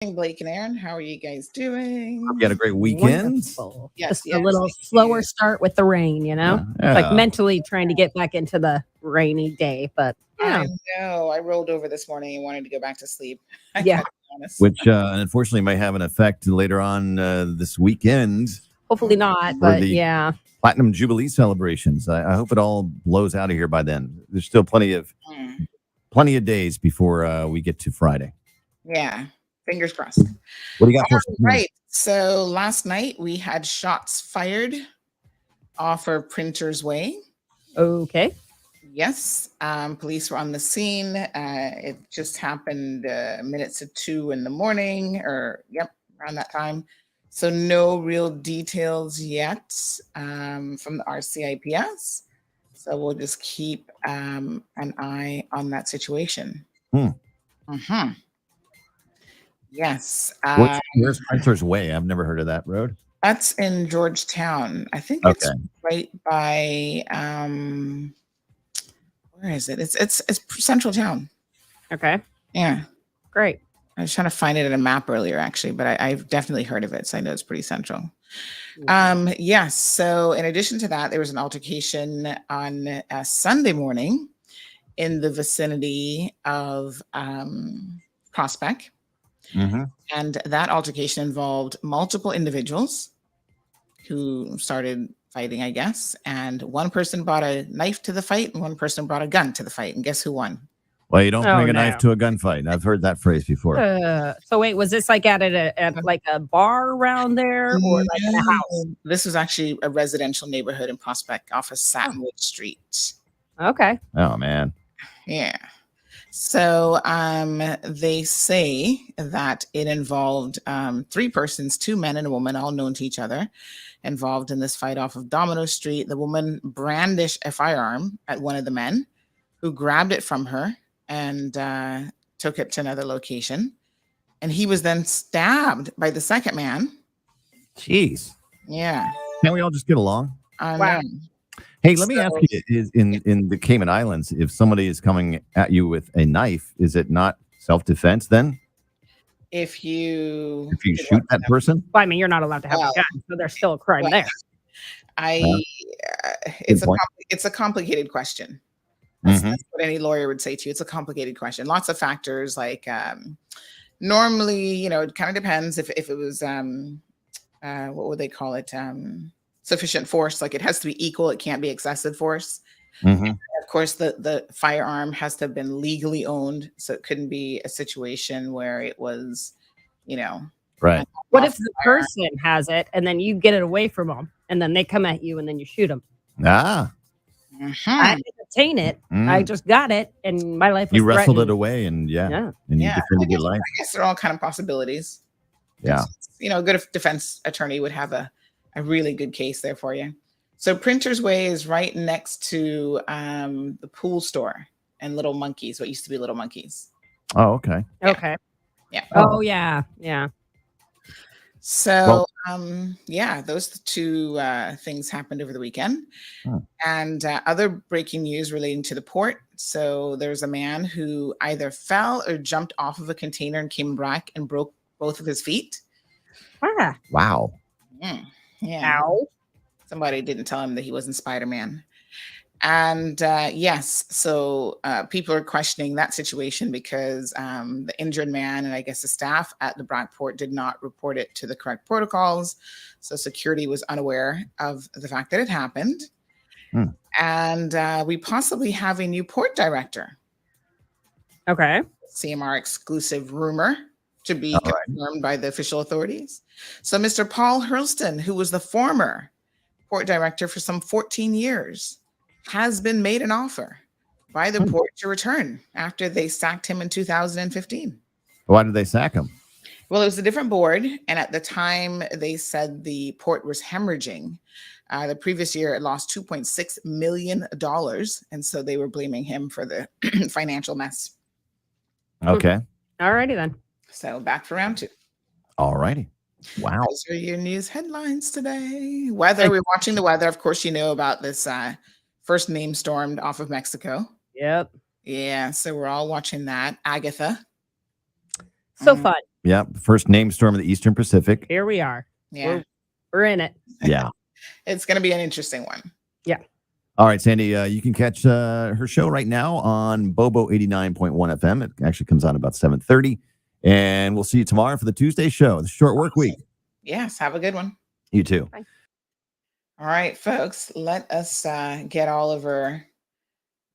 Blake and Aaron. How are you guys Hope you doing? had a great weekend. Wonderful. Yes, Just a yes, little thank you. slower start with the rain, It's like Yeah. mentally trying to get back into the rainy day, but I yeah. know. I rolled over this morning and wanted to go back to sleep. I Yeah. gotta be honest. Which unfortunately may have an effect later on this weekend Hopefully not, for but the yeah. Platinum Jubilee celebrations. I hope it all blows out of here by then. There's still plenty of Mm, days before we get to Friday. yeah, fingers crossed. What do you got for All us this morning? right. So last night we had shots fired off of Printer's Way. Okay. Yes, police were on the scene. It just happened minutes to 2 in the morning, or around that time. So no real details yet from the RCIPS. So we'll just keep an eye on that situation. Hmm. Mhm. Yes, Where's Printer's Way? I've never heard of that road. that's in Georgetown. I think it's Okay. right by where is it? It's central town. Okay. Yeah. Great. I was trying to find it in a map earlier, actually, but I've definitely heard of it, so I know it's pretty central. Yes. So, in addition to that, there was an altercation on a Sunday morning in the vicinity of Prospect, Mm-hmm. and that altercation involved multiple individuals who started fighting, I guess. And one person brought a knife to the fight, and one person brought a gun to the fight. And guess who won? Well, you don't Oh, bring a knife no. to a gunfight. I've heard that phrase before. So wait, was this like at like a bar around there or like in a house? This was actually a residential neighborhood in Prospect off of Satinwood Street. Okay. Oh man. Yeah. So they say that it involved three persons, two men and a woman, all known to each other, involved in this fight off of Domino Street. The woman brandished a firearm at one of the men, who grabbed it from her and took it to another location. And he was then stabbed by the second man. Jeez. Yeah. Can't we all just get along? I Wow. know. Hey, let me ask you: in the Cayman Islands, if somebody is coming at you with a knife, is it not self-defense then? If you Shoot that person? Well, I mean, you're not allowed to have Well, a gun, so there's still a crime right. there. It's point. it's a complicated question. Mhm. That's what any lawyer would say to you. It's a complicated question. Lots of factors, like normally, it kind of depends if it was what would they call it? Sufficient force. Like, it has to be equal. It can't be excessive force. Mhm. Of course, the firearm has to have been legally owned, so it couldn't be a situation where it was, Right. What if the person has it and then you get it away from them and then they come at you and then you shoot them? Ah. I didn't obtain it. I just got it and my life was You wrestled it threatened. away, and Yeah. and you I defended your guess, life. I guess they're all kind of possibilities. Yeah. A good defense attorney would have a really good case there for you. So Printer's Way is right next to the pool store and Little Monkeys, what used to be Little Monkeys. Oh, okay. Okay. Yeah. Oh, yeah. Yeah. So, those two things happened over the weekend. And other breaking news relating to the port. So there's a man who either fell or jumped off of a container and came back and broke both of his feet. Ah. Wow. Yeah. Ow. Somebody didn't tell him that he wasn't Spider-Man. And yes, so people are questioning that situation because the injured man and I guess the staff at the Brockport did not report it to the correct protocols. So security was unaware of the fact that it happened. And we possibly have a new port director. Okay. CMR exclusive rumor to be confirmed by the official authorities. So Mr. Paul Hurlston, who was the former port director for some 14 years, has been made an offer by the port to return after they sacked him in 2015. Why did they sack him? Well, it was a different board, and at the time they said the port was hemorrhaging. The previous year it lost $2.6 million, and so they were blaming him for the financial mess. Okay. All righty then. So back for round 2. All righty. Wow. Those are your news headlines today. Weather, we're watching the weather. Of course, you know about this first name stormed off of Mexico. Yep. Yeah, so we're all watching that. Agatha. So fun. Yeah, first named storm of the Eastern Pacific. Here we are. Yeah. We're in it. Yeah. It's going to be an interesting one. Yeah. All right, Sandy, you can catch her show right now on Bobo 89.1 FM. It actually comes on about 7:30. And we'll see you tomorrow for the Tuesday show, the short work week. Yes, have a good one. You too. Bye. All right, folks, let us get all of our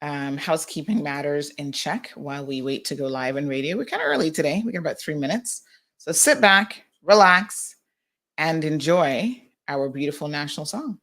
housekeeping matters in check while we wait to go live on radio. We're kind of early today. We got about 3 minutes. So sit back, relax, and enjoy our beautiful national song.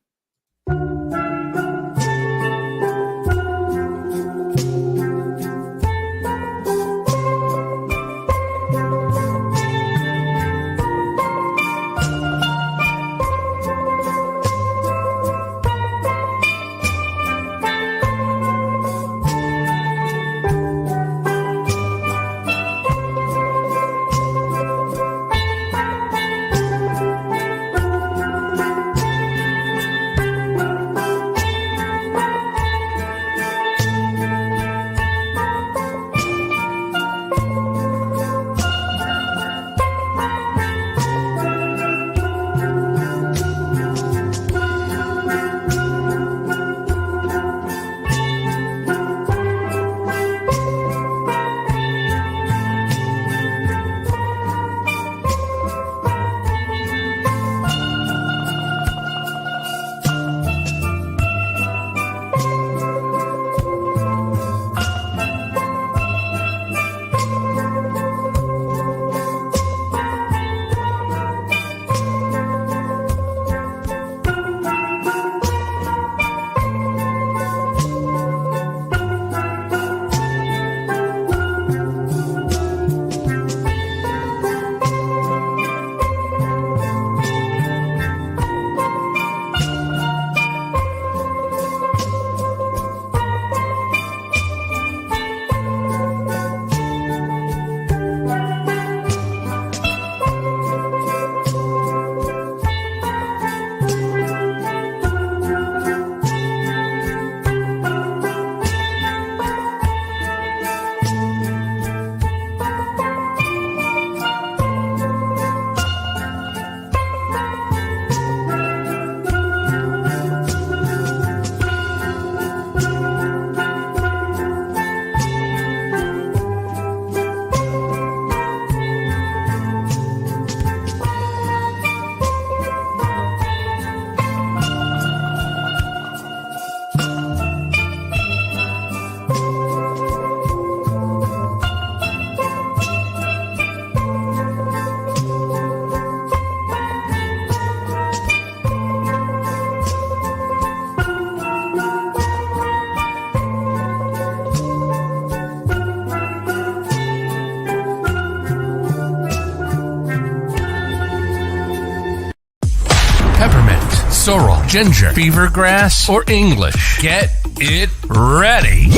Peppermint, sorrel, ginger, fever grass, or English. Get it ready.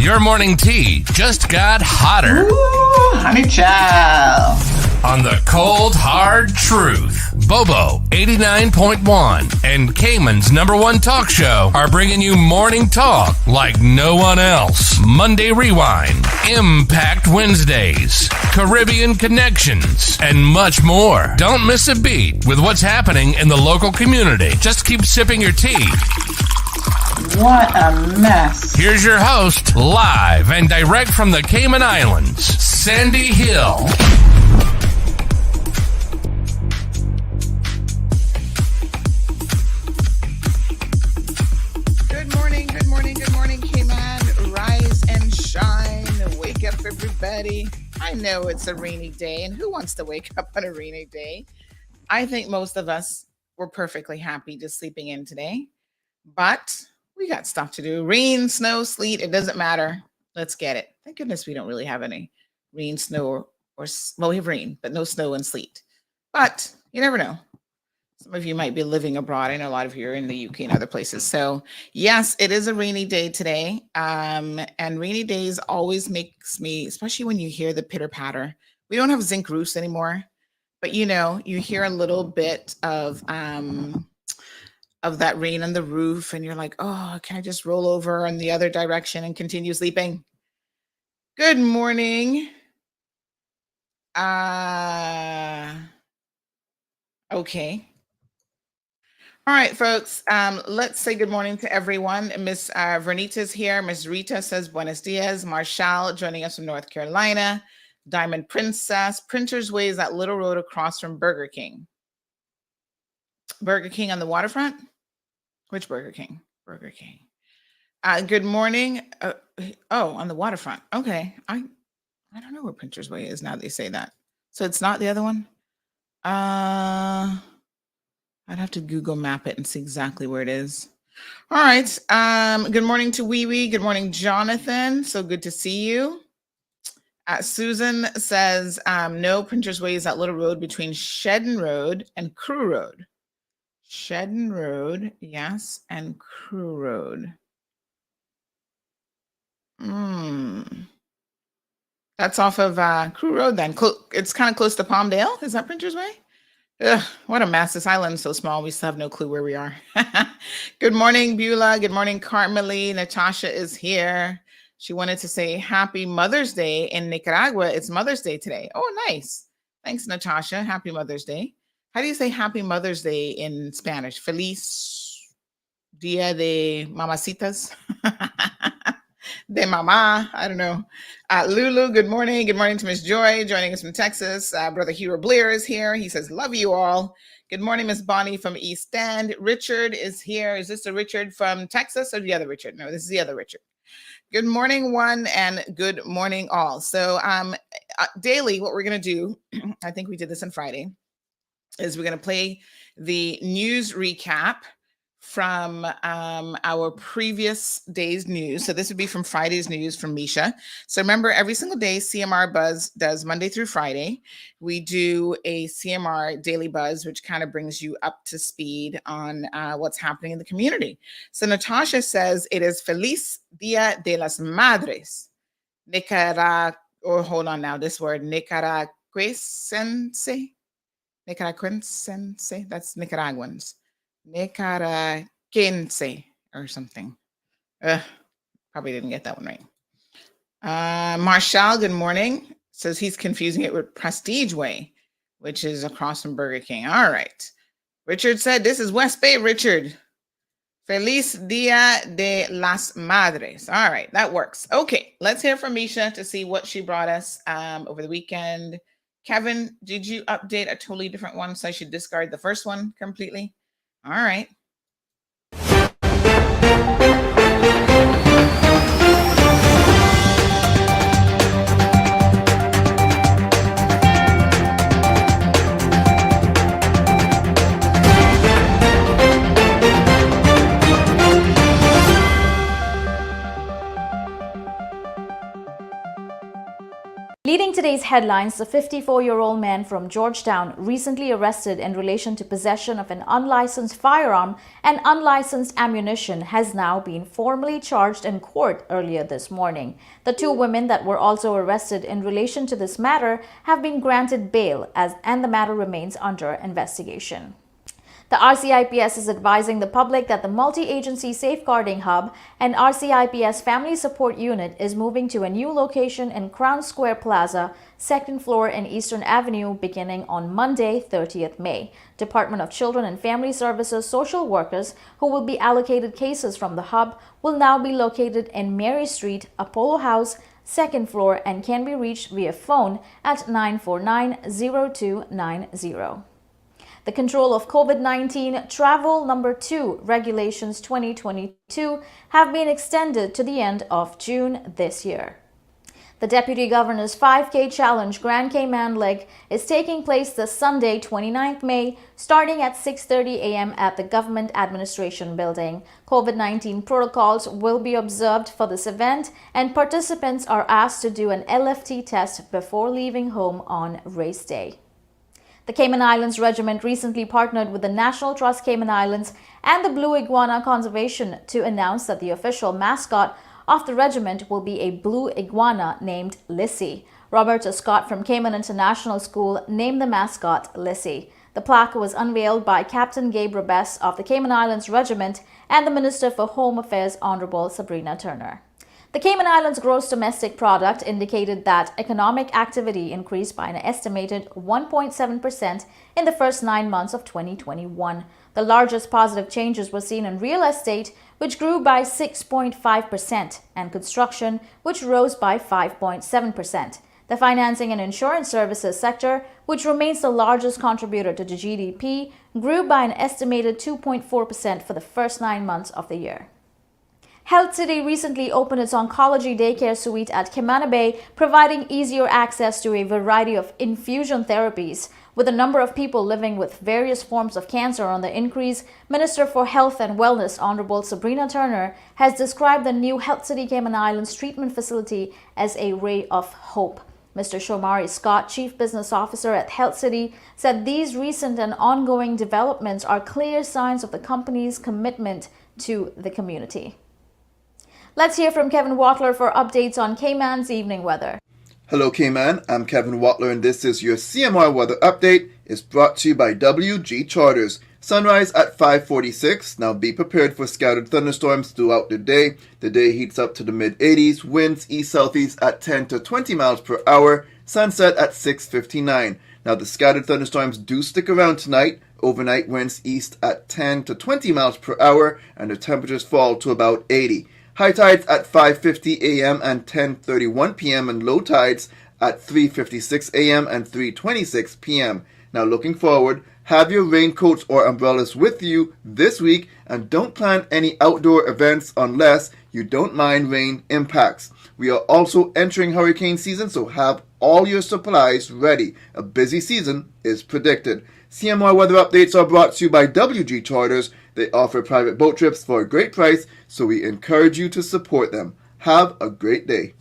Your morning tea just got hotter. Ooh, honey child. On the cold, hard truth. Bobo 89.1 and Cayman's #1 talk show are bringing you morning talk like no one else. Monday Rewind, Impact Wednesdays, Caribbean Connections, and much more. Don't miss a beat with what's happening in the local community. Just keep sipping your tea. What a mess. Here's your host, live and direct from the Cayman Islands, Sandy Hill. Everybody, I know it's a rainy day, and who wants to wake up on a rainy day? I think most of us were perfectly happy just sleeping in today, but we got stuff to do. Rain, snow, sleet, it doesn't matter. Let's get it. Thank goodness we don't really have any rain, snow, or well, we have rain, but no snow and sleet. But you never know. Some of you might be living abroad. I know a lot of you are in the UK and other places. So yes, it is a rainy day today. And rainy days always makes me, especially when you hear the pitter patter. We don't have zinc roofs anymore, but you know, you hear a little bit of that rain on the roof and you're like, oh, can I just roll over in the other direction and continue sleeping? Good morning. Okay. All right, folks. Let's say good morning to everyone. Miss Vernita's here. Miss Rita says buenos dias. Marshall joining us from North Carolina. Diamond Princess. Printer's Way is that little road across from Burger King. Burger King on the waterfront? Which Burger King? Burger King. Good morning. On the waterfront. Okay. I don't know where Printer's Way is now they say that. So it's not the other one? I'd have to Google map it and see exactly where it is. All right. Good morning to Wee Wee. Good morning, Jonathan. So good to see you. Susan says, no, Printer's Way is that little road between Shedden Road and Crew Road. Shedden Road, yes, and Crew Road. That's off of Crew Road then. It's kind of close to Palmdale. Is that Printer's Way? Ugh, what a mess. This island's so small, we still have no clue where we are. Good morning, Beulah. Good morning, Carmelie. Natasha is here. She wanted to say Happy Mother's Day in Nicaragua. It's Mother's Day today. Oh, nice. Thanks, Natasha. Happy Mother's Day. How do you say Happy Mother's Day in Spanish? Feliz Dia de Mamacitas. De Mama. I don't know. Lulu, good morning. Good morning to Miss Joy joining us from Texas. Brother Hero Blair is here. He says, love you all. Good morning, Miss Bonnie from East End. Richard is here. Is this the Richard from Texas or the other Richard? No, this is the other Richard. Good morning, one, and good morning, all. So daily, what we're going to do, I think we did this on Friday, is we're going to play the news recap from our previous day's news. So this would be from Friday's news from Misha. So remember, every single day, CMR Buzz does Monday through Friday. We do a CMR Daily Buzz, which kind of brings you up to speed on what's happening in the community. So Natasha says it is Feliz Dia de las Madres. Hold on now, this word, Nicaraguense. Nicaraguense, that's Nicaraguans. Nicaraguense or something. Probably didn't get that one right. Marshall, good morning. Says he's confusing it with Prestige Way, which is across from Burger King. All right. Richard said, this is West Bay, Richard. Feliz Dia de las Madres. All right, that works. Okay, let's hear from Misha to see what she brought us over the weekend. Kevin, did you update a totally different one? So I should discard the first one completely? All right. Leading today's headlines, the 54-year-old man from Georgetown recently arrested in relation to possession of an unlicensed firearm and unlicensed ammunition has now been formally charged in court earlier this morning. The two women that were also arrested in relation to this matter have been granted bail and the matter remains under investigation. The RCIPS is advising the public that the Multi-Agency Safeguarding Hub and RCIPS Family Support Unit is moving to a new location in Crown Square Plaza, second floor in Eastern Avenue, beginning on Monday, 30th May. Department of Children and Family Services social workers who will be allocated cases from the hub will now be located in Mary Street, Apollo House, second floor, and can be reached via phone at 949-0290. The Control of COVID-19 Travel No. 2 Regulations 2022 have been extended to the end of June this year. The Deputy Governor's 5K Challenge Grand Cayman Leg is taking place this Sunday, 29th May, starting at 6:30 a.m. at the Government Administration Building. COVID-19 protocols will be observed for this event, and participants are asked to do an LFT test before leaving home on race day. The Cayman Islands Regiment recently partnered with the National Trust Cayman Islands and the Blue Iguana Conservation to announce that the official mascot of the regiment will be a blue iguana named Lissy. Roberta Scott from Cayman International School named the mascot Lissy. The plaque was unveiled by Captain Gabe Rabes of the Cayman Islands Regiment and the Minister for Home Affairs, Honorable Sabrina Turner. The Cayman Islands gross domestic product indicated that economic activity increased by an estimated 1.7% in the first 9 months of 2021. The largest positive changes were seen in real estate, which grew by 6.5%, and construction, which rose by 5.7%. The financing and insurance services sector, which remains the largest contributor to the GDP, grew by an estimated 2.4% for the first 9 months of the year. Health City recently opened its oncology daycare suite at Cayman Bay, providing easier access to a variety of infusion therapies. With the number of people living with various forms of cancer on the increase, Minister for Health and Wellness Honorable Sabrina Turner has described the new Health City Cayman Islands treatment facility as a ray of hope. Mr. Shomari Scott, Chief Business Officer at Health City, said these recent and ongoing developments are clear signs of the company's commitment to the community. Let's hear from Kevin Watler for updates on Cayman's evening weather. Hello Cayman, I'm Kevin Watler and this is your CMR weather update. It's brought to you by WG Charters. Sunrise at 5:46. Now be prepared for scattered thunderstorms throughout the day. The day heats up to the mid-80s. Winds east-southeast at 10 to 20 miles per hour. Sunset at 6:59. Now the scattered thunderstorms do stick around tonight. Overnight winds east at 10 to 20 miles per hour and the temperatures fall to about 80. High tides at 5:50 a.m. and 10:31 p.m. and low tides at 3:56 a.m. and 3:26 p.m. Now looking forward, have your raincoats or umbrellas with you this week and don't plan any outdoor events unless you don't mind rain impacts. We are also entering hurricane season, so have all your supplies ready. A busy season is predicted. CMR weather updates are brought to you by WG Charters. They offer private boat trips for a great price, so we encourage you to support them. Have a great day.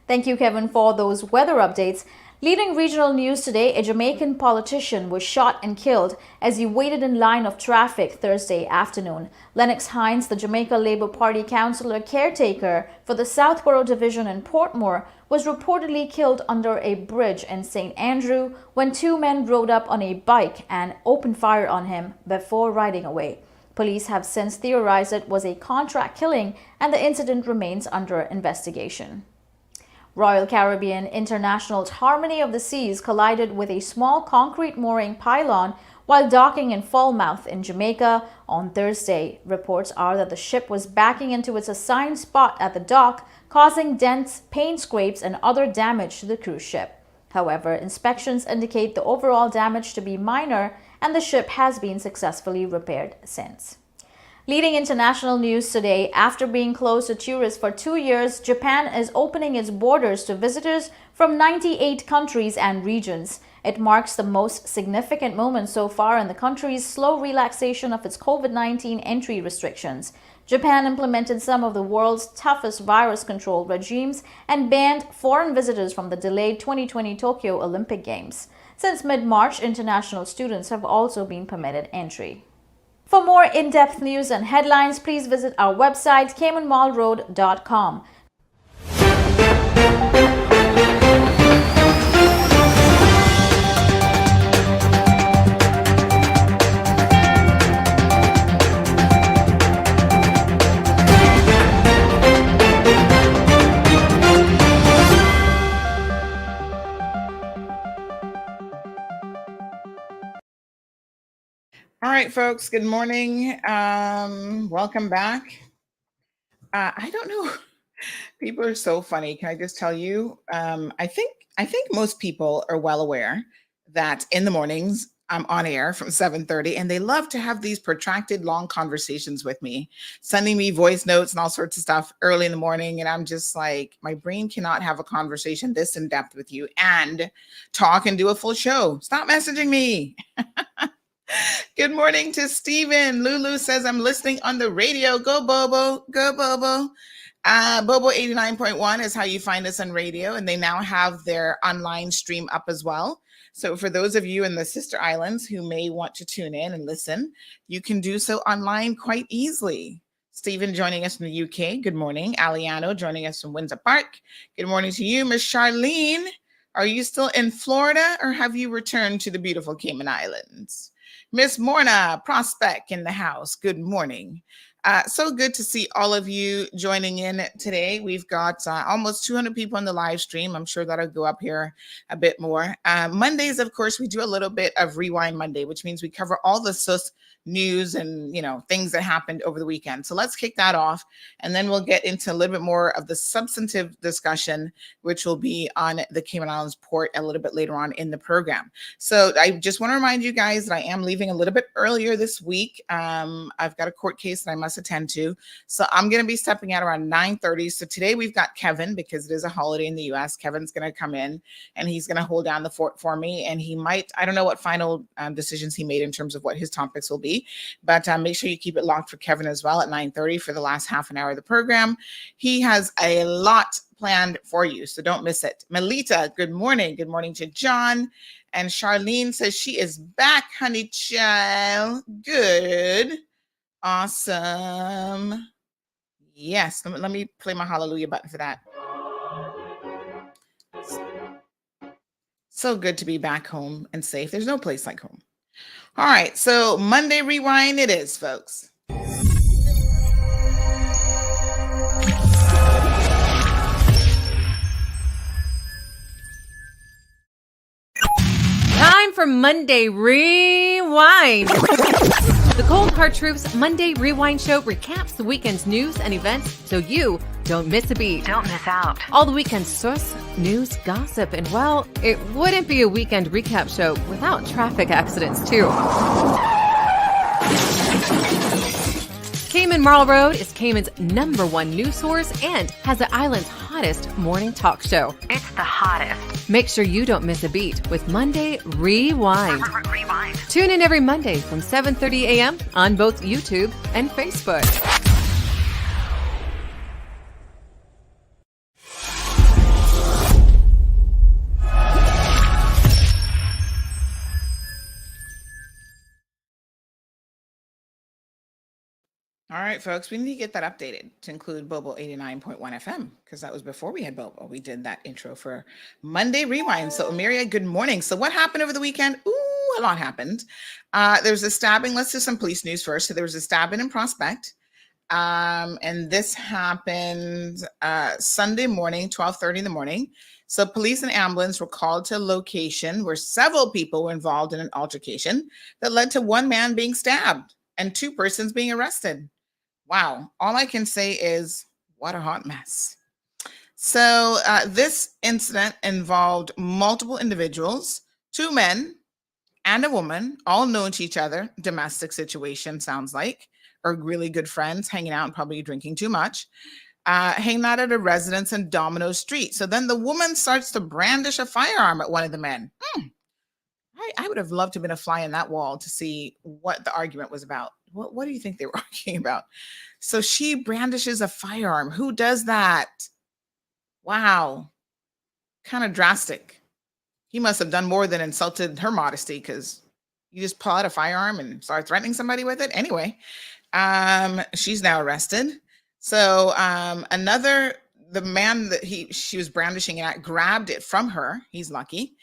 Thank you, Kevin, for those weather updates. Leading regional news today, a Jamaican politician was shot and killed as he waited in line of traffic Thursday afternoon. Lennox Hines, the Jamaica Labour Party councillor caretaker for the Southborough Division in Portmore, was reportedly killed under a bridge in St. Andrew when two men rode up on a bike and opened fire on him before riding away. Police have since theorized it was a contract killing and the incident remains under investigation. Royal Caribbean International's Harmony of the Seas collided with a small concrete mooring pylon while docking in Falmouth in Jamaica on Thursday. Reports are that the ship was backing into its assigned spot at the dock, causing dents, paint scrapes, and other damage to the cruise ship. However, inspections indicate the overall damage to be minor, and the ship has been successfully repaired since. Leading international news today, after being closed to tourists for 2 years, Japan is opening its borders to visitors from 98 countries and regions. It marks the most significant moment so far in the country's slow relaxation of its COVID-19 entry restrictions. Japan implemented some of the world's toughest virus control regimes and banned foreign visitors from the delayed 2020 Tokyo Olympic Games. Since mid-March, international students have also been permitted entry. For more in-depth news and headlines, please visit our website, caymanmallroad.com. All right, folks, good morning. Welcome back. I don't know. People are so funny. Can I just tell you? I think most people are well aware that in the mornings I'm on air from 7:30, and they love to have these protracted, long conversations with me, sending me voice notes and all sorts of stuff early in the morning. And I'm just like, my brain cannot have a conversation this in depth with you and talk and do a full show. Stop messaging me. Good morning to Stephen. Lulu says, I'm listening on the radio. Go, Bobo. Go, Bobo. Bobo 89.1 is how you find us on radio, and they now have their online stream up as well. So for those of you in the sister islands who may want to tune in and listen, you can do so online quite easily. Stephen joining us from the UK. Good morning. Aliano joining us from Windsor Park. Good morning to you, Miss Charlene. Are you still in Florida or have you returned to the beautiful Cayman Islands? Miss Morna Prospect in the house. Good morning. So good to see all of you joining in today. We've got almost 200 people on the live stream. I'm sure that'll go up here a bit more. Mondays, of course, we do a little bit of Rewind Monday, which means we cover all the SUS news and things that happened over the weekend. So let's kick that off, and then we'll get into a little bit more of the substantive discussion, which will be on the Cayman Islands Port a little bit later on in the program. So I just want to remind you guys that I am leaving a little bit earlier this week. I've got a court case that I must attend to, so I'm going to be stepping out around 9:30. So today we've got Kevin, because it is a holiday in the U.S. Kevin's going to come in and he's going to hold down the fort for me, and he might, I don't know what final decisions he made in terms of what his topics will be, but make sure you keep it locked for Kevin as well at 9:30 for the last half an hour of the program. He has a lot planned for you, so don't miss it. Melita, good morning. Good morning to John. And Charlene says she is back, honey child. Good. Awesome. Yes, let me play my hallelujah button for that. So good to be back home and safe. There's no place like home. All right, so Monday Rewind it is, folks. Time for Monday Rewind. The Cold Hard Truth's Monday Rewind show recaps the weekend's news and events so you don't miss a beat. Don't miss out. All the weekend's source, news, gossip, and well, it wouldn't be a weekend recap show without traffic accidents too. Cayman Marl Road is Cayman's #1 news source and has the island's hottest morning talk show. It's the hottest. Make sure you don't miss a beat with Monday Rewind. Rewind. Tune in every Monday from 7:30 a.m. on both YouTube and Facebook. All right, folks, we need to get that updated to include Bobo 89.1 FM, because that was before we had Bobo. We did that intro for Monday Rewind. So, Amelia, good morning. So what happened over the weekend? Ooh, a lot happened. There was a stabbing. Let's do some police news first. So there was a stabbing in Prospect. And this happened Sunday morning, 12:30 in the morning. So police and ambulance were called to a location where several people were involved in an altercation that led to one man being stabbed and 2 persons being arrested. Wow. All I can say is, what a hot mess. So this incident involved multiple individuals, 2 men and a woman, all known to each other. Domestic situation, sounds like, or really good friends, hanging out and probably drinking too much, hanging out at a residence in Domino Street. So then the woman starts to brandish a firearm at one of the men. I would have loved to have been a fly on that wall to see what the argument was about. What do you think they were arguing about? So she brandishes a firearm. Who does that? Wow. Kind of drastic. He must have done more than insulted her modesty, because you just pull out a firearm and start threatening somebody with it. Anyway, she's now arrested. So the man that she was brandishing it at grabbed it from her. He's lucky.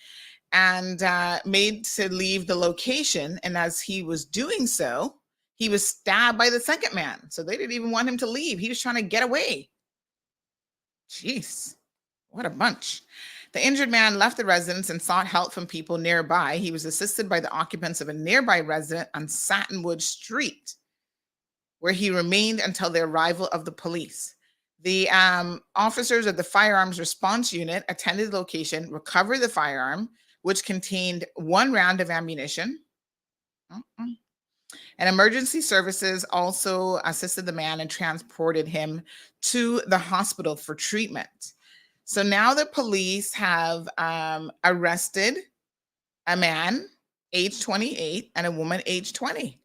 And made to leave the location. And as he was doing so, he was stabbed by the second man. So they didn't even want him to leave. He was trying to get away. Jeez, what a bunch. The injured man left the residence and sought help from people nearby. He was assisted by the occupants of a nearby residence on Satinwood Street, where he remained until the arrival of the police. The officers of the Firearms Response Unit attended the location, recovered the firearm, which contained 1 round of ammunition. And emergency services also assisted the man and transported him to the hospital for treatment. So now the police have arrested a man, age 28, and a woman, age 20.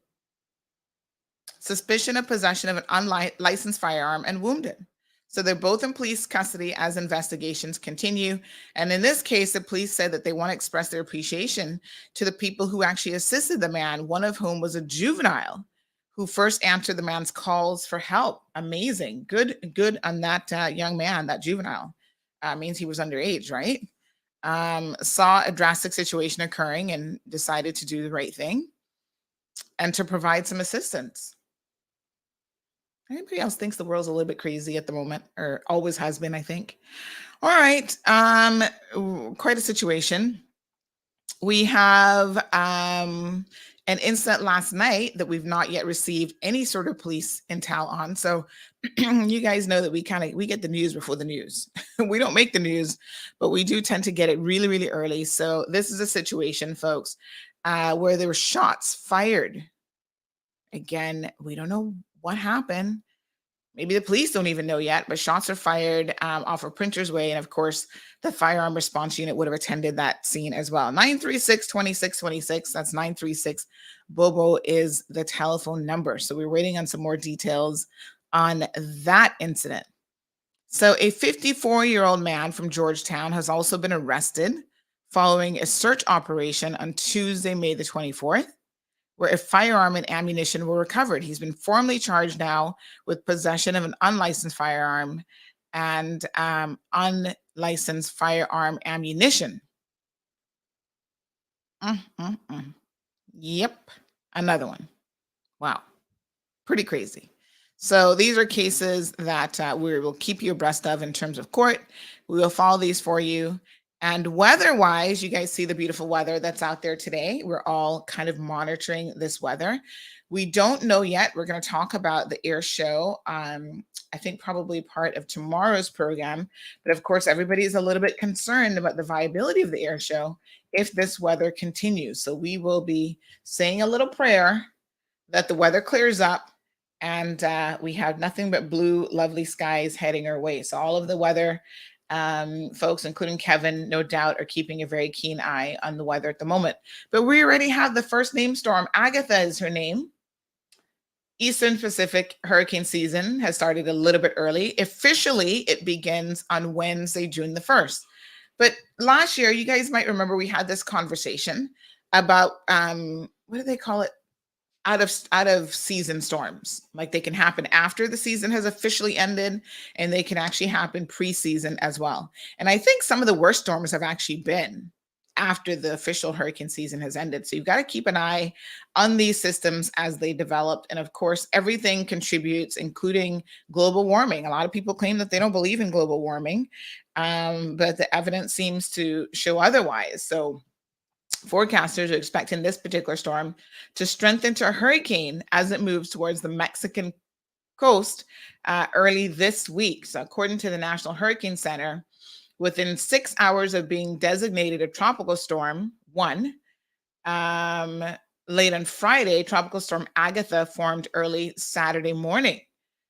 Suspicion of possession of an unlicensed firearm and wounded. So they're both in police custody as investigations continue. And in this case, the police said that they want to express their appreciation to the people who actually assisted the man, one of whom was a juvenile who first answered the man's calls for help. Amazing. Good on that young man, that juvenile. Means he was underage, right? Saw a drastic situation occurring and decided to do the right thing and to provide some assistance. Anybody else thinks the world's a little bit crazy at the moment, or always has been, I think. All right. Quite a situation. We have an incident last night that we've not yet received any sort of police intel on. So you guys know that we get the news before the news. We don't make the news, but we do tend to get it really, really early. So this is a situation, folks, where there were shots fired. Again, we don't know what happened. Maybe the police don't even know yet, but shots are fired off of Printer's Way. And of course, the firearm response unit would have attended that scene as well. 936-2626. That's 936. Bobo is the telephone number. So we're waiting on some more details on that incident. So a 54-year-old man from Georgetown has also been arrested following a search operation on Tuesday, May the 24th. Where a firearm and ammunition were recovered. He's been formally charged now with possession of an unlicensed firearm and unlicensed firearm ammunition. Yep, another one. Wow, pretty crazy. So these are cases that we will keep you abreast of in terms of court. We will follow these for you. And weather-wise, you guys see the beautiful weather that's out there today. We're all kind of monitoring this weather. We don't know yet. We're going to talk about the air show. I think probably part of tomorrow's program. But of course, everybody is a little bit concerned about the viability of the air show if this weather continues. So we will be saying a little prayer that the weather clears up and we have nothing but blue, lovely skies heading our way. So all of the weather folks, including Kevin, no doubt, are keeping a very keen eye on the weather at the moment. But we already have the first name storm. Agatha is her name. Eastern Pacific hurricane season has started a little bit early. Officially, it begins on Wednesday, June the 1st. But last year, you guys might remember we had this conversation about, what do they call it? Out of season storms. Like they can happen after the season has officially ended, and they can actually happen pre-season as well. And I think some of the worst storms have actually been after the official hurricane season has ended. So you've got to keep an eye on these systems as they develop. And of course, everything contributes, including global warming. A lot of people claim that they don't believe in global warming, but the evidence seems to show otherwise. So forecasters are expecting this particular storm to strengthen to a hurricane as it moves towards the Mexican coast early this week. So according to the National Hurricane Center, within 6 hours of being designated a tropical storm, late on Friday, Tropical Storm Agatha formed early Saturday morning.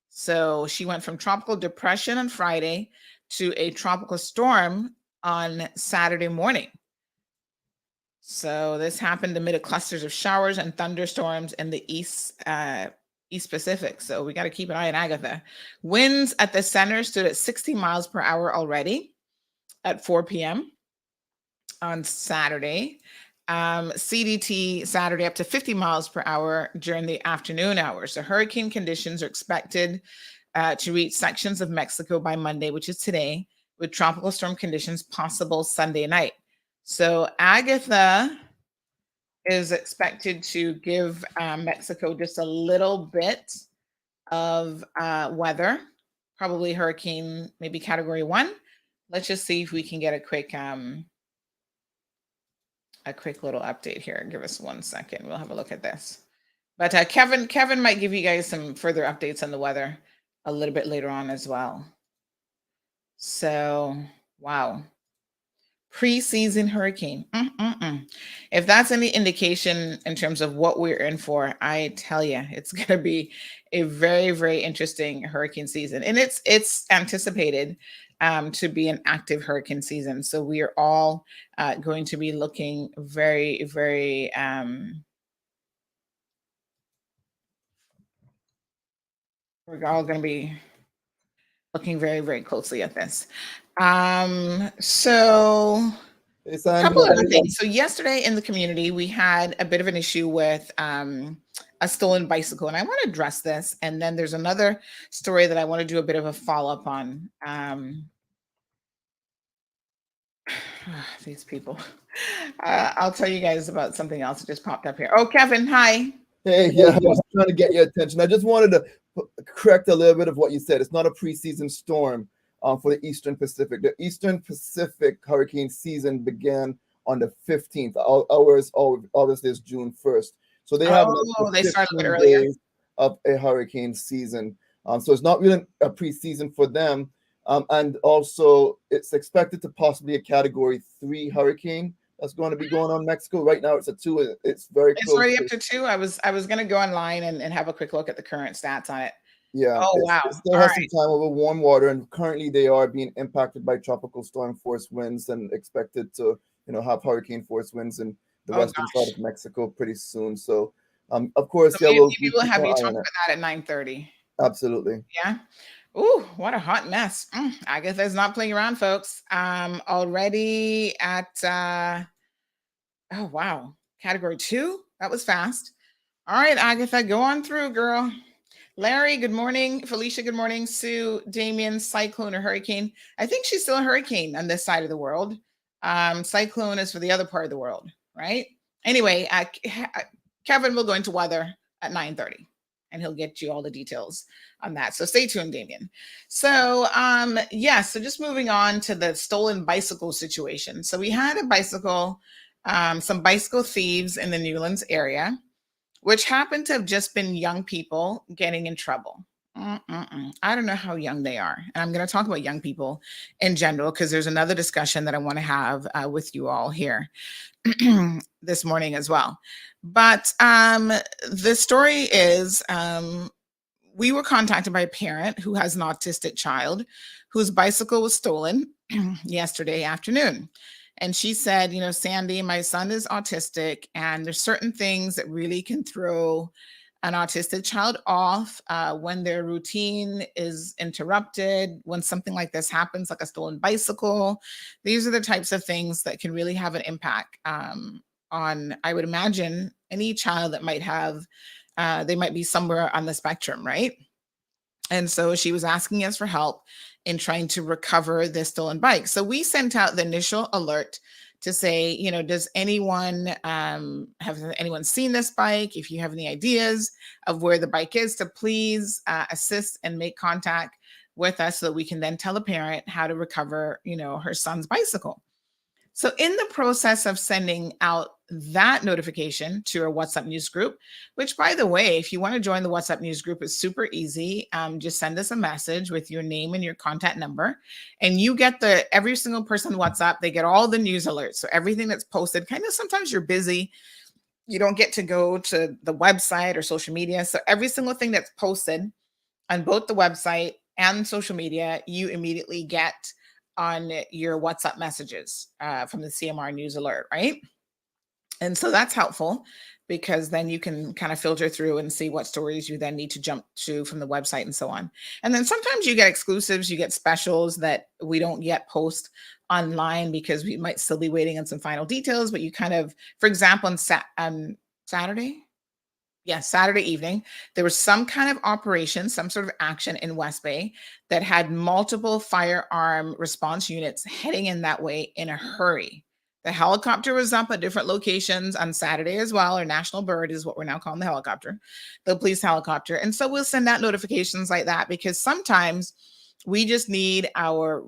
So she went from tropical depression on Friday to a tropical storm on Saturday morning. So this happened amid clusters of showers and thunderstorms in the East Pacific. So we got to keep an eye on Agatha. Winds at the center stood at 60 miles per hour already at 4 p.m. on Saturday. CDT Saturday up to 50 miles per hour during the afternoon hours. So hurricane conditions are expected to reach sections of Mexico by Monday, which is today, with tropical storm conditions possible Sunday night. So Agatha is expected to give Mexico just a little bit of weather, probably hurricane, maybe category 1. Let's just see if we can get a quick little update here. Give us 1 second. We'll have a look at this. But Kevin might give you guys some further updates on the weather a little bit later on as well. So, wow. Pre-season hurricane. If that's any indication in terms of what we're in for, I tell you, it's going to be a very, very interesting hurricane season. And it's anticipated to be an active hurricane season. So we are all going to be looking very, very we're all going to be looking very, very closely at this. So a couple of other things. So yesterday in the community, we had a bit of an issue with a stolen bicycle, and I want to address this. And then there's another story that I want to do a bit of a follow-up on. These people. I'll tell you guys about something else that just popped up here. Oh, Kevin, hi. Hey, yeah, I was trying to get your attention. I just wanted to correct a little bit of what you said. It's not a preseason storm for the Eastern Pacific. The Eastern Pacific hurricane season began on the 15th. Ours obviously is June 1st. So they have Oh, they started a bit 15 earlier. days of a hurricane season. So it's not really a preseason for them. And also, it's expected to possibly a Category 3 hurricane that's going to be going on Mexico. Right now, it's a 2. It's very It's close. already up to 2. I was going to go online and have a quick look at the current stats on it. Yeah, Oh, wow. it still All has some right. time over warm water, and currently they are being impacted by tropical storm force winds and expected to, have hurricane force winds in the Oh, western side gosh. of Mexico pretty soon. So, of course, So yeah, maybe we'll maybe we'll keep have our you eye talk on about it. that at 9:30. Absolutely. Yeah. Ooh, what a hot mess. Agatha's not playing around, folks. Already at oh wow, Category 2. That was fast. All right, Agatha, go on through, girl. Larry, good morning. Felicia, good morning. Sue, Damien, cyclone or hurricane. I think she's still a hurricane on this side of the world. Cyclone is for the other part of the world, right? Anyway, Kevin will go into weather at 9:30 and he'll get you all the details on that. So stay tuned, Damien. So so just moving on to the stolen bicycle situation. So we had a bicycle, some bicycle thieves in the Newlands area, which happened to have just been young people getting in trouble. I don't know how young they are. And I'm going to talk about young people in general because there's another discussion that I want to have with you all here this morning as well. But the story is we were contacted by a parent who has an autistic child whose bicycle was stolen yesterday afternoon. And she said, Sandy, my son is autistic, and there's certain things that really can throw an autistic child off when their routine is interrupted, when something like this happens, like a stolen bicycle. These are the types of things that can really have an impact on, I would imagine, any child that might have, they might be somewhere on the spectrum, right? And so she was asking us for help in trying to recover this stolen bike. So we sent out the initial alert to say, does anyone have anyone seen this bike? If you have any ideas of where the bike is, to please assist and make contact with us so that we can then tell the parent how to recover, her son's bicycle. So in the process of sending out that notification to our WhatsApp news group, which, by the way, if you want to join the WhatsApp news group, it's super easy. Just send us a message with your name and your contact number, and you get every single person on WhatsApp, they get all the news alerts. So everything that's posted, kind of sometimes you're busy, you don't get to go to the website or social media. So every single thing that's posted on both the website and social media, you immediately get on your WhatsApp messages from the CMR News Alert, right? And so that's helpful because then you can kind of filter through and see what stories you then need to jump to from the website and so on. And then sometimes you get exclusives, you get specials that we don't yet post online because we might still be waiting on some final details, but you kind of, for example, on Saturday evening, there was some kind of operation, some sort of action in West Bay that had multiple firearm response units heading in that way in a hurry. The helicopter was up at different locations on Saturday as well, or National Bird is what we're now calling the helicopter, the police helicopter. And so we'll send out notifications like that because sometimes we just need our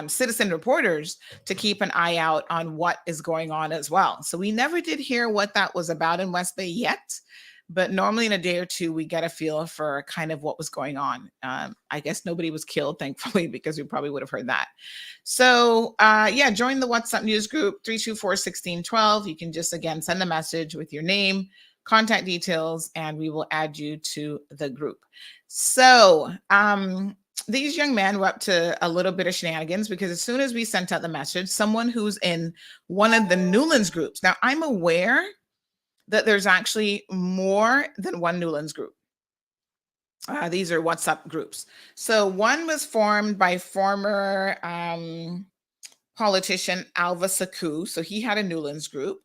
citizen reporters to keep an eye out on what is going on as well. So we never did hear what that was about in West Bay yet. But normally in a day or two, we get a feel for kind of what was going on. I guess nobody was killed, thankfully, because we probably would have heard that. So join the WhatsApp news group, 324-1612. You can just, again, send a message with your name, contact details, and we will add you to the group. So these young men were up to a little bit of shenanigans because as soon as we sent out the message, someone who's in one of the Newlands groups. Now, I'm aware that there's actually more than one Newlands group. These are WhatsApp groups. So one was formed by former politician Alva Saku. So he had a Newlands group.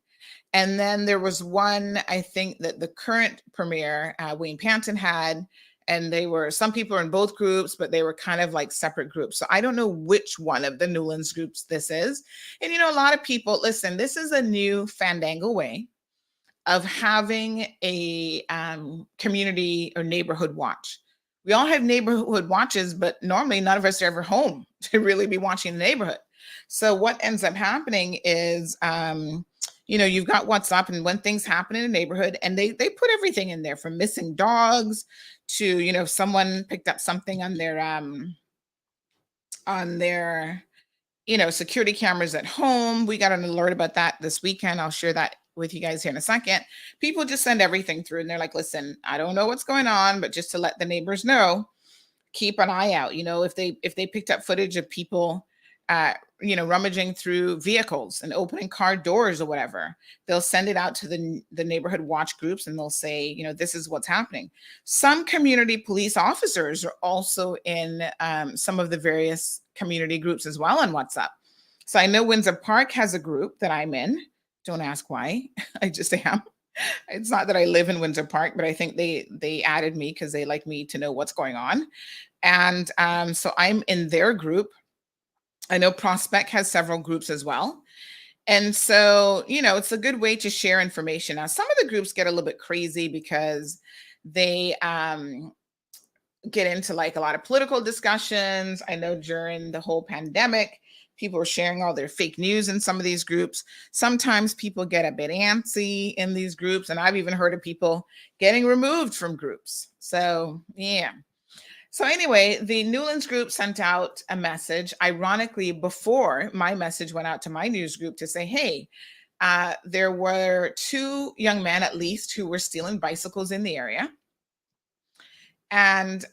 And then there was one, I think, that the current premier, Wayne Panton, had. And some people are in both groups, but they were kind of like separate groups. So I don't know which one of the Newlands groups this is. And, a lot of people, listen, this is a new fandangle way of having a community or neighborhood watch. We all have neighborhood watches, but normally none of us are ever home to really be watching the neighborhood. So what ends up happening is, you've got WhatsApp, and when things happen in a neighborhood, and they put everything in there, from missing dogs to, if someone picked up something on their security cameras at home. We got an alert about that this weekend. I'll share that with you guys here in a second. People just send everything through, and they're like, listen, I don't know what's going on, but just to let the neighbors know, keep an eye out. If they picked up footage of people rummaging through vehicles and opening car doors or whatever, they'll send it out to the neighborhood watch groups, and they'll say, this is what's happening. Some community police officers are also in some of the various community groups as well on WhatsApp. So I know Windsor Park has a group that I'm in. Don't ask why. I just am. It's not that I live in Windsor Park, but I think they added me because they like me to know what's going on. And so I'm in their group. I know Prospect has several groups as well. And so, it's a good way to share information. Now, some of the groups get a little bit crazy because they get into like a lot of political discussions. I know during the whole pandemic, people were sharing all their fake news in some of these groups. Sometimes people get a bit antsy in these groups, and I've even heard of people getting removed from groups. So, yeah. So anyway, the Newlands group sent out a message, ironically, before my message went out to my news group to say, hey, there were 2 young men at least who were stealing bicycles in the area. And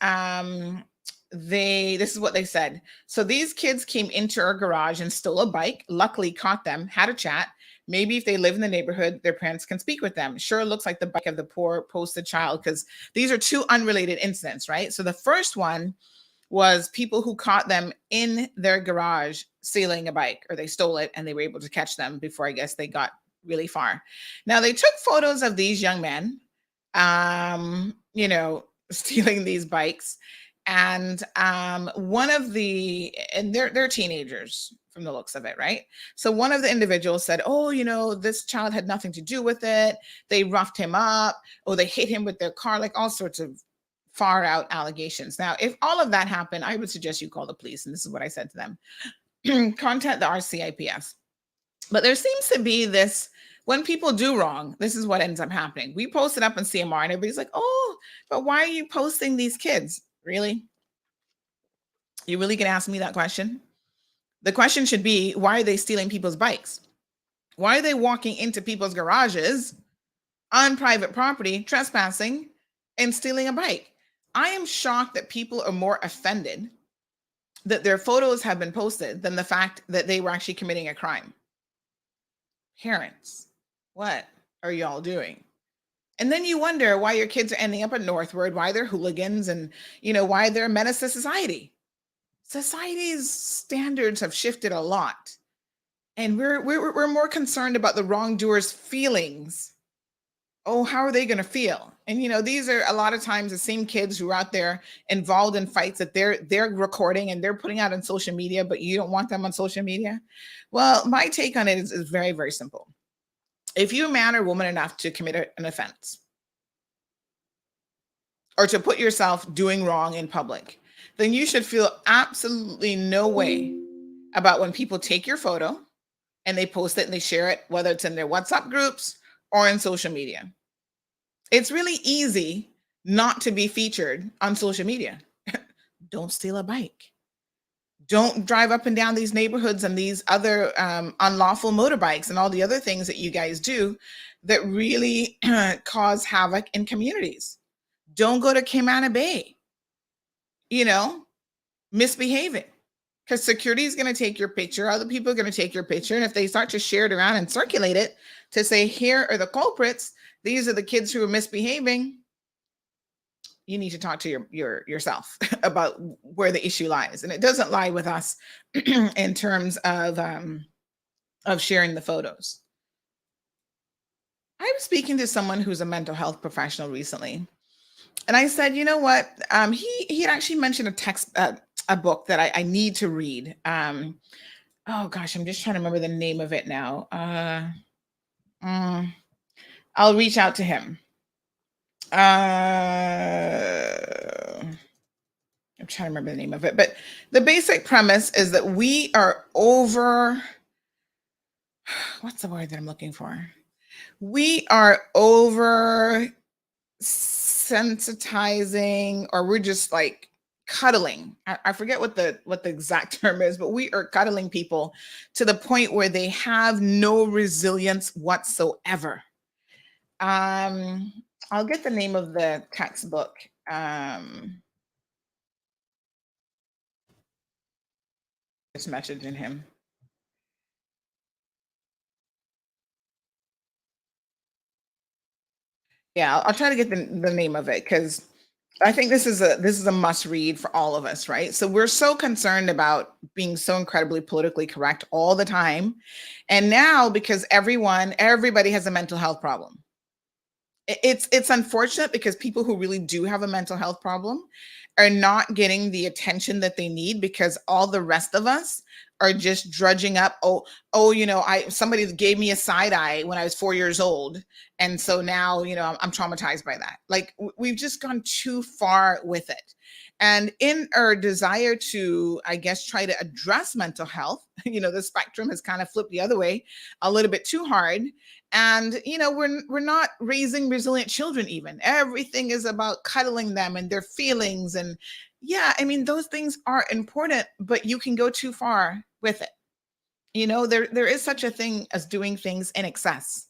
this is what they said. So these kids came into our garage and stole a bike, luckily caught them, had a chat. Maybe if they live in the neighborhood, their parents can speak with them. Sure looks like the bike of the poor posted child, because these are 2 unrelated incidents, right? So the first one was people who caught them in their garage stealing a bike, or they stole it and they were able to catch them before, I guess, they got really far. Now they took photos of these young men, stealing these bikes. And they're teenagers from the looks of it, right? So one of the individuals said, oh, this child had nothing to do with it. They roughed him up, or they hit him with their car, like all sorts of far out allegations. Now, if all of that happened, I would suggest you call the police. And this is what I said to them. Contact the RCIPS. But there seems to be this, when people do wrong, this is what ends up happening. We post it up on CMR and everybody's like, oh, but why are you posting these kids? Really? You really can ask me that question? The question should be, why are they stealing people's bikes? Why are they walking into people's garages on private property, trespassing, and stealing a bike? I am shocked that people are more offended that their photos have been posted than the fact that they were actually committing a crime. Parents, what are y'all doing? And then you wonder why your kids are ending up at Northward, why they're hooligans, and why they're a menace to society. Society's standards have shifted a lot, and we're more concerned about the wrongdoers' feelings. Oh, how are they going to feel? And these are a lot of times the same kids who are out there involved in fights that they're recording and they're putting out on social media, but you don't want them on social media. Well, my take on it is very, very simple. If you're a man or woman enough to commit an offense, or to put yourself doing wrong in public, then you should feel absolutely no way about when people take your photo and they post it and they share it, whether it's in their WhatsApp groups or in social media. It's really easy not to be featured on social media. Don't steal a bike. Don't drive up and down these neighborhoods and these other unlawful motorbikes and all the other things that you guys do that really cause havoc in communities. Don't go to Cayman Bay, misbehaving, because security is going to take your picture. Other people are going to take your picture. And if they start to share it around and circulate it to say, here are the culprits, these are the kids who are misbehaving, you need to talk to yourself about where the issue lies. And it doesn't lie with us in terms of sharing the photos. I was speaking to someone who's a mental health professional recently, and I said, you know what? He had actually mentioned a book that I need to read. Oh gosh, I'm just trying to remember the name of it now. I'll reach out to him. I'm trying to remember the name of it, but the basic premise is that we are what's the word that I'm looking for? We are over sensitizing, or we're just like cuddling. I forget what the exact term is, but we are cuddling people to the point where they have no resilience whatsoever. I'll get the name of the textbook. Just messaging him. Yeah, I'll try to get the name of it, because I think this is a must read for all of us, right? So we're so concerned about being so incredibly politically correct all the time. And now, because everybody has a mental health problem. It's unfortunate, because people who really do have a mental health problem are not getting the attention that they need, because all the rest of us are just drudging up. Somebody gave me a side eye when I was 4 years old, and so now I'm traumatized by that. Like, we've just gone too far with it. And in our desire to, I guess, try to address mental health, the spectrum has kind of flipped the other way a little bit too hard. And we're not raising resilient children. Even everything is about cuddling them and their feelings. And yeah, I mean, those things are important, but you can go too far with it. There is such a thing as doing things in excess.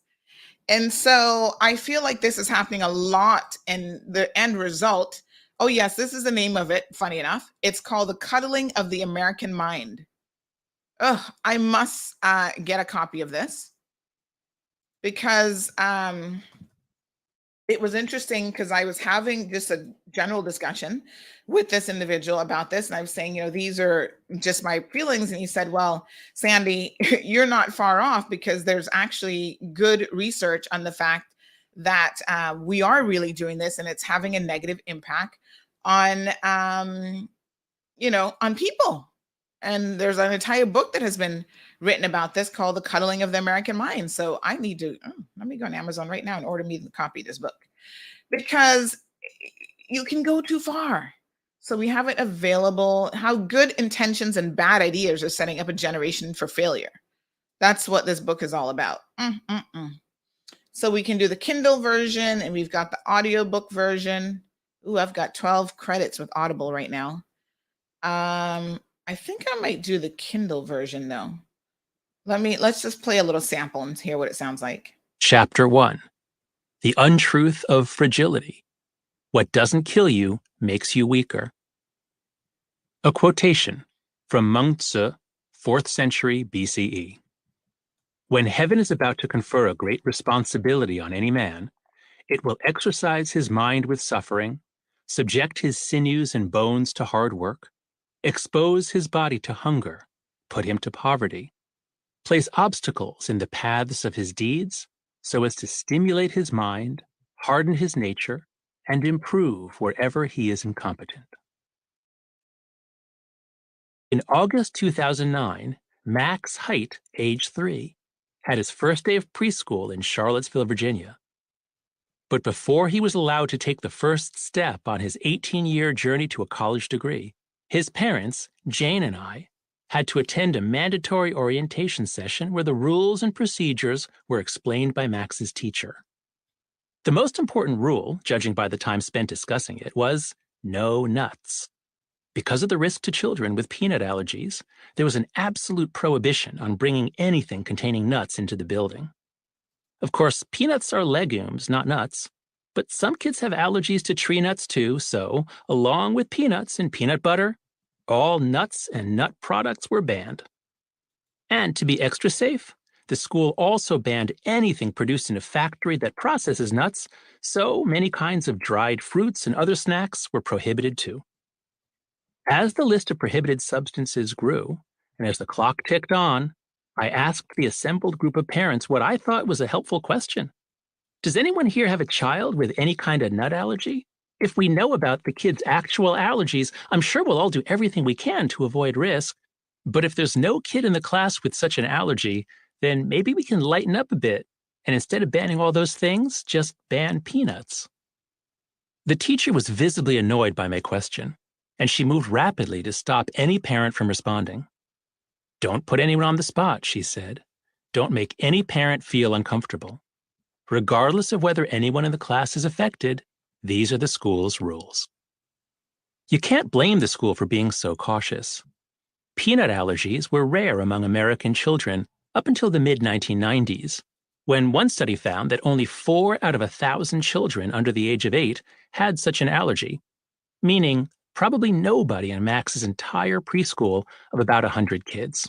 And so I feel like this is happening a lot, and the end result, oh yes, this is the name of it, funny enough. It's called The Cuddling of the American Mind. I must get a copy of this, because it was interesting, because I was having just a general discussion with this individual about this. And I was saying, these are just my feelings. And he said, well, Sandy, you're not far off, because there's actually good research on the fact that we are really doing this, and it's having a negative impact on, on people. And there's an entire book that has been written about this called The Cuddling of the American Mind. So I need to, let me go on Amazon right now and order me a copy of this book, because you can go too far. So we have it available. How good intentions and bad ideas are setting up a generation for failure. That's what this book is all about. So we can do the Kindle version, and we've got the audiobook version. Ooh, I've got 12 credits with Audible right now. I think I might do the Kindle version though. Let's just play a little sample and hear what it sounds like. Chapter 1. The Untruth of Fragility. What doesn't kill you makes you weaker. A quotation from Meng Tzu, 4th century BCE. When heaven is about to confer a great responsibility on any man, it will exercise his mind with suffering, subject his sinews and bones to hard work, expose his body to hunger, put him to poverty, place obstacles in the paths of his deeds so as to stimulate his mind, harden his nature, and improve wherever he is incompetent. In August 2009, Max Height, age 3, had his first day of preschool in Charlottesville, Virginia. But before he was allowed to take the first step on his 18-year journey to a college degree, his parents, Jane and I, had to attend a mandatory orientation session where the rules and procedures were explained by Max's teacher. The most important rule, judging by the time spent discussing it, was no nuts. Because of the risk to children with peanut allergies, there was an absolute prohibition on bringing anything containing nuts into the building. Of course, peanuts are legumes, not nuts, but some kids have allergies to tree nuts too, so, along with peanuts and peanut butter, all nuts and nut products were banned. And to be extra safe, the school also banned anything produced in a factory that processes nuts, so many kinds of dried fruits and other snacks were prohibited too. As the list of prohibited substances grew, and as the clock ticked on, I asked the assembled group of parents what I thought was a helpful question. Does anyone here have a child with any kind of nut allergy? If we know about the kid's actual allergies, I'm sure we'll all do everything we can to avoid risk. But if there's no kid in the class with such an allergy, then maybe we can lighten up a bit. and instead of banning all those things, just ban peanuts? The teacher was visibly annoyed by my question, and she moved rapidly to stop any parent from responding. Don't put anyone on the spot, she said. Don't make any parent feel uncomfortable. Regardless of whether anyone in the class is affected, these are the school's rules. You can't blame the school for being so cautious. Peanut allergies were rare among American children up until the mid-1990s, when one study found that only 4 out of 1,000 children under the age of 8 had such an allergy, meaning probably nobody in Max's entire preschool of about 100 kids.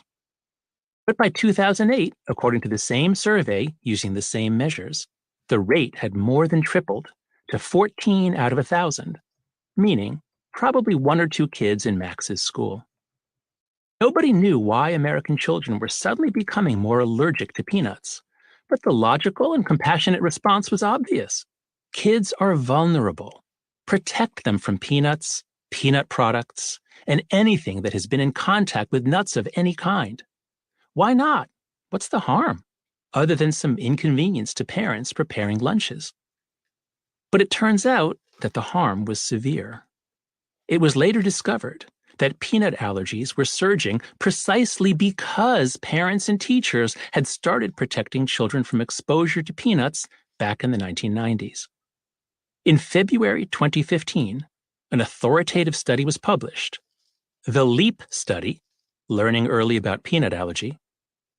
But by 2008, according to the same survey using the same measures, the rate had more than tripled to 14 out of 1,000, meaning probably 1 or 2 kids in Max's school. Nobody knew why American children were suddenly becoming more allergic to peanuts, but the logical and compassionate response was obvious. Kids are vulnerable. Protect them from peanuts, peanut products, and anything that has been in contact with nuts of any kind. Why not? What's the harm, other than some inconvenience to parents preparing lunches? But it turns out that the harm was severe. It was later discovered that peanut allergies were surging precisely because parents and teachers had started protecting children from exposure to peanuts back in the 1990s. In February 2015, an authoritative study was published. The LEAP study, Learning Early About Peanut Allergy,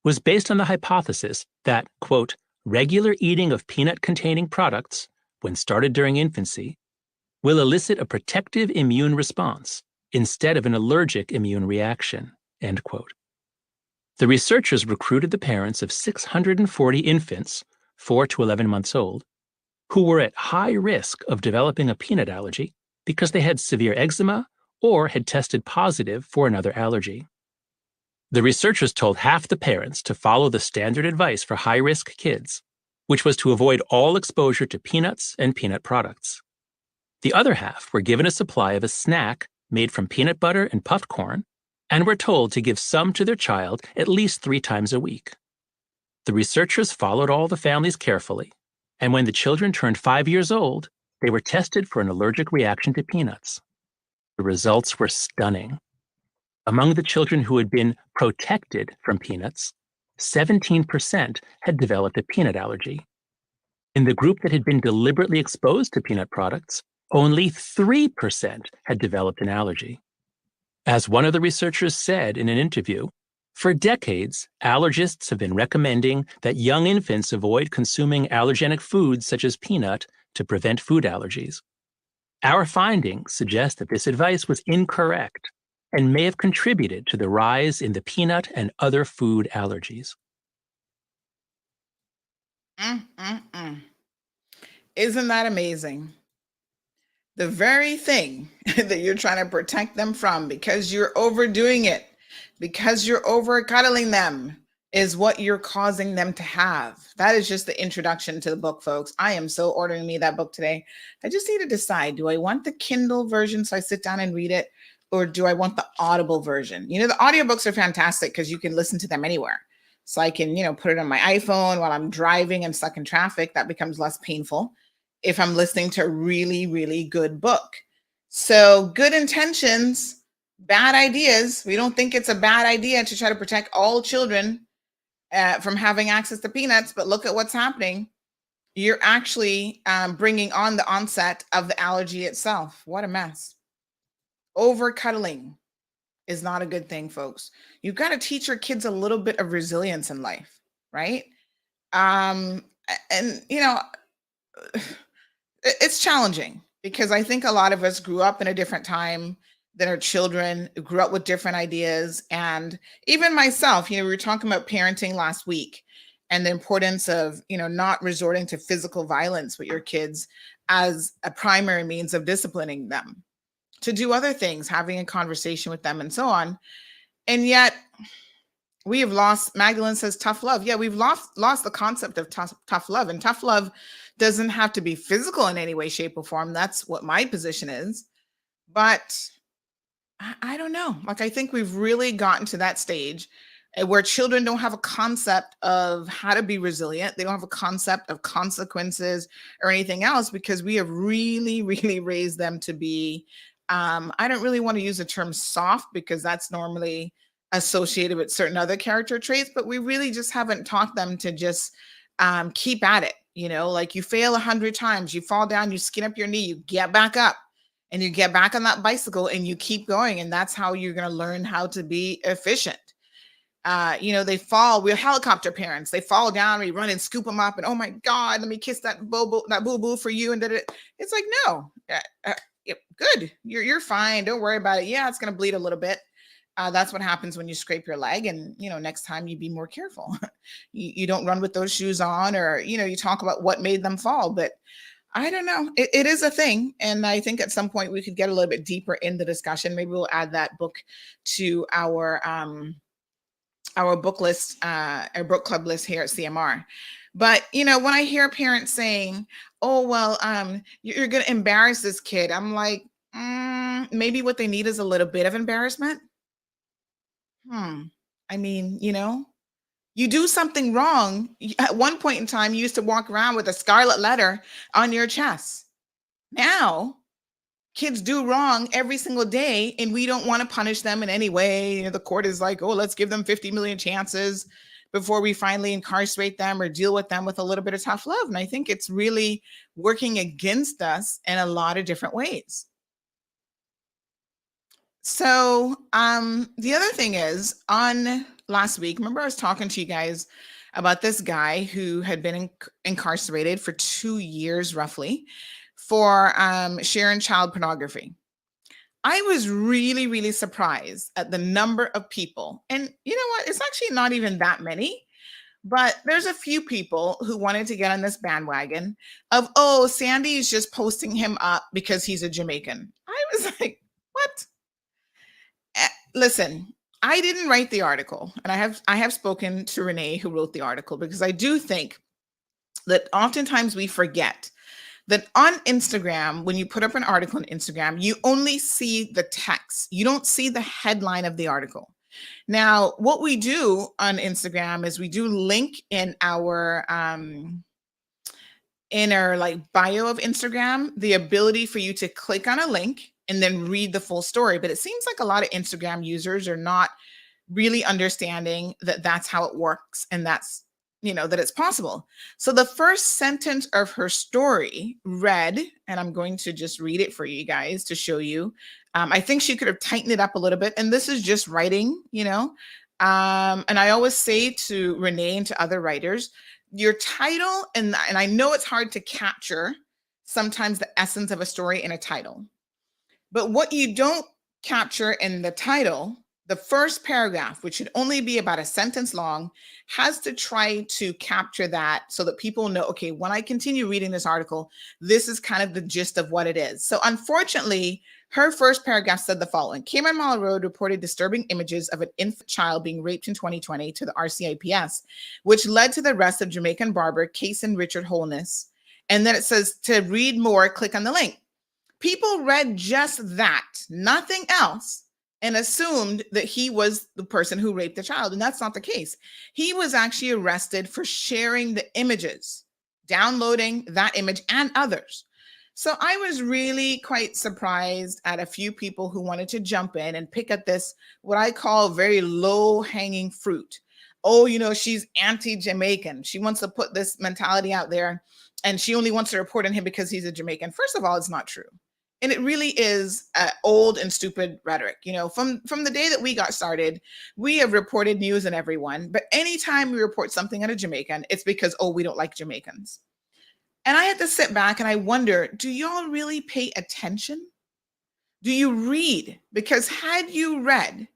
was based on the hypothesis that, quote, regular eating of peanut-containing products, when started during infancy, will elicit a protective immune response instead of an allergic immune reaction, end quote. The researchers recruited the parents of 640 infants, 4 to 11 months old, who were at high risk of developing a peanut allergy because they had severe eczema or had tested positive for another allergy. The researchers told half the parents to follow the standard advice for high-risk kids, which was to avoid all exposure to peanuts and peanut products. The other half were given a supply of a snack made from peanut butter and puffed corn, and were told to give some to their child at least 3 times a week. The researchers followed all the families carefully, and when the children turned 5 years old, they were tested for an allergic reaction to peanuts. The results were stunning. Among the children who had been protected from peanuts, 17% had developed a peanut allergy. In the group that had been deliberately exposed to peanut products, only 3% had developed an allergy. As one of the researchers said in an interview, for decades, allergists have been recommending that young infants avoid consuming allergenic foods such as peanut to prevent food allergies. Our findings suggest that this advice was incorrect and may have contributed to the rise in the peanut and other food allergies. Isn't that amazing? The very thing that you're trying to protect them from because you're overdoing it, because you're over cuddling them, is what you're causing them to have. That is just the introduction to the book, folks. I am so ordering me that book today. I just need to decide, do I want the Kindle version so I sit down and read it, or do I want the Audible version? You know, the audiobooks are fantastic because you can listen to them anywhere. So I can, put it on my iPhone while I'm driving and stuck in traffic. That becomes less painful if I'm listening to a really, really good book. So good intentions, bad ideas. We don't think it's a bad idea to try to protect all children from having access to peanuts, but look at what's happening. You're actually bringing on the onset of the allergy itself. What a mess. Over cuddling is not a good thing, folks. You've got to teach your kids a little bit of resilience in life, right? It's challenging because I think a lot of us grew up in a different time than our children, grew up with different ideas. And even myself, we were talking about parenting last week and the importance of, not resorting to physical violence with your kids as a primary means of disciplining them, to do other things, having a conversation with them and so on. And yet we have lost, Magdalene says, tough love. Yeah, we've lost the concept of tough love. And tough love doesn't have to be physical in any way, shape, or form. That's what my position is. But I don't know. I think we've really gotten to that stage. where children don't have a concept of how to be resilient. They don't have a concept of consequences or anything else, because we have really, really raised them to be, I don't really want to use the term soft, because that's normally associated with certain other character traits, but we really just haven't taught them to just keep at it. Like, you fail 100 times, you fall down, you skin up your knee, you get back up and you get back on that bicycle and you keep going. And that's how you're going to learn how to be efficient. They fall. We're helicopter parents. They fall down. We run and scoop them up, and oh my God, let me kiss that boo boo for you. And it's like, no, good. You're fine. Don't worry about it. Yeah, it's gonna bleed a little bit. That's what happens when you scrape your leg, and next time you be more careful. you don't run with those shoes on, or you talk about what made them fall, but I don't know. It is a thing, and I think at some point we could get a little bit deeper in the discussion. Maybe we'll add that book to our book list, our book club list here at CMR. But when I hear parents saying, "Oh, well, you're going to embarrass this kid," I'm like, maybe what they need is a little bit of embarrassment. I mean, you do something wrong. At one point in time, you used to walk around with a scarlet letter on your chest. Now, kids do wrong every single day, and we don't want to punish them in any way. The court is like, oh, let's give them 50 million chances before we finally incarcerate them or deal with them with a little bit of tough love. And I think it's really working against us in a lot of different ways. So the other thing is, on last week, remember I was talking to you guys about this guy who had been incarcerated for 2 years roughly for sharing child pornography. I was really, really surprised at the number of people. And you know what? It's actually not even that many, but there's a few people who wanted to get on this bandwagon of, oh, Sandy's just posting him up because he's a Jamaican. I was like, what? Listen, I didn't write the article, and I have spoken to Renee, who wrote the article, because I do think that oftentimes we forget that on Instagram, when you put up an article on Instagram, you only see the text. You don't see the headline of the article. Now, what we do on Instagram is we do link in our like bio of Instagram, the ability for you to click on a link and then read the full story. But it seems like a lot of Instagram users are not really understanding that that's how it works, and that's, that it's possible. So the first sentence of her story read, and I'm going to just read it for you guys to show you. I think she could have tightened it up a little bit, and this is just writing, and I always say to Renee and to other writers, your title, and I know it's hard to capture sometimes the essence of a story in a title, but what you don't capture in the title, the first paragraph, which should only be about a sentence long, has to try to capture that so that people know, okay, when I continue reading this article, this is kind of the gist of what it is. So unfortunately, her first paragraph said the following: Cayman Island Road reported disturbing images of an infant child being raped in 2020 to the RCIPS, which led to the arrest of Jamaican barber Kason Richard Holness. And then it says, to read more, click on the link. People read just that, nothing else, and assumed that he was the person who raped the child. And that's not the case. He was actually arrested for sharing the images, downloading that image and others. So I was really quite surprised at a few people who wanted to jump in and pick at this, what I call very low hanging fruit. Oh, she's anti-Jamaican. She wants to put this mentality out there, and she only wants to report on him because he's a Jamaican. First of all, it's not true. And it really is old and stupid rhetoric. From the day that we got started, we have reported news on everyone. But anytime we report something on a Jamaican, it's because, oh, we don't like Jamaicans. And I had to sit back and I wonder, do y'all really pay attention? Do you read? Because had you read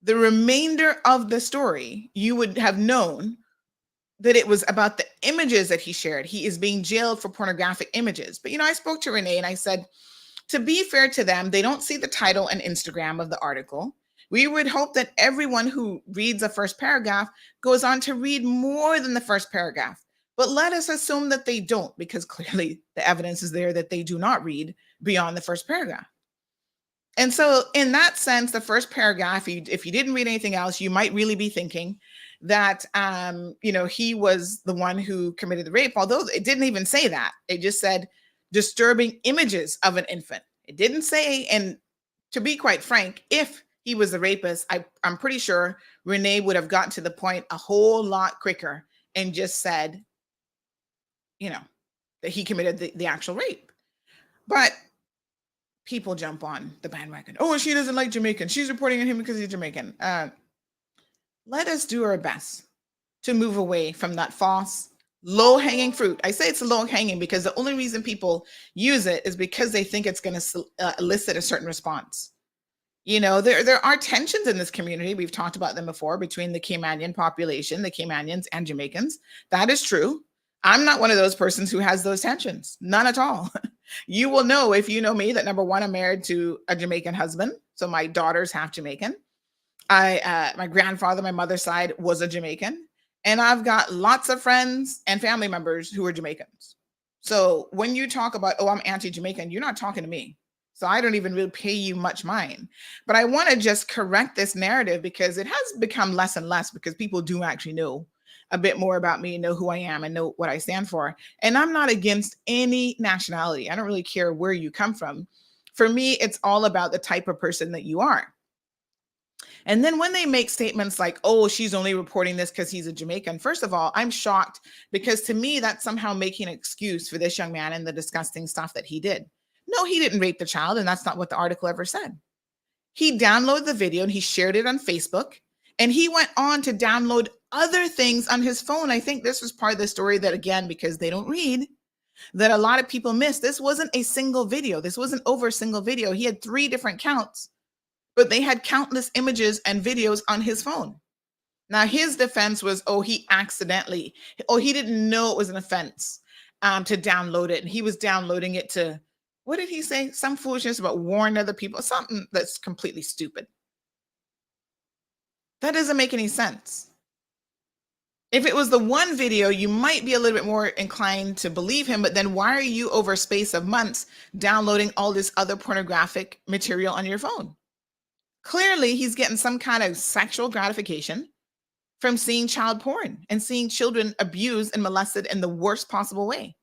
the remainder of the story, you would have known that it was about the images that he shared. He is being jailed for pornographic images. But, I spoke to Renee and I said, to be fair to them, they don't see the title and Instagram of the article. We would hope that everyone who reads the first paragraph goes on to read more than the first paragraph. But let us assume that they don't, because clearly the evidence is there that they do not read beyond the first paragraph. And so, in that sense, the first paragraph, if you didn't read anything else, you might really be thinking that, he was the one who committed the rape, although it didn't even say that. It just said disturbing images of an infant. It didn't say, and to be quite frank, if he was the rapist, I'm pretty sure Renee would have gotten to the point a whole lot quicker and just said, that he committed the actual rape. But people jump on the bandwagon. Oh, she doesn't like Jamaicans. She's reporting on him because he's Jamaican. Let us do our best to move away from that false, low-hanging fruit. I say it's low-hanging because the only reason people use it is because they think it's going to elicit a certain response. There are tensions in this community. We've talked about them before between the Caymanian population, the Caymanians and Jamaicans. That is true. I'm not one of those persons who has those tensions. None at all. You will know, if you know me, that number one, I'm married to a Jamaican husband. So my daughter's half Jamaican. My grandfather, my mother's side, was a Jamaican. And I've got lots of friends and family members who are Jamaicans. So when you talk about, oh, I'm anti-Jamaican, you're not talking to me. So I don't even really pay you much mind. But I want to just correct this narrative because it has become less and less because people do actually know a bit more about me, know who I am, and know what I stand for. And I'm not against any nationality. I don't really care where you come from. For me, it's all about the type of person that you are. And then when they make statements like, oh, she's only reporting this because he's a Jamaican, first of all, I'm shocked because to me, that's somehow making an excuse for this young man and the disgusting stuff that he did. No, he didn't rape the child, and that's not what the article ever said. He downloaded the video and he shared it on Facebook, and he went on to download other things on his phone. I think this was part of the story that, again, because they don't read, that a lot of people missed. This wasn't a single video. This wasn't over a single video. He had 3 different counts, but they had countless images and videos on his phone. Now, his defense was, he didn't know it was an offense to download it. And he was downloading it to, what did he say? Some foolishness about warning other people, something that's completely stupid. That doesn't make any sense. If it was the one video, you might be a little bit more inclined to believe him, but then why are you, over a space of months, downloading all this other pornographic material on your phone? Clearly, he's getting some kind of sexual gratification from seeing child porn and seeing children abused and molested in the worst possible way.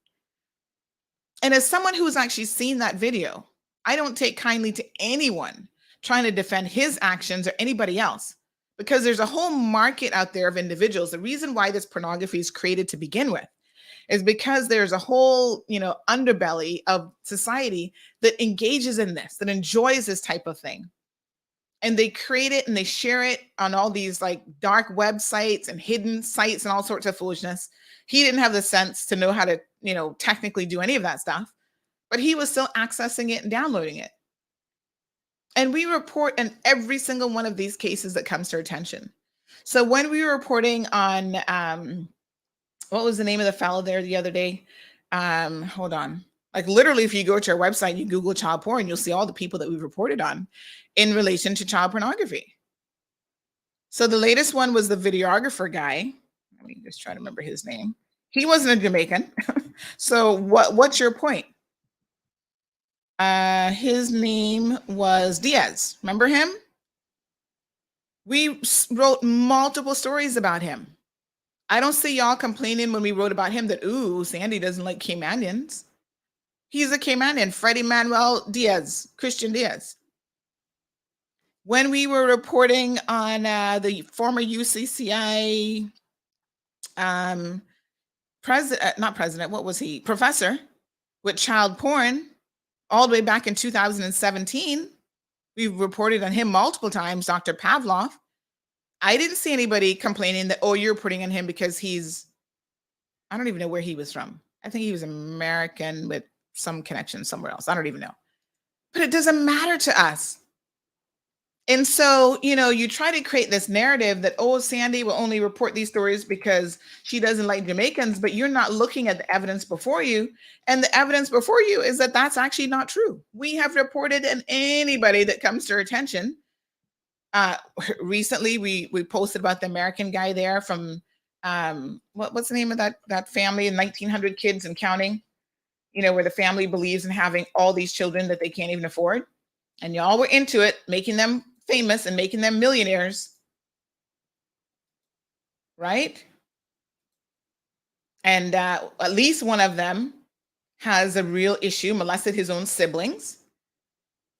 And as someone who's actually seen that video, I don't take kindly to anyone trying to defend his actions or anybody else, because there's a whole market out there of individuals. The reason why this pornography is created to begin with is because there's a whole, underbelly of society that engages in this, that enjoys this type of thing. And they create it and they share it on all these like dark websites and hidden sites and all sorts of foolishness. He didn't have the sense to know how to, technically do any of that stuff, but he was still accessing it and downloading it. And we report in every single one of these cases that comes to our attention. So when we were reporting on, what was the name of the fellow there the other day? Hold on. Like literally, if you go to our website, you Google child porn, you'll see all the people that we've reported on in relation to child pornography. So the latest one was the videographer guy. Let me just try to remember his name. He wasn't a Jamaican. So what's your point? His name was Diaz. Remember him? We wrote multiple stories about him. I don't see y'all complaining when we wrote about him that, ooh, Sandy doesn't like Caymanians. He's a Caymanian, Freddie Manuel Diaz, Christian Diaz. When we were reporting on the former UCCI professor with child porn, all the way back in 2017, we reported on him multiple times, Dr. Pavlov. I didn't see anybody complaining that, you're putting on him because I don't even know where he was from. I think he was American with some connection somewhere else. I don't even know. But it doesn't matter to us. And so, you try to create this narrative that, Sandy will only report these stories because she doesn't like Jamaicans, but you're not looking at the evidence before you. And the evidence before you is that that's actually not true. We have reported on anybody that comes to our attention. Recently, we posted about the American guy there from, what's the name of that family, 1,900 kids and counting, where the family believes in having all these children that they can't even afford. And y'all were into it, making them famous and making them millionaires, right? And at least one of them has a real issue, molested his own siblings,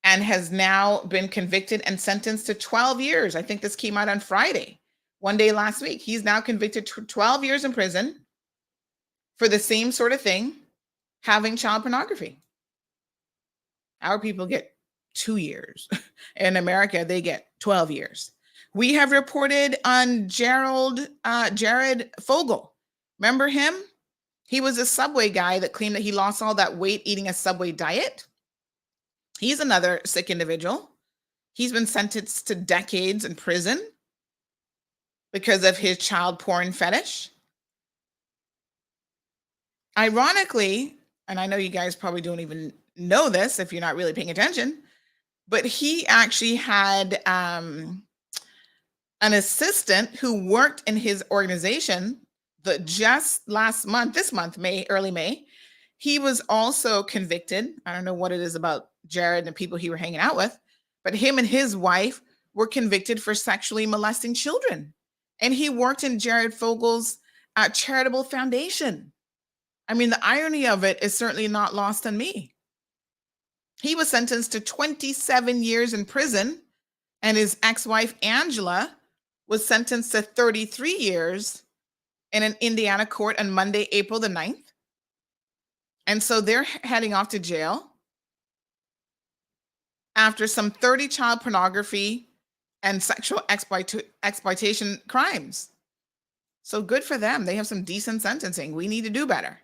and has now been convicted and sentenced to 12 years. I think this came out on Friday, one day last week. He's now convicted to 12 years in prison for the same sort of thing, having child pornography. Our people get 2 years. In America, they get 12 years. We have reported on Jared Fogle. Remember him? He was a Subway guy that claimed that he lost all that weight eating a Subway diet. He's another sick individual. He's been sentenced to decades in prison because of his child porn fetish. Ironically, and I know you guys probably don't even know this if you're not really paying attention, but he actually had an assistant who worked in his organization that just this month, early May, he was also convicted. I don't know what it is about Jared and the people he were hanging out with, but him and his wife were convicted for sexually molesting children. And he worked in Jared Fogle's charitable foundation. I mean, the irony of it is certainly not lost on me. He was sentenced to 27 years in prison, and his ex-wife, Angela, was sentenced to 33 years in an Indiana court on Monday, April the 9th. And so they're heading off to jail after some 30 child pornography and sexual exploitation crimes. So good for them. They have some decent sentencing. We need to do better.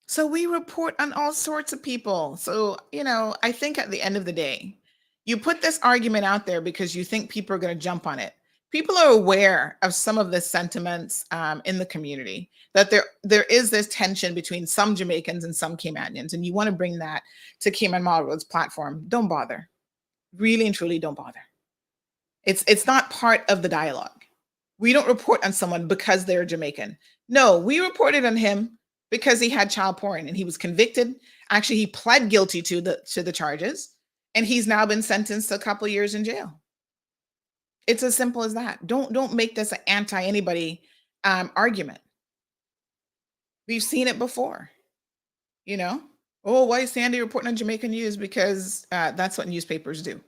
So we report on all sorts of people. So, I think at the end of the day, you put this argument out there because you think people are going to jump on it. People are aware of some of the sentiments in the community, that there is this tension between some Jamaicans and some Caymanians, and you want to bring that to Cayman Mall Road's platform. Don't bother. Really and truly don't bother. It's not part of the dialogue. We don't report on someone because they're Jamaican. No, we reported on him because he had child porn and he was convicted. Actually, he pled guilty to the charges, and he's now been sentenced to a couple years in jail. It's as simple as that. Don't make this an anti-anybody argument. We've seen it before. Oh, why is Sandy reporting on Jamaican news? Because that's what newspapers do.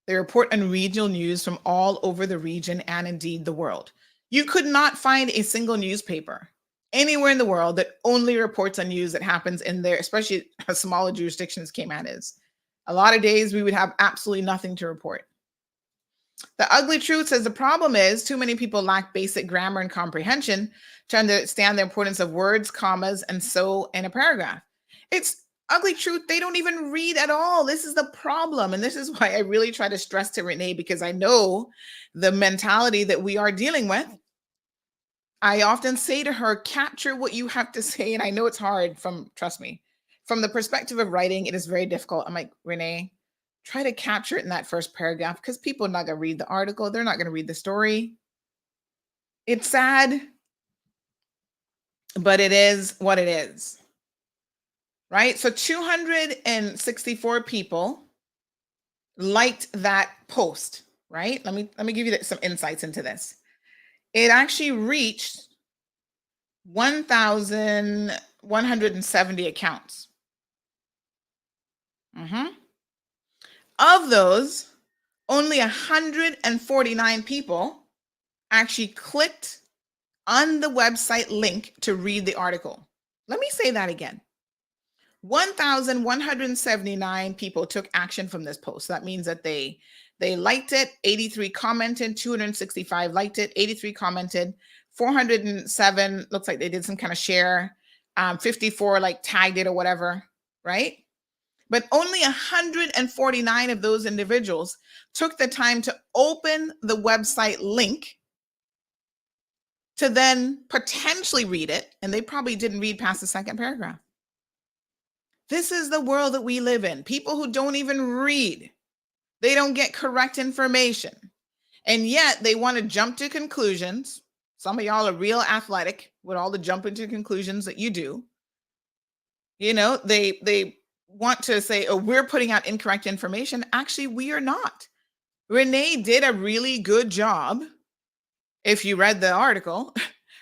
They report on regional news from all over the region and indeed the world. You could not find a single newspaper anywhere in the world that only reports on news that happens in there, especially a smaller jurisdiction as Cayman is. A lot of days we would have absolutely nothing to report. The ugly truth says the problem is too many people lack basic grammar and comprehension to understand the importance of words, commas, and so in a paragraph. It's ugly truth. They don't even read at all. This is the problem. And this is why I really try to stress to Renee, because I know the mentality that we are dealing with. I often say to her, capture what you have to say. And I know it's hard trust me, from the perspective of writing, it is very difficult. I'm like, Renee, try to capture it in that first paragraph, because people are not going to read the article. They're not going to read the story. It's sad, but it is what it is, right? So 264 people liked that post, right? Let me give you some insights into this. It actually reached 1,170 accounts. Of those, only 149 people actually clicked on the website link to read the article. Let me say that again. 1,179 people took action from this post. That means that they liked it, 83 commented, 265 liked it, 83 commented, 407 looks like they did some kind of share, 54 tagged it or whatever, right? But only 149 of those individuals took the time to open the website link to then potentially read it, and they probably didn't read past the second paragraph. This is the world that we live in. People who don't even read. They don't get correct information. And yet they want to jump to conclusions. Some of y'all are real athletic with all the jumping to conclusions that you do. They want to say, oh, we're putting out incorrect information. Actually, we are not. Renee did a really good job, if you read the article,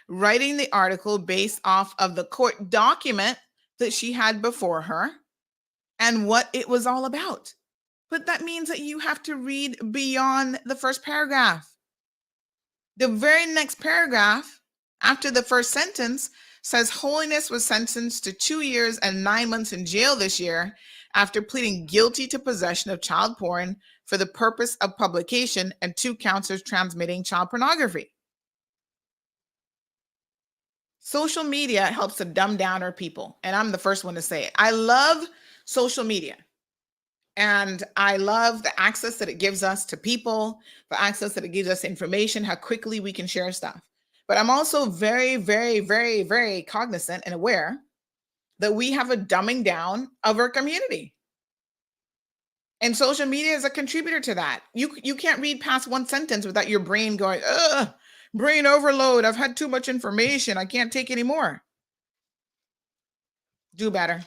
writing the article based off of the court document that she had before her and what it was all about. But that means that you have to read beyond the first paragraph. The very next paragraph, after the first sentence, says Holiness was sentenced to 2 years and 9 months in jail this year after pleading guilty to possession of child porn for the purpose of publication and 2 counts of transmitting child pornography. Social media helps to dumb down our people, and I'm the first one to say it. I love social media, and I love the access that it gives us to people, the access that it gives us information, how quickly we can share stuff. But I'm also very, very, very, very cognizant and aware that we have a dumbing down of our community. And social media is a contributor to that. You can't read past one sentence without your brain going, ugh, brain overload. I've had too much information. I can't take any more. Do better.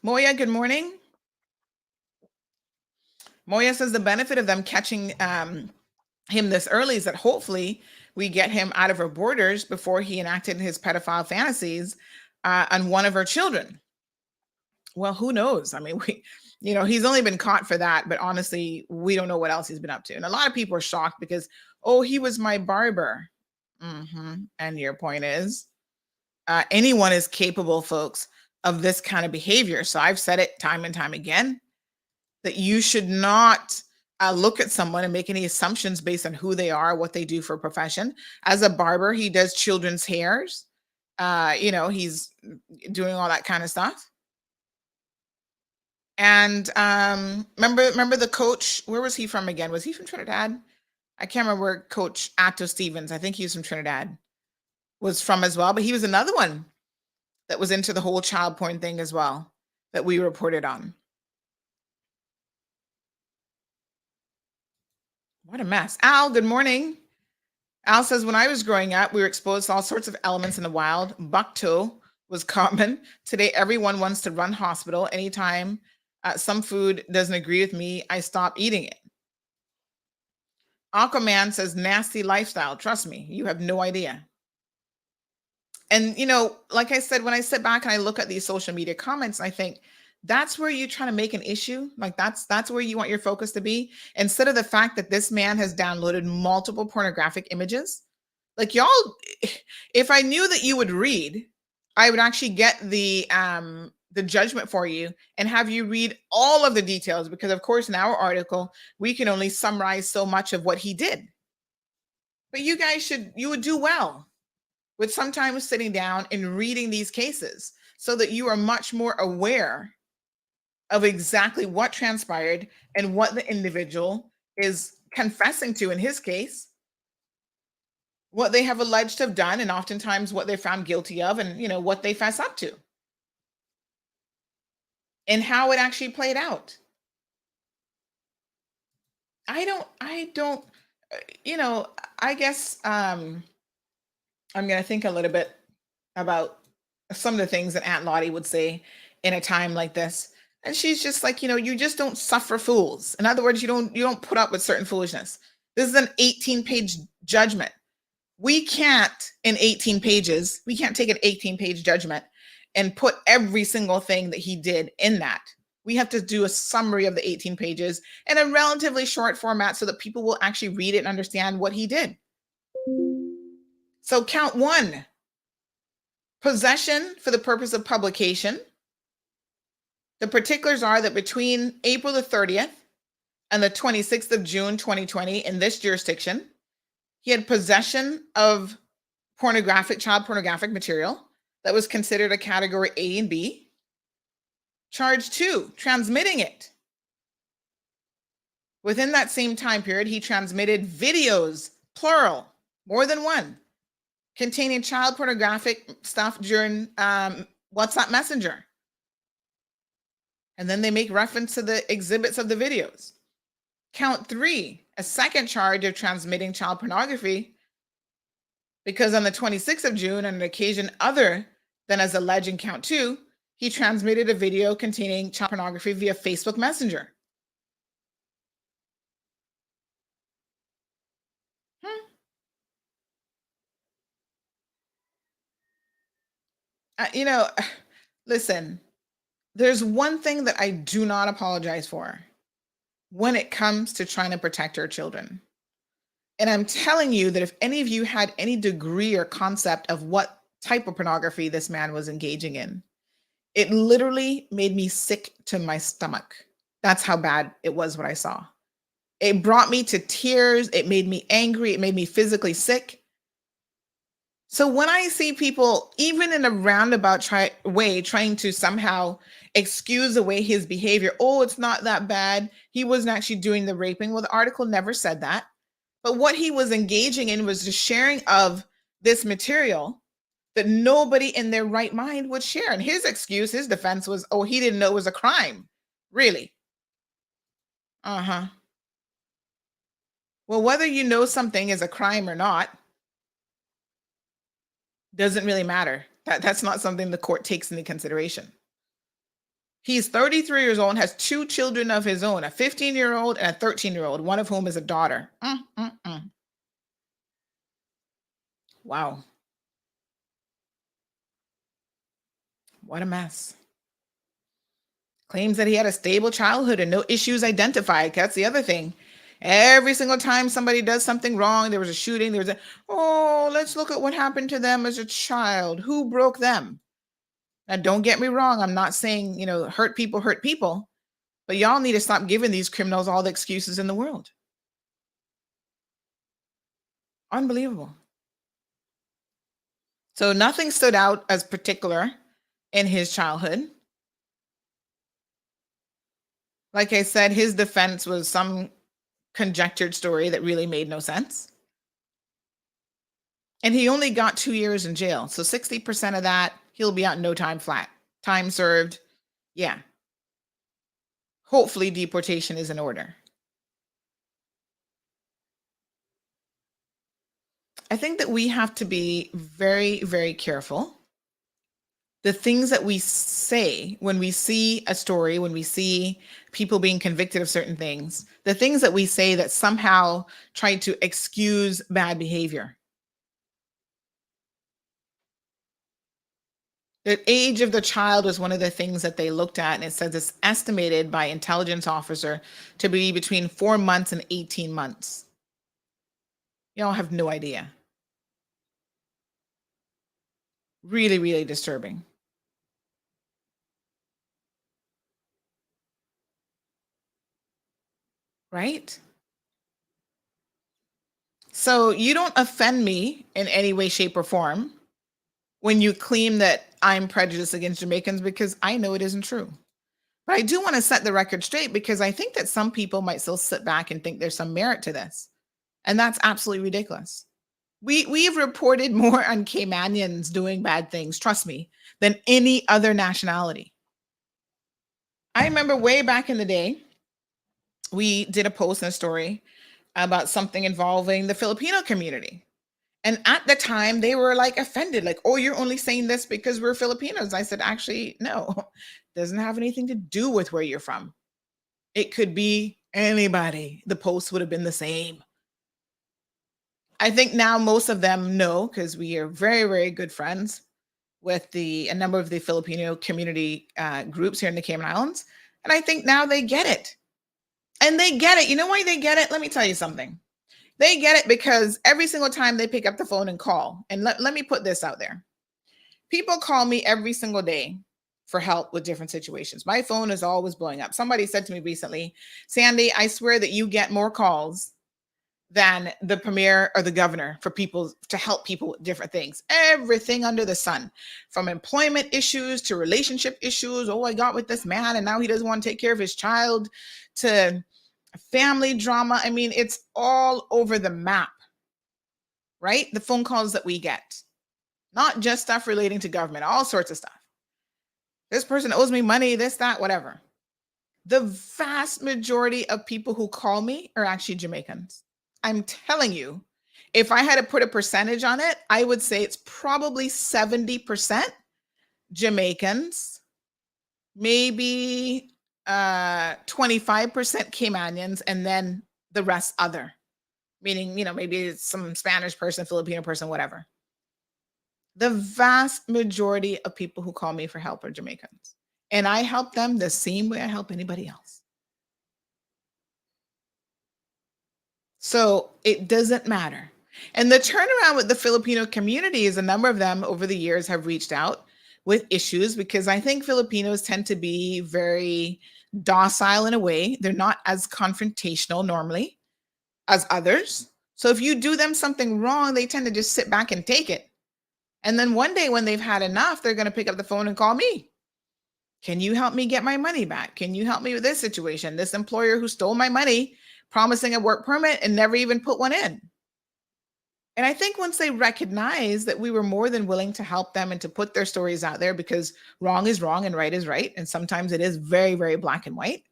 Moya, good morning. Moya says the benefit of them catching him this early is that hopefully we get him out of our borders before he enacted his pedophile fantasies on one of our children. Well, who knows? I mean, he's only been caught for that, but honestly, we don't know what else he's been up to. And a lot of people are shocked because, oh, he was my barber. And your point is, anyone is capable, folks, of this kind of behavior. So I've said it time and time again, that you should not look at someone and make any assumptions based on who they are, what they do for a profession. As a barber, he does children's hairs. He's doing all that kind of stuff. And remember the coach, where was he from again? Was he from Trinidad? I can't remember where Coach Atto Stevens, I think he was from Trinidad, was from as well. But he was another one that was into the whole child porn thing as well that we reported on. What a mess. Al, good morning. Al says, when I was growing up, we were exposed to all sorts of elements in the wild. Bucktail was common. Today, everyone wants to run hospital. Anytime some food doesn't agree with me, I stop eating it. Aquaman says, nasty lifestyle. Trust me, you have no idea. And, like I said, when I sit back and I look at these social media comments, I think that's where you're trying to make an issue. Like that's where you want your focus to be, instead of the fact that this man has downloaded multiple pornographic images. Like, y'all, if I knew that you would read, I would actually get the judgment for you and have you read all of the details, because of course in our article we can only summarize so much of what he did. But you guys would do well with sometimes sitting down and reading these cases so that you are much more aware of exactly what transpired and what the individual is confessing to in his case, what they have alleged to have done, and oftentimes what they're found guilty of, and what they fess up to, and how it actually played out. I guess I'm going to think a little bit about some of the things that Aunt Lottie would say in a time like this. And she's just like, you just don't suffer fools. In other words, you don't put up with certain foolishness. This is an 18-page judgment. We can't, in 18 pages, we can't take an 18-page judgment and put every single thing that he did in that. We have to do a summary of the 18 pages in a relatively short format so that people will actually read it and understand what he did. So count 1, possession for the purpose of publication. The particulars are that between April the 30th and the 26th of June, 2020, in this jurisdiction, he had possession of child pornographic material that was considered a category A and B. Charge 2, transmitting it. Within that same time period, he transmitted videos, plural, more than one, containing child pornographic stuff during WhatsApp Messenger. And then they make reference to the exhibits of the videos. Count 3, a second charge of transmitting child pornography, because on the 26th of June, on an occasion other than as alleged in count 2, He transmitted a video containing child pornography via Facebook Messenger. You know, listen, there's one thing that I do not apologize for when it comes to trying to protect our children. And I'm telling you that if any of you had any degree or concept of what type of pornography this man was engaging in, it literally made me sick to my stomach. That's how bad it was what I saw. It brought me to tears. It made me angry. It made me physically sick. So when I see people, even in a roundabout way, trying to somehow excuse away his behavior, oh, it's not that bad. He wasn't actually doing the raping. Well, the article never said that. But what he was engaging in was the sharing of this material that nobody in their right mind would share. And his excuse, his defense was, oh, he didn't know it was a crime. Really? Uh-huh. Well, whether you know something is a crime or not doesn't really matter. That's not something the court takes into consideration. He's 33 years old and has two children of his own, a 15-year-old and a 13-year-old, one of whom is a daughter. Wow. What a mess. Claims that he had a stable childhood and no issues identified. That's the other thing. Every single time somebody does something wrong, there was a shooting, let's look at what happened to them as a child. Who broke them? Now, don't get me wrong. I'm not saying, hurt people, but y'all need to stop giving these criminals all the excuses in the world. Unbelievable. So nothing stood out as particular in his childhood. Like I said, his defense was some conjectured story that really made no sense. And he only got 2 years in jail. So 60% of that, he'll be out in no time flat. Time served. Yeah. Hopefully deportation is in order. I think that we have to be very, very careful. The things that we say when we see a story, when we see people being convicted of certain things, the things that we say that somehow try to excuse bad behavior. The age of the child was one of the things that they looked at, and it says it's estimated by intelligence officer to be between 4 months and 18 months. Y'all have no idea. Really, really disturbing. Right? So you don't offend me in any way, shape, or form when you claim that I'm prejudiced against Jamaicans, because I know it isn't true. But I do want to set the record straight, because I think that some people might still sit back and think there's some merit to this. And that's absolutely ridiculous. We've reported more on Caymanians doing bad things, trust me, than any other nationality. I remember way back in the day, we did a post and a story about something involving the Filipino community. And at the time, they were like offended, like, oh, you're only saying this because we're Filipinos. I said, actually, no, it doesn't have anything to do with where you're from. It could be anybody. The post would have been the same. I think now most of them know, because we are very, very good friends with a number of the Filipino community groups here in the Cayman Islands. And I think now they get it. And they get it. You know why they get it? Let me tell you something. They get it because every single time they pick up the phone and call, and let me put this out there. People call me every single day for help with different situations. My phone is always blowing up. Somebody said to me recently, Sandy, I swear that you get more calls than the premier or the governor for people to help people with different things. Everything under the sun, from employment issues to relationship issues. Oh, I got with this man and now he doesn't want to take care of his child, to family drama. I mean, it's all over the map, right? The phone calls that we get, not just stuff relating to government, all sorts of stuff. This person owes me money, this, that, whatever. The vast majority of people who call me are actually Jamaicans. I'm telling you, if I had to put a percentage on it, I would say it's probably 70% Jamaicans maybe 25% Caymanians, and then the rest other, meaning, maybe it's some Spanish person, Filipino person, whatever. The vast majority of people who call me for help are Jamaicans. And I help them the same way I help anybody else. So it doesn't matter. And the turnaround with the Filipino community is a number of them over the years have reached out with issues, because I think Filipinos tend to be very docile in a way. They're not as confrontational normally as others. So if you do them something wrong, they tend to just sit back and take it. And then one day when they've had enough, they're going to pick up the phone and call me. Can you help me get my money back? Can you help me with this situation? This employer who stole my money, promising a work permit and never even put one in. And I think once they recognize that we were more than willing to help them and to put their stories out there, because wrong is wrong and right is right, and sometimes it is very, very black and white,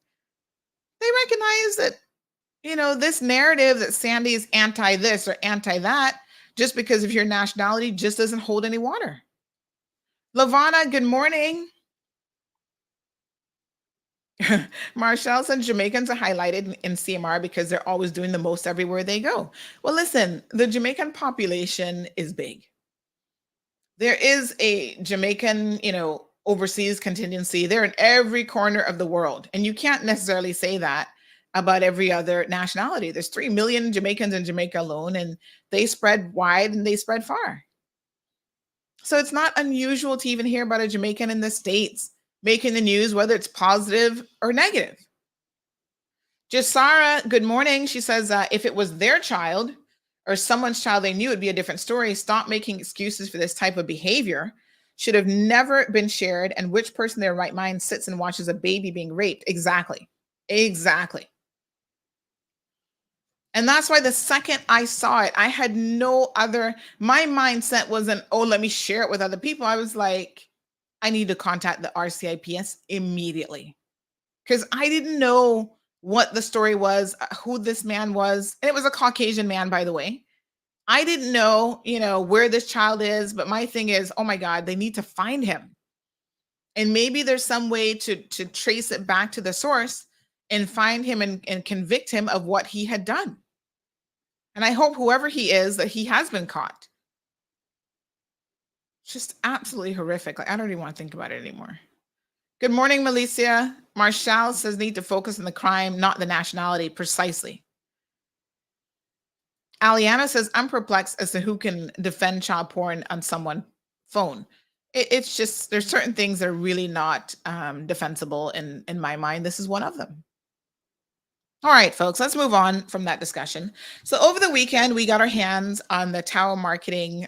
they recognize that, this narrative that Sandy is anti this or anti that, just because of your nationality, just doesn't hold any water. Lavana, good morning. Marshall said Jamaicans are highlighted in CMR because they're always doing the most everywhere they go. Well, listen, the Jamaican population is big. There is a Jamaican, overseas contingency. They're in every corner of the world. And you can't necessarily say that about every other nationality. There's 3 million Jamaicans in Jamaica alone, and they spread wide and they spread far. So it's not unusual to even hear about a Jamaican in the States making the news, whether it's positive or negative. Jasara, good morning. She says, if it was their child or someone's child they knew, it'd be a different story. Stop making excuses for this type of behavior. Should have never been shared. And which person in their right mind sits and watches a baby being raped? Exactly. And that's why the second I saw it, I had my mindset wasn't, oh, let me share it with other people. I was like, I need to contact the RCIPS immediately, because I didn't know what the story was, who this man was. And it was a Caucasian man, by the way. I didn't know, where this child is. But my thing is, oh my God, they need to find him. And maybe there's some way to trace it back to the source and find him and convict him of what he had done. And I hope whoever he is, that he has been caught. Just absolutely horrific. Like, I don't even want to think about it anymore. Good morning, Milicia. Marshall says need to focus on the crime, not the nationality. Precisely. Aliana says, I'm perplexed as to who can defend child porn on someone's phone. It's just, there's certain things that are really not defensible in my mind. This is one of them. All right, folks, let's move on from that discussion. So over the weekend, we got our hands on the Tower Marketing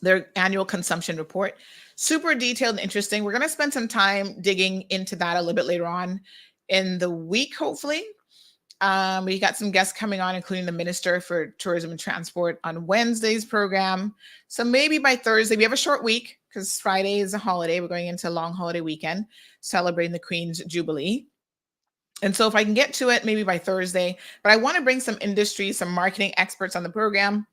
their annual consumption report. Super detailed and interesting. We're going to spend some time digging into that a little bit later on in the week, hopefully. We got some guests coming on, including the Minister for Tourism and Transport on Wednesday's program. So maybe by Thursday, we have a short week because Friday is a holiday. We're going into a long holiday weekend, celebrating the Queen's Jubilee. And so if I can get to it, maybe by Thursday, but I want to bring some industry, some marketing experts on the program,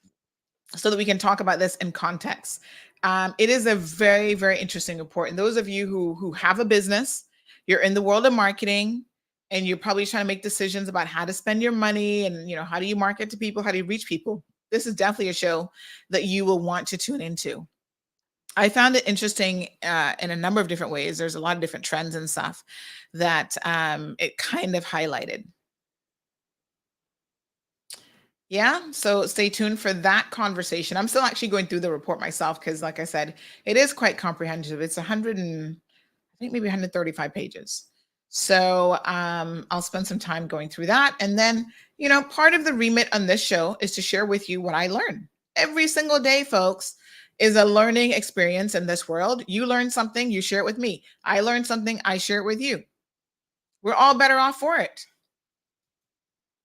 so that we can talk about this in context. It is a very, very interesting report. And those of you who have a business, you're in the world of marketing, and you're probably trying to make decisions about how to spend your money and, how do you market to people? How do you reach people? This is definitely a show that you will want to tune into. I found it interesting in a number of different ways. There's a lot of different trends and stuff that it kind of highlighted. Yeah, so stay tuned for that conversation. I'm still actually going through the report myself because, like I said, it is quite comprehensive. It's 135 pages. So I'll spend some time going through that. And then, part of the remit on this show is to share with you what I learn. Every single day, folks, is a learning experience in this world. You learn something, you share it with me. I learn something, I share it with you. We're all better off for it.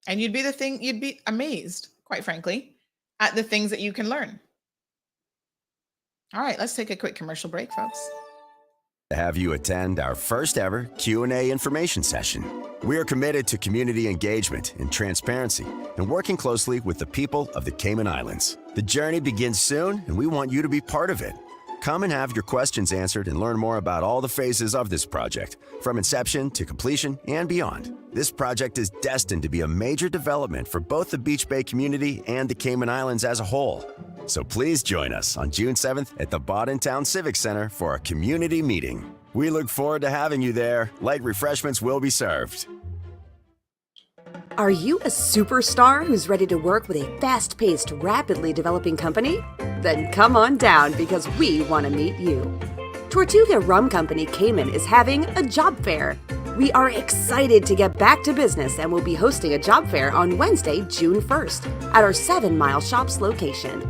And you'd be amazed, quite frankly, at the things that you can learn. All right, let's take a quick commercial break, folks. To have you attend our first ever Q&A information session. We are committed to community engagement and transparency and working closely with the people of the Cayman Islands. The journey begins soon, and we want you to be part of it. Come and have your questions answered and learn more about all the phases of this project, from inception to completion and beyond. This project is destined to be a major development for both the Beach Bay community and the Cayman Islands as a whole. So please join us on June 7th at the Town Civic Center for a community meeting. We look forward to having you there. Light refreshments will be served. Are you a superstar who's ready to work with a fast-paced, rapidly developing company? Then come on down because we want to meet you. Tortuga Rum Company Cayman is having a job fair. We are excited to get back to business and will be hosting a job fair on Wednesday, June 1st at our 7 Mile Shops location.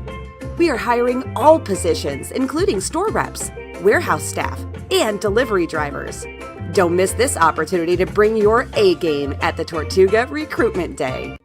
We are hiring all positions, including store reps, warehouse staff, and delivery drivers. Don't miss this opportunity to bring your A game at the Tortuga Recruitment Day.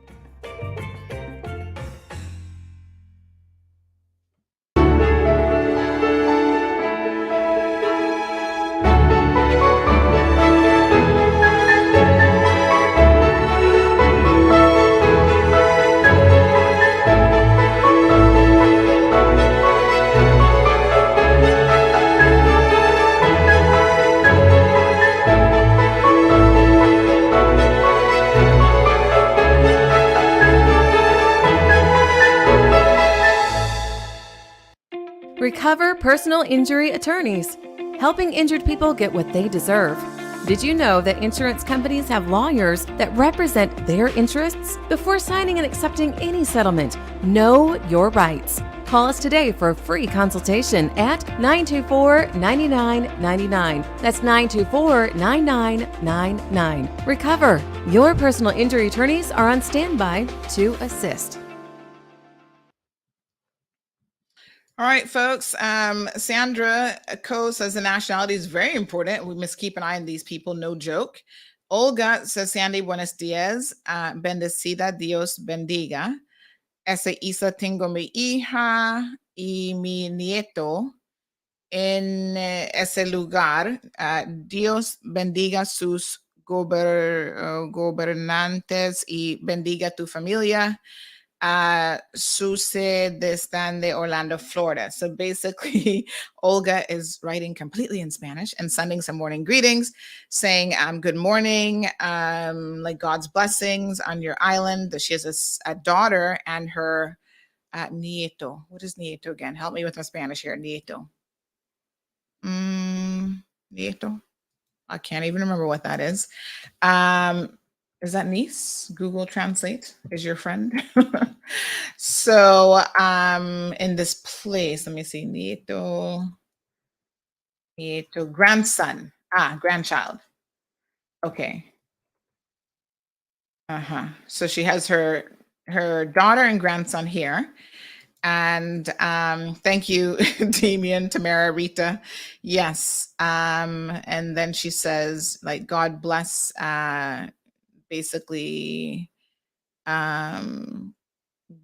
Recover Personal Injury Attorneys, helping injured people get what they deserve. Did you know that insurance companies have lawyers that represent their interests? Before signing and accepting any settlement, know your rights. Call us today for a free consultation at 924-9999. That's 924-9999. Recover. Your personal injury attorneys are on standby to assist. All right, folks. Sandra Coe says the nationality is very important. We must keep an eye on these people. No joke. Olga says, Sandy, buenos dias. Bendecida, Dios bendiga. Esa Isa tengo mi hija y mi nieto en ese lugar. Dios bendiga sus gobernantes y bendiga tu familia. Suse están de Orlando, Florida. So basically, Olga is writing completely in Spanish and sending some morning greetings, saying, good morning, like God's blessings on your island. She has a daughter and her nieto. What is nieto again? Help me with my Spanish here. Nieto. Nieto. I can't even remember what that is. Is that niece? Google Translate is your friend. So in this place, let me see, nieto, grandson, grandchild. Okay. So she has her daughter and grandson here. And thank you, Damien, Tamara, Rita. Yes. And then she says, like, God bless basically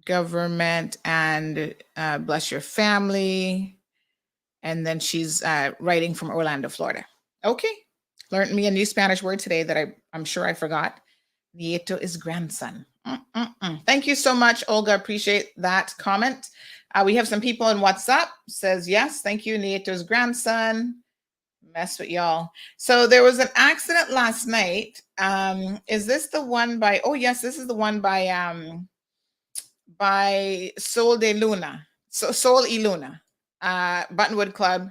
government and bless your family. And then she's writing from Orlando, Florida. Okay. Learned me a new Spanish word today that I'm sure I forgot. Nieto is grandson. Thank you so much, Olga. Appreciate that comment. We have some people in WhatsApp. Says, yes, thank you, Nieto's grandson. Mess with y'all. So there was an accident last night. Is this the one by, oh yes, this is the one by Sol de Luna. Sol y Luna, Buttonwood Club.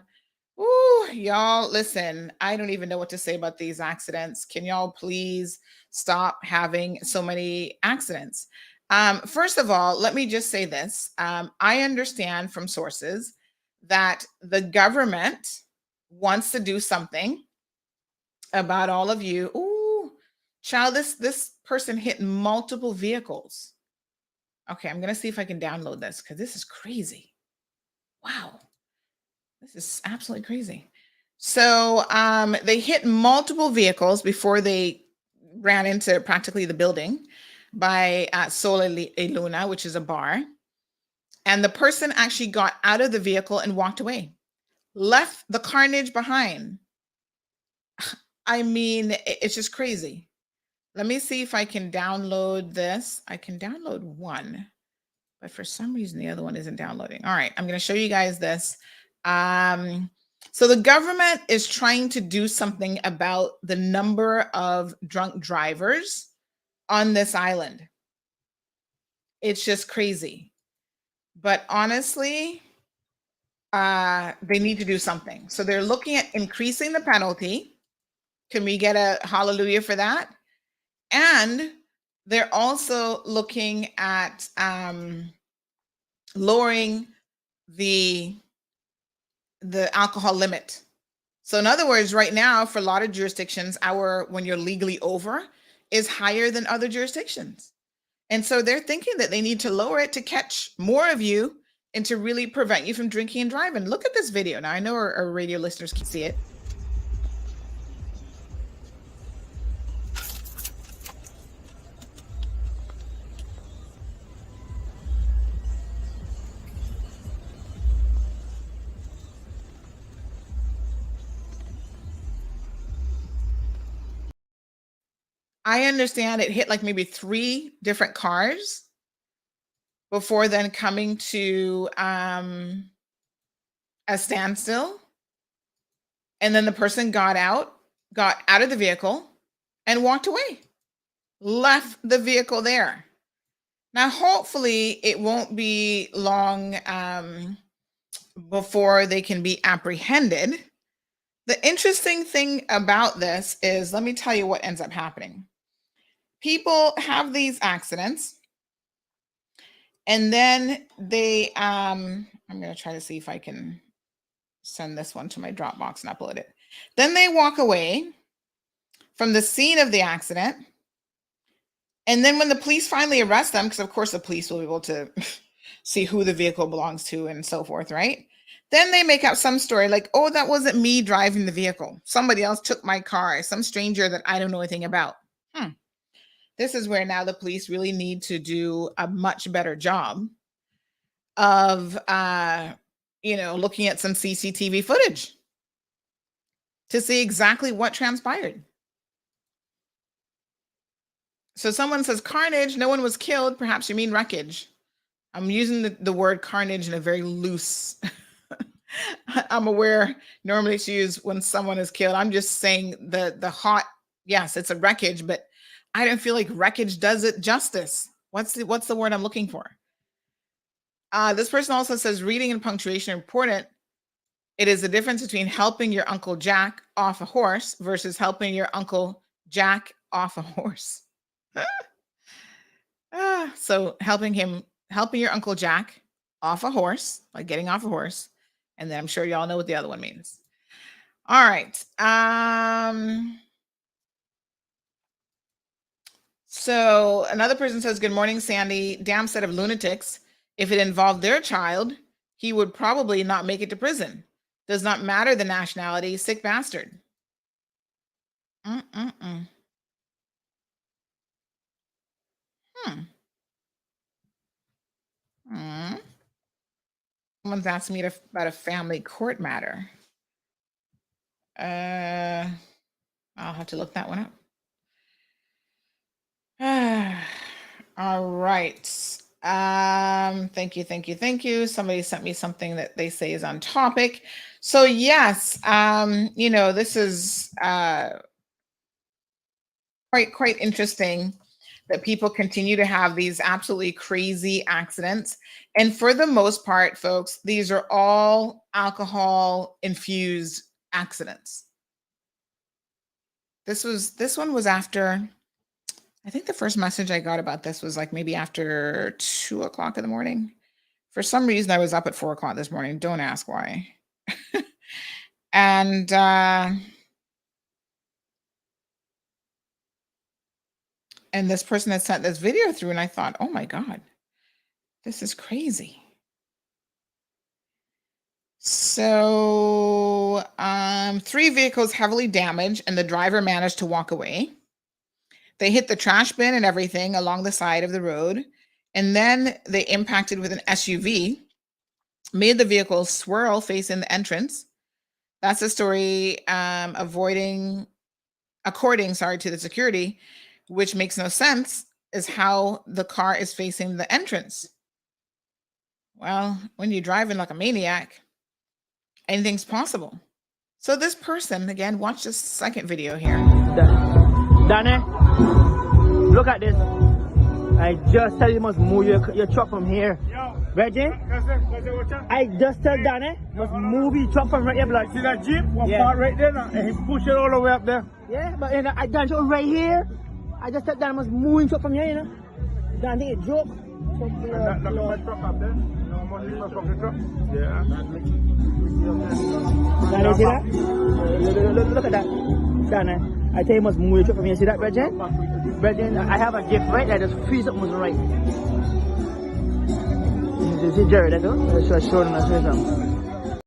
Ooh, y'all, listen, I don't even know what to say about these accidents. Can y'all please stop having so many accidents? First of all, let me just say this. I understand from sources that the government wants to do something about all of you. Ooh, child, this person hit multiple vehicles. Okay, I'm going to see if I can download this because this is crazy. Wow. This is absolutely crazy. So they hit multiple vehicles before they ran into practically the building by Sol y Luna, which is a bar. And the person actually got out of the vehicle and walked away, left the carnage behind. I mean, it's just crazy. Let me see if I can download this. I can download one, but for some reason, the other one isn't downloading. All right, I'm going to show you guys this. So the government is trying to do something about the number of drunk drivers on this island. It's just crazy. But honestly, they need to do something. So they're looking at increasing the penalty. Can we get a hallelujah for that? And they're also looking at lowering the alcohol limit. So in other words, right now, for a lot of jurisdictions, when you're legally over is higher than other jurisdictions. And so they're thinking that they need to lower it to catch more of you and to really prevent you from drinking and driving. Look at this video. Now, I know our radio listeners can see it. I understand it hit like maybe 3 different cars before then coming to a standstill. And then the person got out of the vehicle and walked away, left the vehicle there. Now, hopefully it won't be long before they can be apprehended. The interesting thing about this is, let me tell you what ends up happening. People have these accidents and then they, I'm going to try to see if I can send this one to my Dropbox and upload it. Then they walk away from the scene of the accident. And then when the police finally arrest them, because of course the police will be able to see who the vehicle belongs to and so forth, right? Then they make up some story like, oh, that wasn't me driving the vehicle. Somebody else took my car, some stranger that I don't know anything about. This is where now the police really need to do a much better job of, looking at some CCTV footage to see exactly what transpired. So someone says carnage, no one was killed. Perhaps you mean wreckage. I'm using the word carnage in a very loose. I'm aware normally it's used when someone is killed. I'm just saying the hot, yes, it's a wreckage, but I don't feel like wreckage does it justice. What's the word I'm looking for? This person also says reading and punctuation are important. It is the difference between helping your Uncle Jack off a horse versus helping your Uncle Jack off a horse. So helping your Uncle Jack off a horse, like getting off a horse. And then I'm sure y'all know what the other one means. All right. So another person says, good morning, Sandy. Damn set of lunatics. If it involved their child, he would probably not make it to prison. Does not matter the nationality, sick bastard. Someone's asking me about a family court matter. I'll have to look that one up. All right. Thank you. Somebody sent me something that they say is on topic. So yes, this is quite interesting that people continue to have these absolutely crazy accidents. And for the most part, folks, these are all alcohol infused accidents. This one was after, I think the first message I got about this was like maybe after 2 o'clock in the morning. For some reason, I was up at 4 o'clock this morning. Don't ask why. And this person had sent this video through, and I thought, oh my God, this is crazy. So 3 vehicles heavily damaged, and the driver managed to walk away. They hit the trash bin and everything along the side of the road. And then they impacted with an SUV, made the vehicle swirl facing the entrance. That's the story, according to the security, which makes no sense, is how the car is facing the entrance. Well, when you're driving like a maniac, anything's possible. So this person, again, watch this second video here. Danny, look at this. I just tell you must move your truck from here. Reggie? I just tell Danny must move your truck from right here. Like, see that Jeep? Park right there now, and he push it all the way up there. Yeah, but I done it right here. I just tell Danny must move your truck from here, you know. Danny, it's a joke. Look at my truck up there. No more leave my fucking truck. Yeah. Danny, see that? Look at that. Danny. I tell you must move your truck from here. See that, Bridget? Bridget, I have a gift right there. Just freeze up was right. You see Jerry, that's all? I should show them.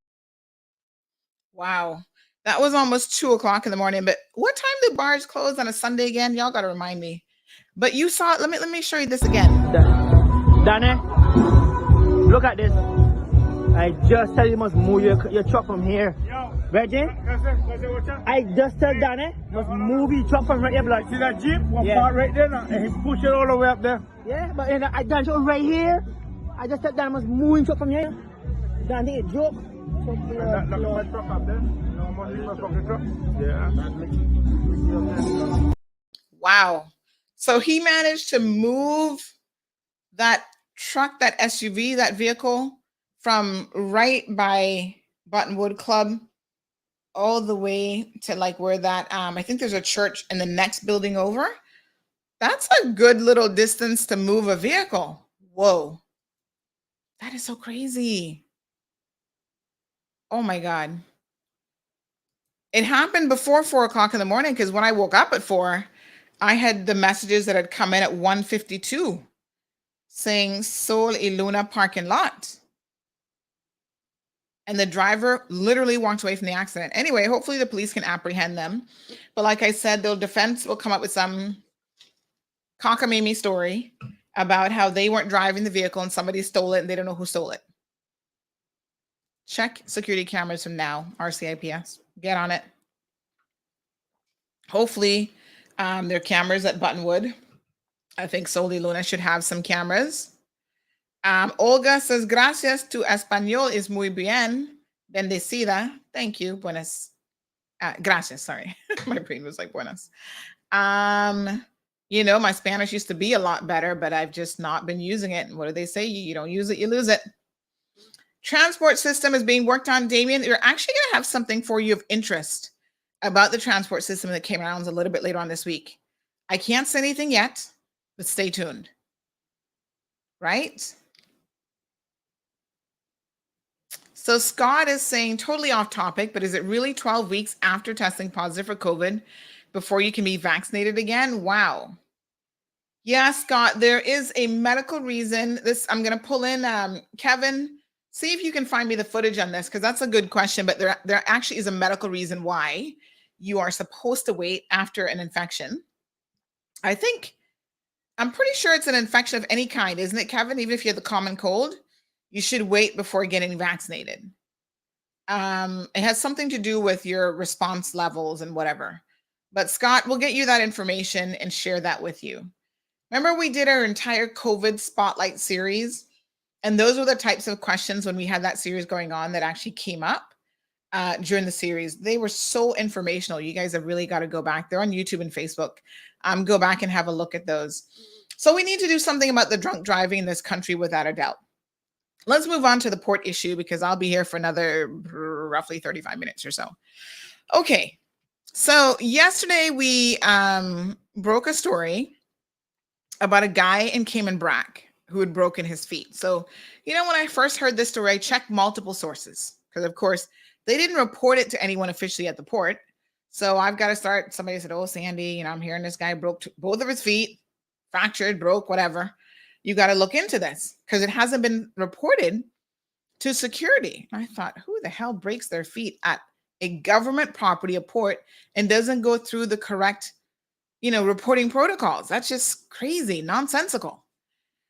Wow. That was almost 2 o'clock in the morning. But what time do bars close on a Sunday again? Y'all got to remind me. But you saw it. Let me show you this again. Danny, look at this. I just tell you must move your truck from here. Reggie? I just tell Danny must move your truck from right here. Like, see that Jeep? Park right there now, and he push it all the way up there. Yeah, but I done it right here. I just tell Danny must move your truck from here. Danny, it's a joke. Look at my truck up there. No more leave my fucking truck. Yeah. Wow. So he managed to move that truck, that SUV, that vehicle from right by Buttonwood Club all the way to like where that, I think there's a church in the next building over. That's a good little distance to move a vehicle. Whoa. That is so crazy. Oh my God. It happened before 4 o'clock in the morning because when I woke up at 4, I had the messages that had come in at 1:52 saying Sol y Luna parking lot. And the driver literally walked away from the accident. Anyway, hopefully the police can apprehend them. But like I said, the defense will come up with some cockamamie story about how they weren't driving the vehicle and somebody stole it and they don't know who stole it. Check security cameras from now, RCIPS. Get on it. Hopefully, there are cameras at Buttonwood. I think Sol y Luna should have some cameras. Olga says, gracias, tu español es muy bien. Bendecida. Thank you. Buenas. Gracias, sorry. My brain was like, buenas. You know, my Spanish used to be a lot better, but I've just not been using it. And what do they say? You don't use it, you lose it. Transport system is being worked on, Damien. You're actually going to have something for you of interest about the transport system that Cayman Islands a little bit later on this week. I can't say anything yet, but stay tuned. Right? So Scott is saying, totally off topic, but is it really 12 weeks after testing positive for COVID before you can be vaccinated again? Wow. Yeah, Scott, there is a medical reason. I'm going to pull in Kevin. See if you can find me the footage on this, because that's a good question. But there actually is a medical reason why you are supposed to wait after an infection. I'm pretty sure it's an infection of any kind, isn't it, Kevin? Even if you have the common cold, you should wait before getting vaccinated. It has something to do with your response levels and whatever. But Scott, we'll get you that information and share that with you. Remember, we did our entire COVID Spotlight series, and those were the types of questions when we had that series going on that actually came up during the series. They were so informational. You guys have really got to go back. They're on YouTube and Facebook. Go back and have a look at those. So we need to do something about the drunk driving in this country without a doubt. Let's move on to the port issue because I'll be here for another roughly 35 minutes or so. Okay. So yesterday we broke a story about a guy in Cayman Brac who had broken his feet. So, you know, when I first heard this story, I checked multiple sources because, of course, they didn't report it to anyone officially at the port. So I've got to start. Somebody said, oh, Sandy, you know, I'm hearing this guy broke both of his feet, fractured, broke, whatever. You got to look into this because it hasn't been reported to security. I thought, who the hell breaks their feet at a government property, a port, and doesn't go through the correct, reporting protocols? That's just crazy, nonsensical.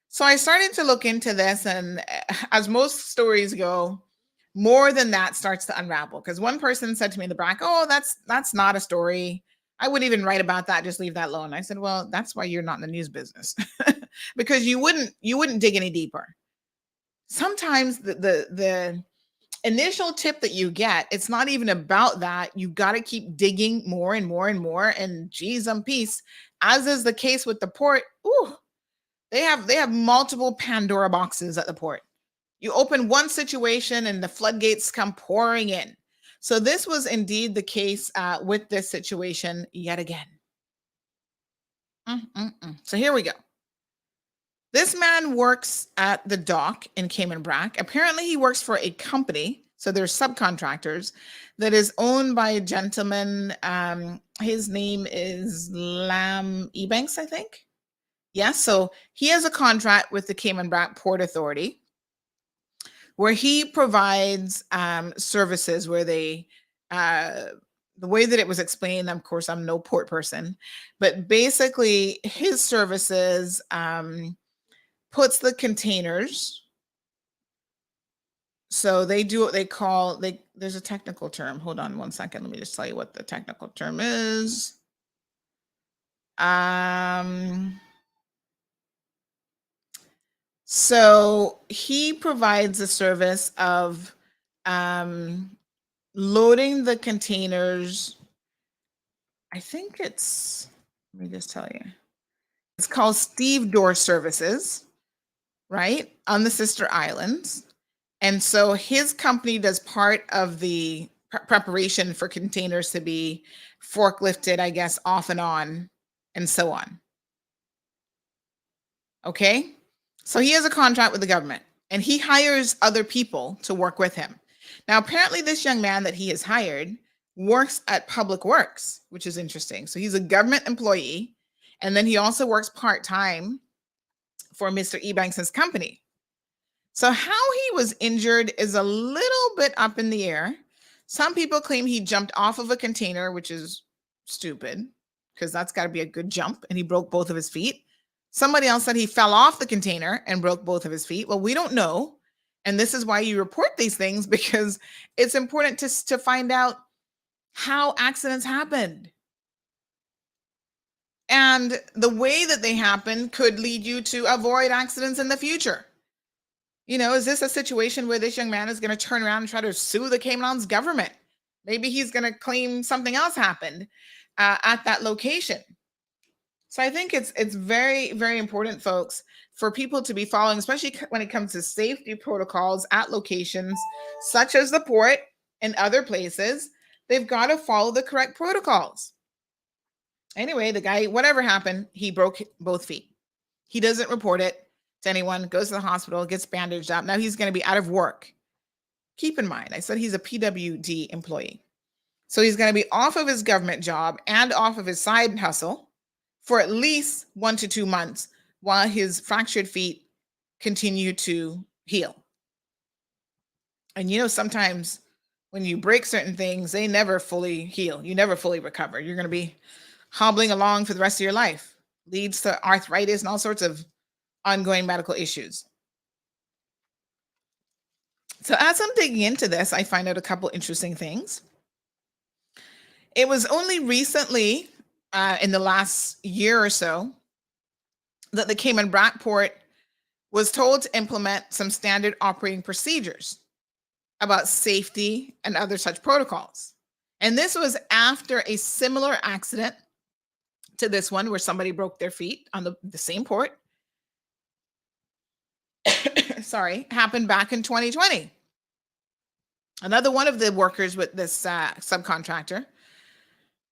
So I started to look into this, and as most stories go, more than that starts to unravel. Because one person said to me in the back, oh, that's not a story. I wouldn't even write about that. Just leave that alone. I said, well, that's why you're not in the news business, because you wouldn't dig any deeper. Sometimes the initial tip that you get, it's not even about that. You got to keep digging more and more and more. And geez, peace, as is the case with the port. Ooh, they have multiple Pandora boxes at the port. You open one situation and the floodgates come pouring in. So this was indeed the case with this situation yet again. So here we go. This man works at the dock in Cayman Brac. Apparently, he works for a company, so they're subcontractors, that is owned by a gentleman. His name is Lam Ebanks, I think. Yes, so he has a contract with the Cayman Brac Port Authority where he provides services where they, the way that it was explained, of course, I'm no port person, but basically his services puts the containers. So they do what they call, there's a technical term. Hold on one second. Let me just tell you what the technical term is. So he provides a service of loading the containers. I think it's, let me just tell you. It's called Steve Door Services, right? On the sister islands. And so his company does part of the preparation for containers to be forklifted, I guess, off and on, and so on. Okay? So he has a contract with the government, and he hires other people to work with him. Now, apparently this young man that he has hired works at Public Works, which is interesting. So he's a government employee, and then he also works part-time for Mr. Ebanks' company. So how he was injured is a little bit up in the air. Some people claim he jumped off of a container, which is stupid, because that's got to be a good jump, and he broke both of his feet. Somebody else said he fell off the container and broke both of his feet. Well, we don't know. And this is why you report these things, because it's important to find out how accidents happened. And the way that they happen could lead you to avoid accidents in the future. You know, is this a situation where this young man is going to turn around and try to sue the Cayman Islands government? Maybe he's going to claim something else happened at that location. So I think it's very, very important, folks, for people to be following, especially when it comes to safety protocols at locations such as the port and other places. They've got to follow the correct protocols. Anyway, the guy, whatever happened, he broke both feet. He doesn't report it to anyone, goes to the hospital, gets bandaged up. Now he's going to be out of work. Keep in mind, I said he's a PWD employee. So he's going to be off of his government job and off of his side hustle for at least 1 to 2 months while his fractured feet continue to heal. And you know, sometimes when you break certain things, they never fully heal. You never fully recover. You're going to be hobbling along for the rest of your life. Leads to arthritis and all sorts of ongoing medical issues. So as I'm digging into this, I find out a couple interesting things. It was only recently, in the last year or so, that the Cayman Brac Port was told to implement some standard operating procedures about safety and other such protocols. And this was after a similar accident to this one where somebody broke their feet on the same port. Sorry, happened back in 2020. Another one of the workers with this subcontractor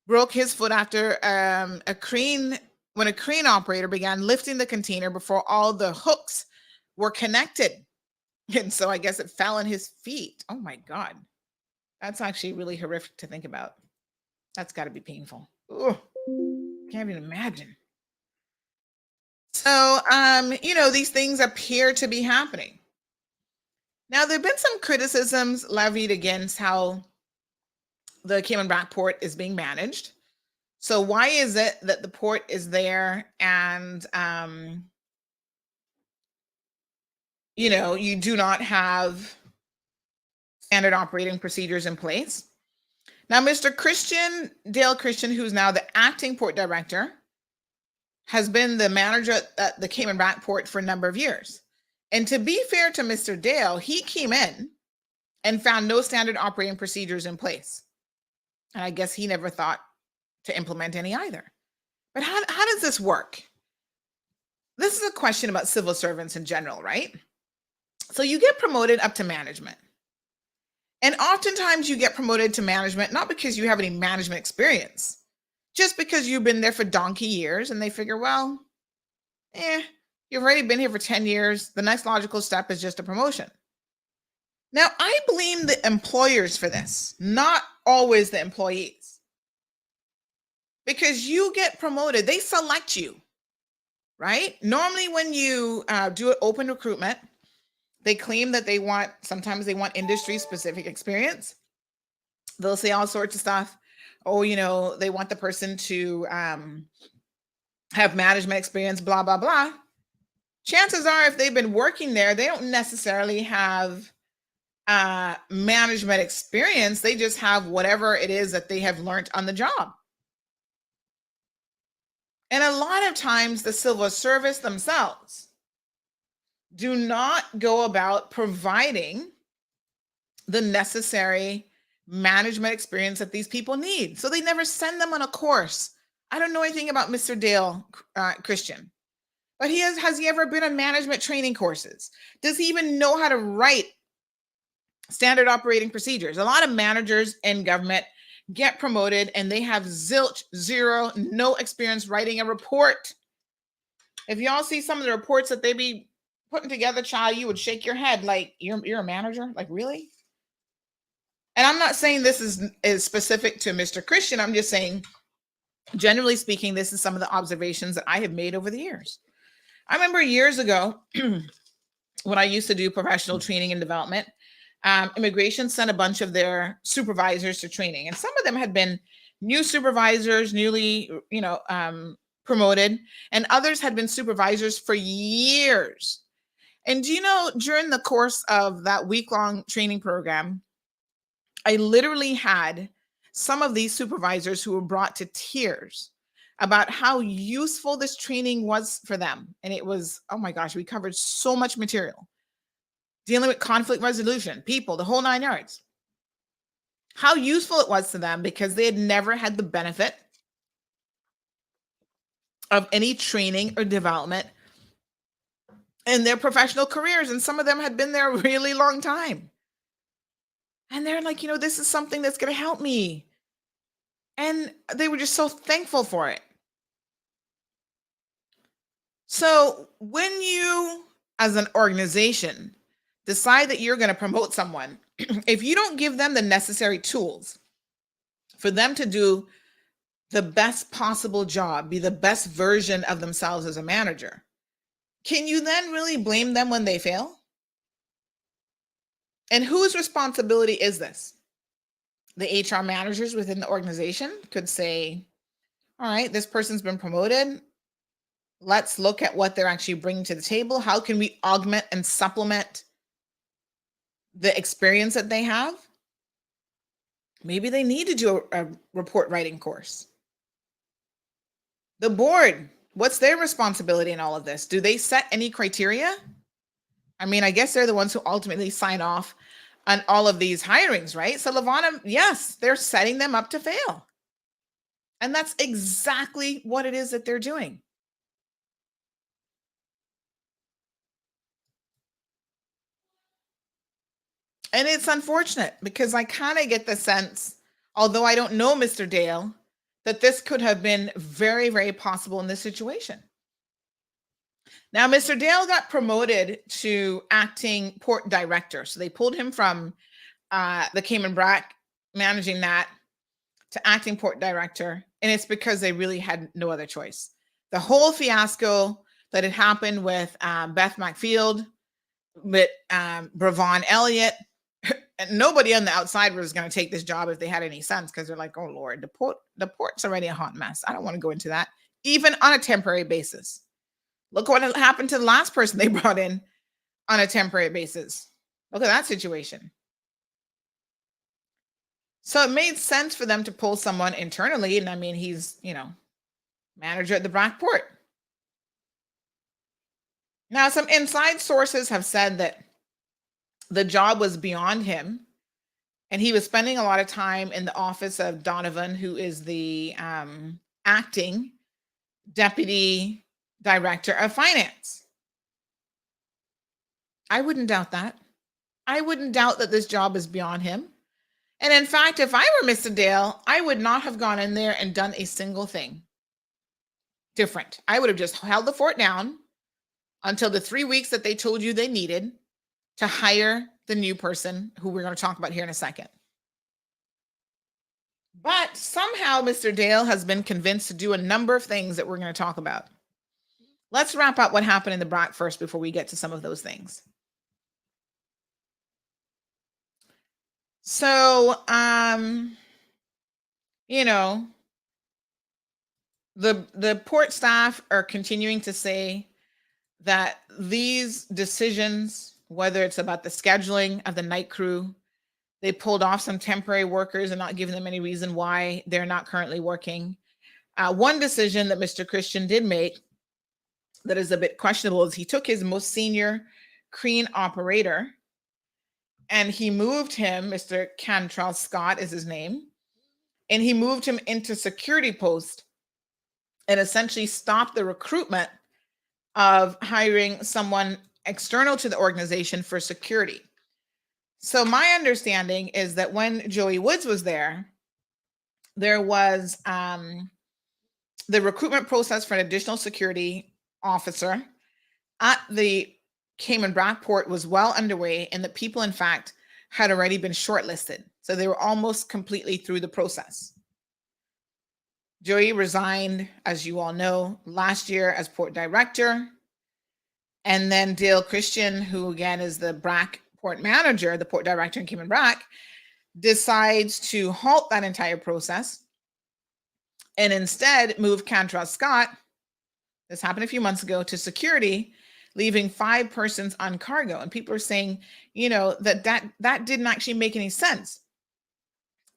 broke his foot after when a crane operator began lifting the container before all the hooks were connected. And so I guess it fell on his feet. Oh my God. That's actually really horrific to think about. That's got to be painful. Ugh. Can't even imagine. So, you know, these things appear to be happening. Now, there have been some criticisms levied against how the Cayman Brac Port is being managed. So why is it that the port is there and, you know, you do not have standard operating procedures in place? Now, Mr. Dale Christian, who's now the acting port director, has been the manager at the Cayman Brac Port for a number of years. And to be fair to Mr. Dale, he came in and found no standard operating procedures in place. And I guess he never thought to implement any either. But how does this work? This is a question about civil servants in general, right? So you get promoted up to management. And oftentimes you get promoted to management, not because you have any management experience, just because you've been there for donkey years and they figure, well, you've already been here for 10 years. The next logical step is just a promotion. Now, I blame the employers for this, not always the employees. Because you get promoted, they select you, right? Normally when you do an open recruitment, they claim that sometimes they want industry specific experience. They'll say all sorts of stuff. Oh, they want the person to have management experience, blah, blah, blah. Chances are if they've been working there, they don't necessarily have management experience. They just have whatever it is that they have learned on the job. And a lot of times the civil service themselves do not go about providing the necessary management experience that these people need. So they never send them on a course. I don't know anything about Mr. Dale Christian, but has he ever been on management training courses? Does he even know how to write standard operating procedures? A lot of managers in government get promoted and they have zero, no experience writing a report. If y'all see some of the reports that they be putting together, child, you would shake your head like you're a manager, like really? And I'm not saying this is specific to Mr. Christian. I'm just saying, generally speaking, this is some of the observations that I have made over the years. I remember years ago when I used to do professional training and development, immigration sent a bunch of their supervisors to training, and some of them had been new supervisors, newly, promoted, and others had been supervisors for years. And do you know, during the course of that week-long training program, I literally had some of these supervisors who were brought to tears about how useful this training was for them. And it was, oh my gosh, we covered so much material. Dealing with conflict resolution, people, the whole 9 yards. How useful it was to them because they had never had the benefit of any training or development in their professional careers. And some of them had been there a really long time. And they're like, this is something that's going to help me. And they were just so thankful for it. So when you, as an organization, decide that you're going to promote someone, if you don't give them the necessary tools for them to do the best possible job, be the best version of themselves as a manager, can you then really blame them when they fail? And whose responsibility is this? The HR managers within the organization could say, all right, this person's been promoted. Let's look at what they're actually bringing to the table. How can we augment and supplement the experience that they have? Maybe they need to do a report writing course. The board, what's their responsibility in all of this? Do they set any criteria? I mean, I guess they're the ones who ultimately sign off on all of these hirings, right? So Lavana, yes, they're setting them up to fail. And that's exactly what it is that they're doing. And it's unfortunate because I kind of get the sense, although I don't know Mr. Dale, that this could have been very, very possible in this situation. Now, Mr. Dale got promoted to acting port director. So they pulled him from the Cayman Brac, managing that, to acting port director. And it's because they really had no other choice. The whole fiasco that had happened with Beth McField, with Bravon Elliott, and nobody on the outside was going to take this job if they had any sense, because they're like, oh Lord, the port's already a hot mess. I don't want to go into that, even on a temporary basis. Look what happened to the last person they brought in on a temporary basis. Look at that situation. So it made sense for them to pull someone internally. And I mean, he's, manager at the Brac Port. Now, some inside sources have said that the job was beyond him And he was spending a lot of time in the office of Donovan, who is the acting deputy director of finance. I wouldn't doubt that. I wouldn't doubt that this job is beyond him. And in fact, if I were Mr. Dale, I would not have gone in there and done a single thing different. I would have just held the fort down until the 3 weeks that they told you they needed to hire the new person who we're going to talk about here in a second. But somehow Mr. Dale has been convinced to do a number of things that we're going to talk about. Let's wrap up what happened in the BRAC first before we get to some of those things. So, you know, the port staff are continuing to say that these decisions, whether it's about the scheduling of the night crew, they pulled off some temporary workers and not giving them any reason why they're not currently working. One decision that Mr. Christian did make that is a bit questionable is he took his most senior crane operator and he moved him, Mr. Cantrell Scott is his name, and he moved him into security post and essentially stopped the recruitment of hiring someone external to the organization for security. So my understanding is that when Joey Woods was there was the recruitment process for an additional security officer at the Cayman BRAC port was well underway, and the people, in fact, had already been shortlisted. So they were almost completely through the process. Joey resigned, as you all know, last year as port director. And then Dale Christian, who again is the BRAC port manager, the port director in Cayman BRAC, decides to halt that entire process and instead move Cantrell Scott, this happened a few months ago, to security, leaving 5 persons on cargo. And people are saying, you know, that didn't actually make any sense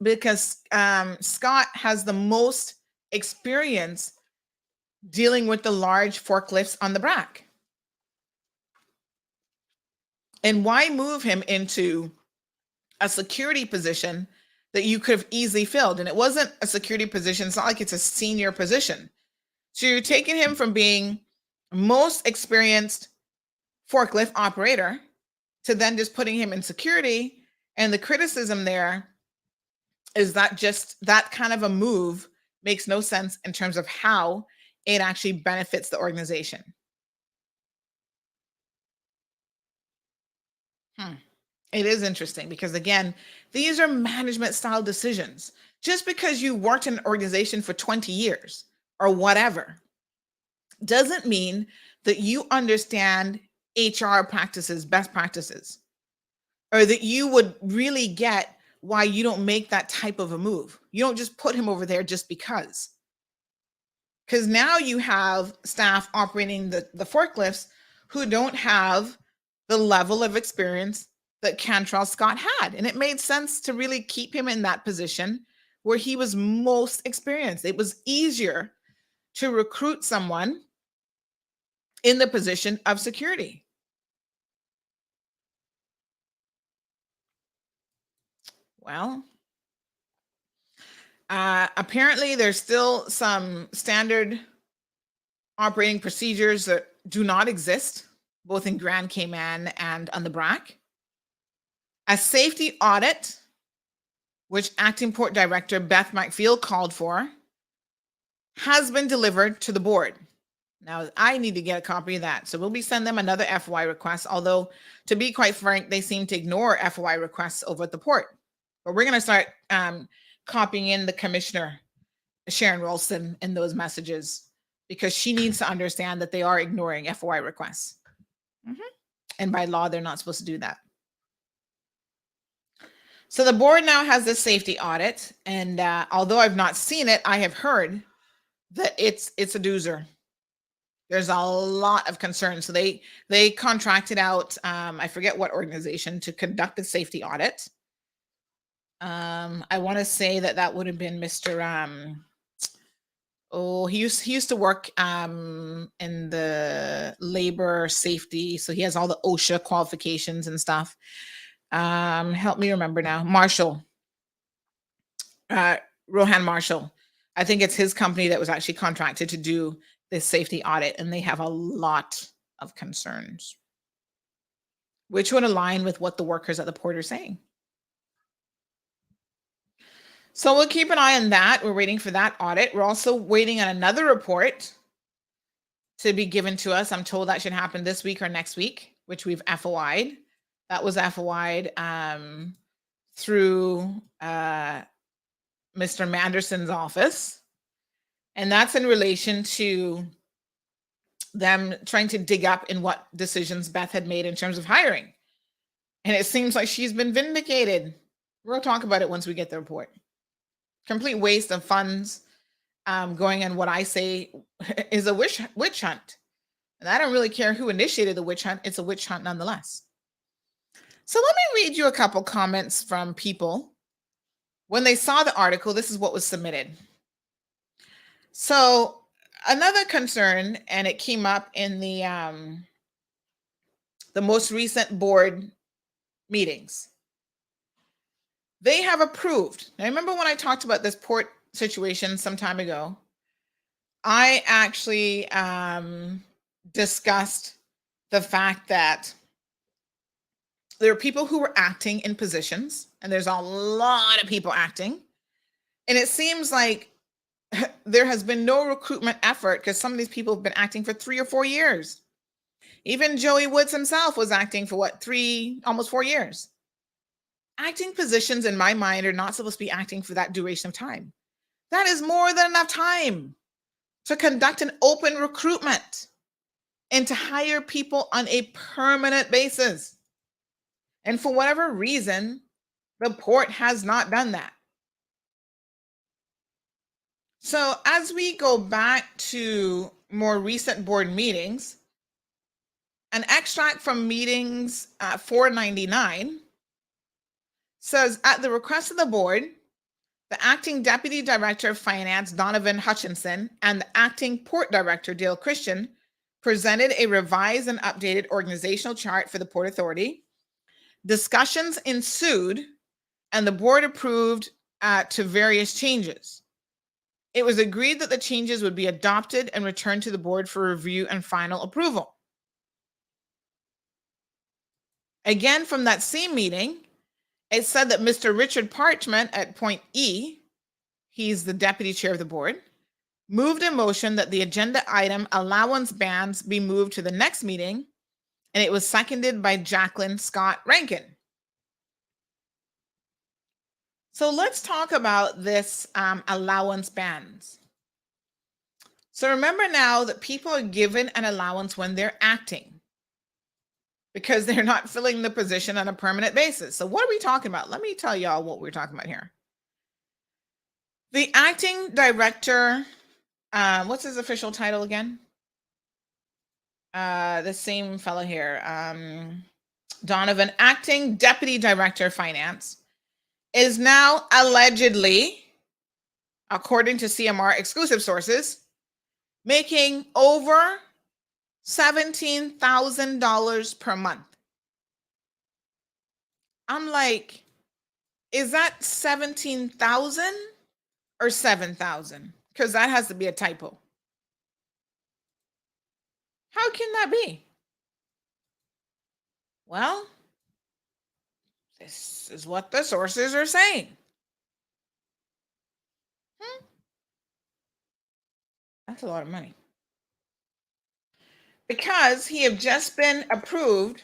because Scott has the most experience dealing with the large forklifts on the BRAC. And why move him into a security position that you could have easily filled? And it wasn't a security position. It's not like it's a senior position. So you're taking him from being most experienced forklift operator to then just putting him in security. And the criticism there is that just that kind of a move makes no sense in terms of how it actually benefits the organization. It is interesting because, again, these are management style decisions. Just because you worked in an organization for 20 years or whatever doesn't mean that you understand HR practices, best practices, or that you would really get why you don't make that type of a move. You don't just put him over there just because. Because now you have staff operating the forklifts who don't have the level of experience that Cantrell Scott had. And it made sense to really keep him in that position where he was most experienced. It was easier to recruit someone in the position of security. Well, apparently there's still some standard operating procedures that do not exist, both in Grand Cayman and on the BRAC. A safety audit, which Acting Port Director Beth McField called for, has been delivered to the board. Now, I need to get a copy of that. So we'll be sending them another FOI request, although to be quite frank, they seem to ignore FOI requests over at the port. But we're going to start copying in the commissioner, Sharon Rolston, in those messages because she needs to understand that they are ignoring FOI requests. And by law, they're not supposed to do that. So the board now has this safety audit. And although I've not seen it, I have heard that it's a doozer. There's a lot of concern. So they contracted out, I forget what organization, to conduct the safety audit. I want to say that would have been Mr. He used to work in the labor safety. So he has all the OSHA qualifications and stuff. Help me remember now. Marshall, Rohan Marshall. I think it's his company that was actually contracted to do this safety audit, and they have a lot of concerns, which would align with what the workers at the port are saying. So we'll keep an eye on that. We're waiting for that audit. We're also waiting on another report to be given to us. I'm told that should happen this week or next week, which we've FOI'd. That was FOI'd through Mr. Manderson's office. And that's in relation to them trying to dig up in what decisions Beth had made in terms of hiring. And it seems like she's been vindicated. We'll talk about it once we get the report. Complete waste of funds going on what I say is a witch hunt. And I don't really care who initiated the witch hunt. It's a witch hunt nonetheless. So let me read you a couple comments from people. When they saw the article, this is what was submitted. So another concern, and it came up in the most recent board meetings. They have approved. Now, remember when I talked about this port situation some time ago, I actually discussed the fact that there are people who were acting in positions, and there's a lot of people acting. And it seems like there has been no recruitment effort because some of these people have been acting for 3 or 4 years. Even Joey Woods himself was acting for almost 4 years. Acting positions, in my mind, are not supposed to be acting for that duration of time. That is more than enough time to conduct an open recruitment and to hire people on a permanent basis. And for whatever reason, the port has not done that. So as we go back to more recent board meetings, an extract from meetings 499 says, at the request of the board, the acting deputy director of finance, Donovan Hutchinson, and the acting port director, Dale Christian, presented a revised and updated organizational chart for the Port Authority. Discussions ensued, and the board approved to various changes. It was agreed that the changes would be adopted and returned to the board for review and final approval. Again, from that same meeting, it said that Mr. Richard Parchment at point E, he's the deputy chair of the board, moved a motion that the agenda item allowance bands be moved to the next meeting, and it was seconded by Jacqueline Scott Rankin. So let's talk about this allowance bands. So remember now that people are given an allowance when they're acting, because they're not filling the position on a permanent basis. So what are we talking about? Let me tell y'all what we're talking about here. The acting director, what's his official title again? The same fellow here, Donovan, acting deputy director of finance, is now allegedly, according to CMR exclusive sources, making over $17,000 per month. I'm like, is that 17,000 or 7,000? Because that has to be a typo. How can that be? Well, this is what the sources are saying. That's a lot of money. Because he have just been approved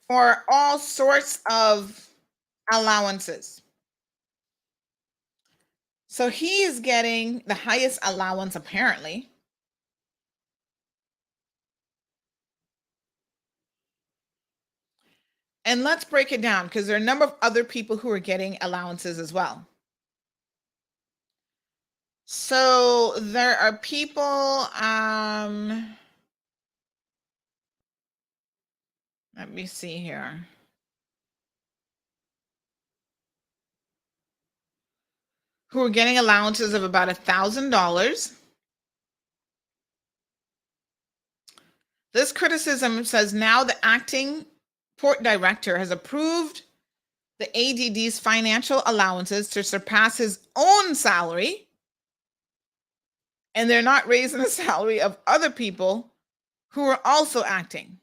for all sorts of allowances. So he is getting the highest allowance apparently. And let's break it down because there are a number of other people who are getting allowances as well. So there are people, let me see here. Who are getting allowances of about $1,000. This criticism says now the acting port director has approved the ADD's financial allowances to surpass his own salary, and they're not raising the salary of other people who are also acting.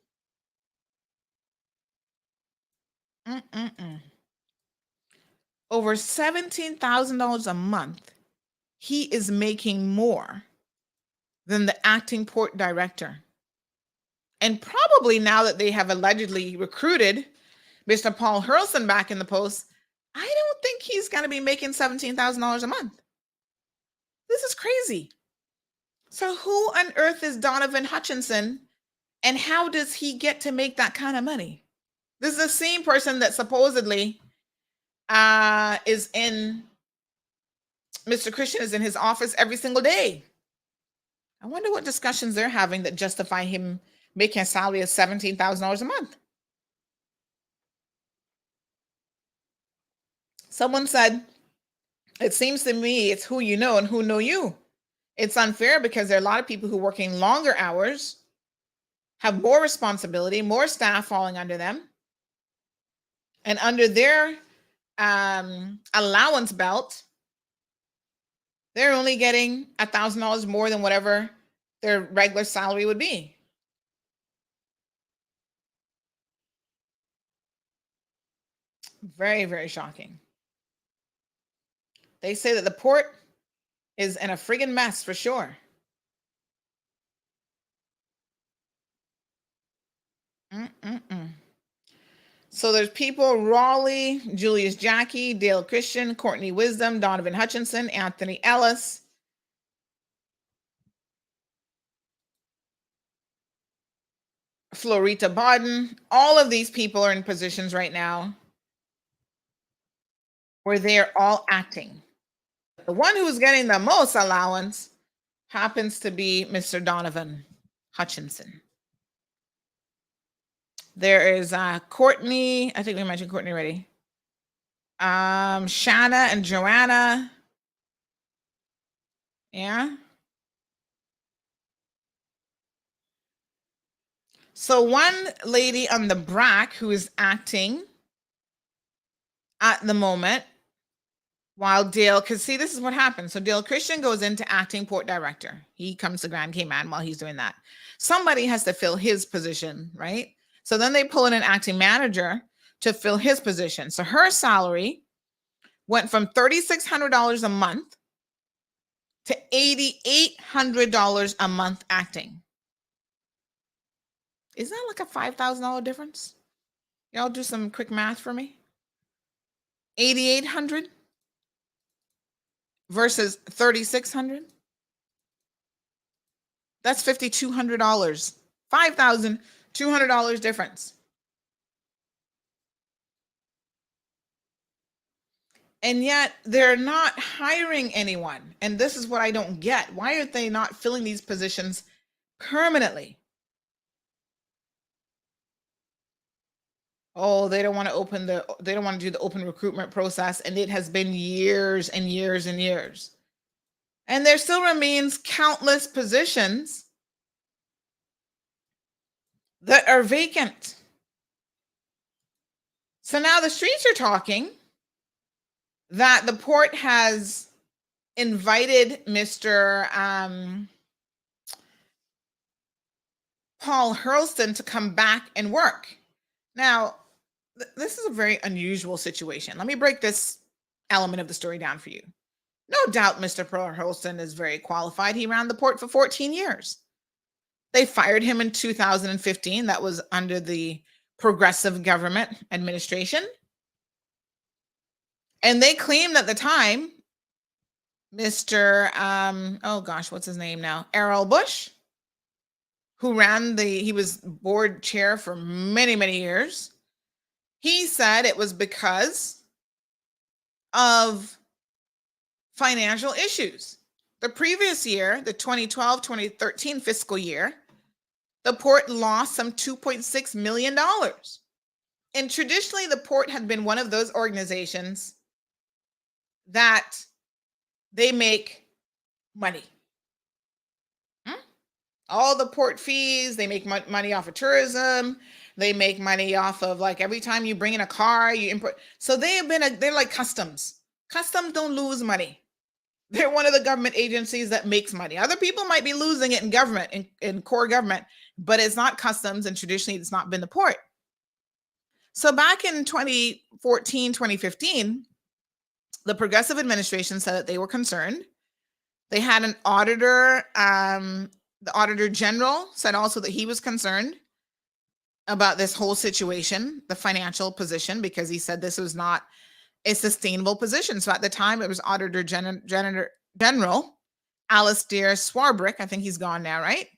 Over $17,000 a month, he is making more than the acting port director. And probably now that they have allegedly recruited Mr. Paul Hurlston back in the post, I don't think he's going to be making $17,000 a month. This is crazy. So who on earth is Donovan Hutchinson, and how does he get to make that kind of money? This is the same person that supposedly is in, Mr. Christian is in his office every single day. I wonder what discussions they're having that justify him making a salary of $17,000 a month. Someone said, it seems to me it's who you know and who know you. It's unfair because there are a lot of people who are working longer hours, have more responsibility, more staff falling under them, and under their allowance belt, they're only getting $1,000 more than whatever their regular salary would be. Very, very shocking. They say that the port is in a friggin' mess for sure. So there's people: Raleigh, Julius Jackie, Dale Christian, Courtney Wisdom, Donovan Hutchinson, Anthony Ellis, Florita Bodden. All of these people are in positions right now where they're all acting. The one who's getting the most allowance happens to be Mr. Donovan Hutchinson. There is Courtney. I think we mentioned Courtney already. Shanna and Joanna. Yeah. So one lady on the BRAC who is acting at the moment, while Dale, because see, this is what happens. So Dale Christian goes into acting port director. He comes to Grand Cayman while he's doing that. Somebody has to fill his position, right? So then they pull in an acting manager to fill his position. So her salary went from $3,600 a month to $8,800 a month acting. Is that like a $5,000 difference? Y'all do some quick math for me. 8,800 versus 3,600. That's $5,200. $5,200 difference. And yet they're not hiring anyone. And this is what I don't get. Why are they not filling these positions permanently? Oh, they don't want to do the open recruitment process. And it has been years and years and years. And there still remains countless positions that are vacant. So now the streets are talking that the port has invited Mr. Paul Hurlston to come back and work. Now, this is a very unusual situation. Let me break this element of the story down for you. No doubt Mr. Paul Hurlston is very qualified. He ran the port for 14 years. They fired him in 2015. That was under the progressive government administration. And they claimed at the time, Mr. What's his name now? Errol Bush, who he was board chair for many, many years. He said it was because of financial issues. The previous year, the 2012-2013 fiscal year, the port lost some $2.6 million. And traditionally, the port had been one of those organizations that they make money. All the port fees, they make money off of tourism. They make money off of, like, every time you bring in a car, you import. So they're like customs. Customs don't lose money. They're one of the government agencies that makes money. Other people might be losing it in government, in core government, but it's not customs, and traditionally it's not been the port. So back in 2014, 2015, the Progressive administration said that they were concerned. They had an auditor, the Auditor General said also that he was concerned about this whole situation, the financial position, because he said this was not a sustainable position. So at the time, it was Auditor General Alistair Swarbrick. I think he's gone now, right?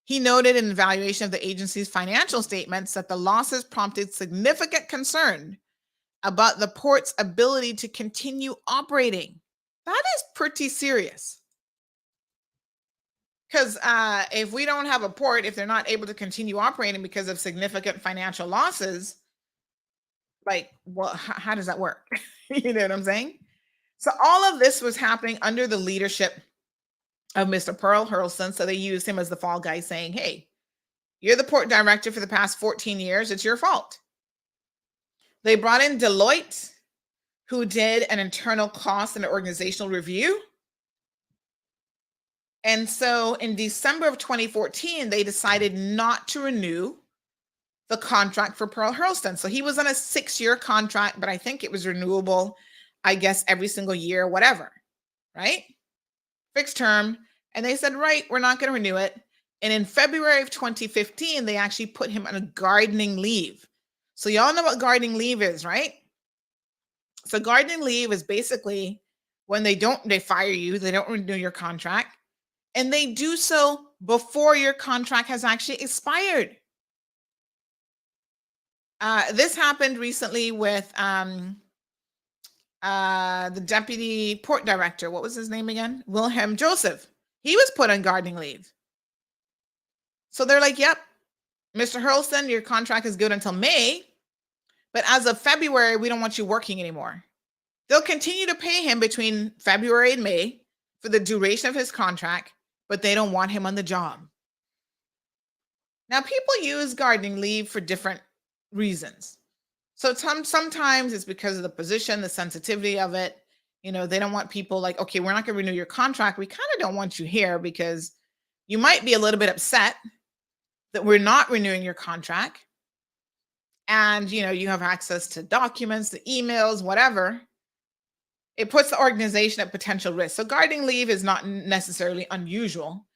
He noted in evaluation of the agency's financial statements that the losses prompted significant concern about the port's ability to continue operating. That is pretty serious. Because if we don't have a port, if they're not able to continue operating because of significant financial losses, like, well, how does that work? You know what I'm saying? So all of this was happening under the leadership of Mr. Pearl Hurlston. So they used him as the fall guy, saying, hey, you're the port director for the past 14 years. It's your fault. They brought in Deloitte, who did an internal cost and organizational review. And so in December of 2014, they decided not to renew the contract for Pearl Hurlston. So he was on a 6-year contract, but I think it was renewable, I guess, every single year, whatever, right? Fixed term. And they said, right, we're not going to renew it. And in February of 2015, they actually put him on a gardening leave. So y'all know what gardening leave is, right? So gardening leave is basically when they fire you, they don't renew your contract. And they do so before your contract has actually expired. This happened recently with the deputy port director. What was his name again? Wilhelm Joseph. He was put on gardening leave. So they're like, yep, Mr. Hurlston, your contract is good until May. But as of February, we don't want you working anymore. They'll continue to pay him between February and May for the duration of his contract, but they don't want him on the job. Now, people use gardening leave for different reasons. So sometimes it's because of the position, the sensitivity of it. You know, they don't want people like, okay, we're not going to renew your contract. We kind of don't want you here because you might be a little bit upset that we're not renewing your contract. And, you know, you have access to documents, the emails, whatever. It puts the organization at potential risk. So gardening leave is not necessarily unusual.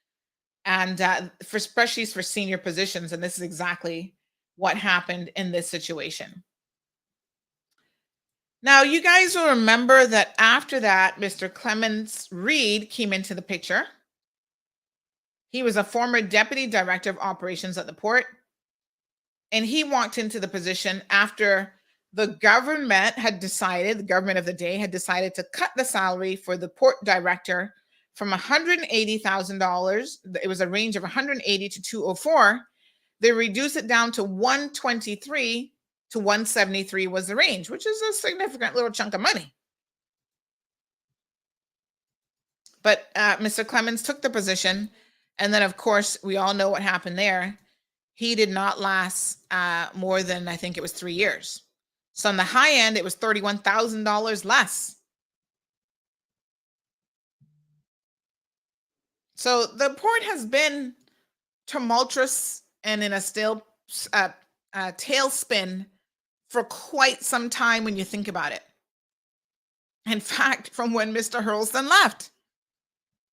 And especially for senior positions. And this is exactly what happened in this situation. Now, you guys will remember that after that, Mr. Clemens Reed came into the picture. He was a former deputy director of operations at the port. And he walked into the position after the government had decided, the government of the day had decided to cut the salary for the port director from $180,000. It was a range of $180,000 to $204,000. They reduced it down to $123,000 to $173,000 was the range, which is a significant little chunk of money. But Mr. Clemens took the position. And then, of course, we all know what happened there. He did not last more than, I think it was 3 years. So on the high end, it was $31,000 less. So the port has been tumultuous and in a still tailspin for quite some time when you think about it. In fact, from when Mr. Hurlston left.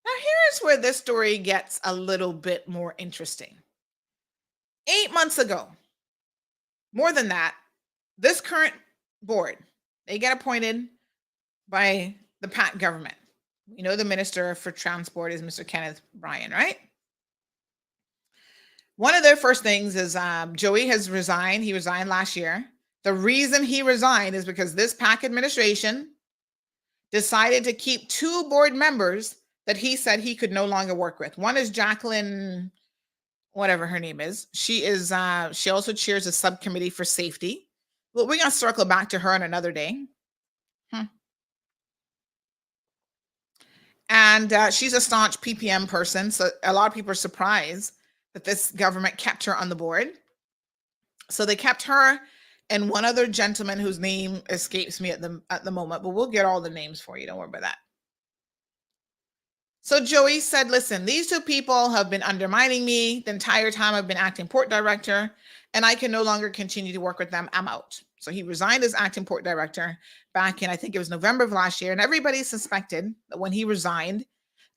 Now, here's where this story gets a little bit more interesting. 8 months ago, more than that, this current board, they get appointed by the Pat government. You know, the Minister for Transport is Mr. Kenneth Bryan, right? One of their first things is Joey has resigned. He resigned last year. The reason he resigned is because this PAC administration decided to keep 2 board members that he said he could no longer work with. One is Jacqueline, whatever her name is. She also chairs a subcommittee for safety. Well, we're going to circle back to her on another day. And she's a staunch PPM person. So a lot of people are surprised that this government kept her on the board. So they kept her and one other gentleman whose name escapes me at the moment, but we'll get all the names for you. Don't worry about that. So Joey said, listen, these two people have been undermining me the entire time I've been acting port director, and I can no longer continue to work with them. I'm out. So he resigned as acting port director back in, I think it was November of last year. And everybody suspected that when he resigned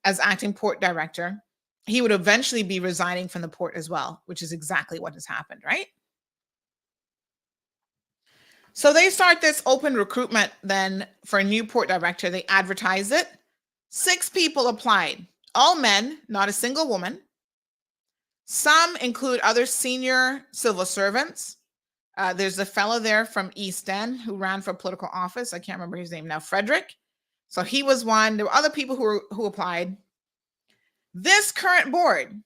as acting port director, he would eventually be resigning from the port as well, which is exactly what has happened, right? So they start this open recruitment then for a new port director. They advertise it. 6 people applied, all men, not a single woman. Some include other senior civil servants. There's a fellow there from East End who ran for political office. I can't remember his name now, Frederick. So he was one. There were other people who applied. This current board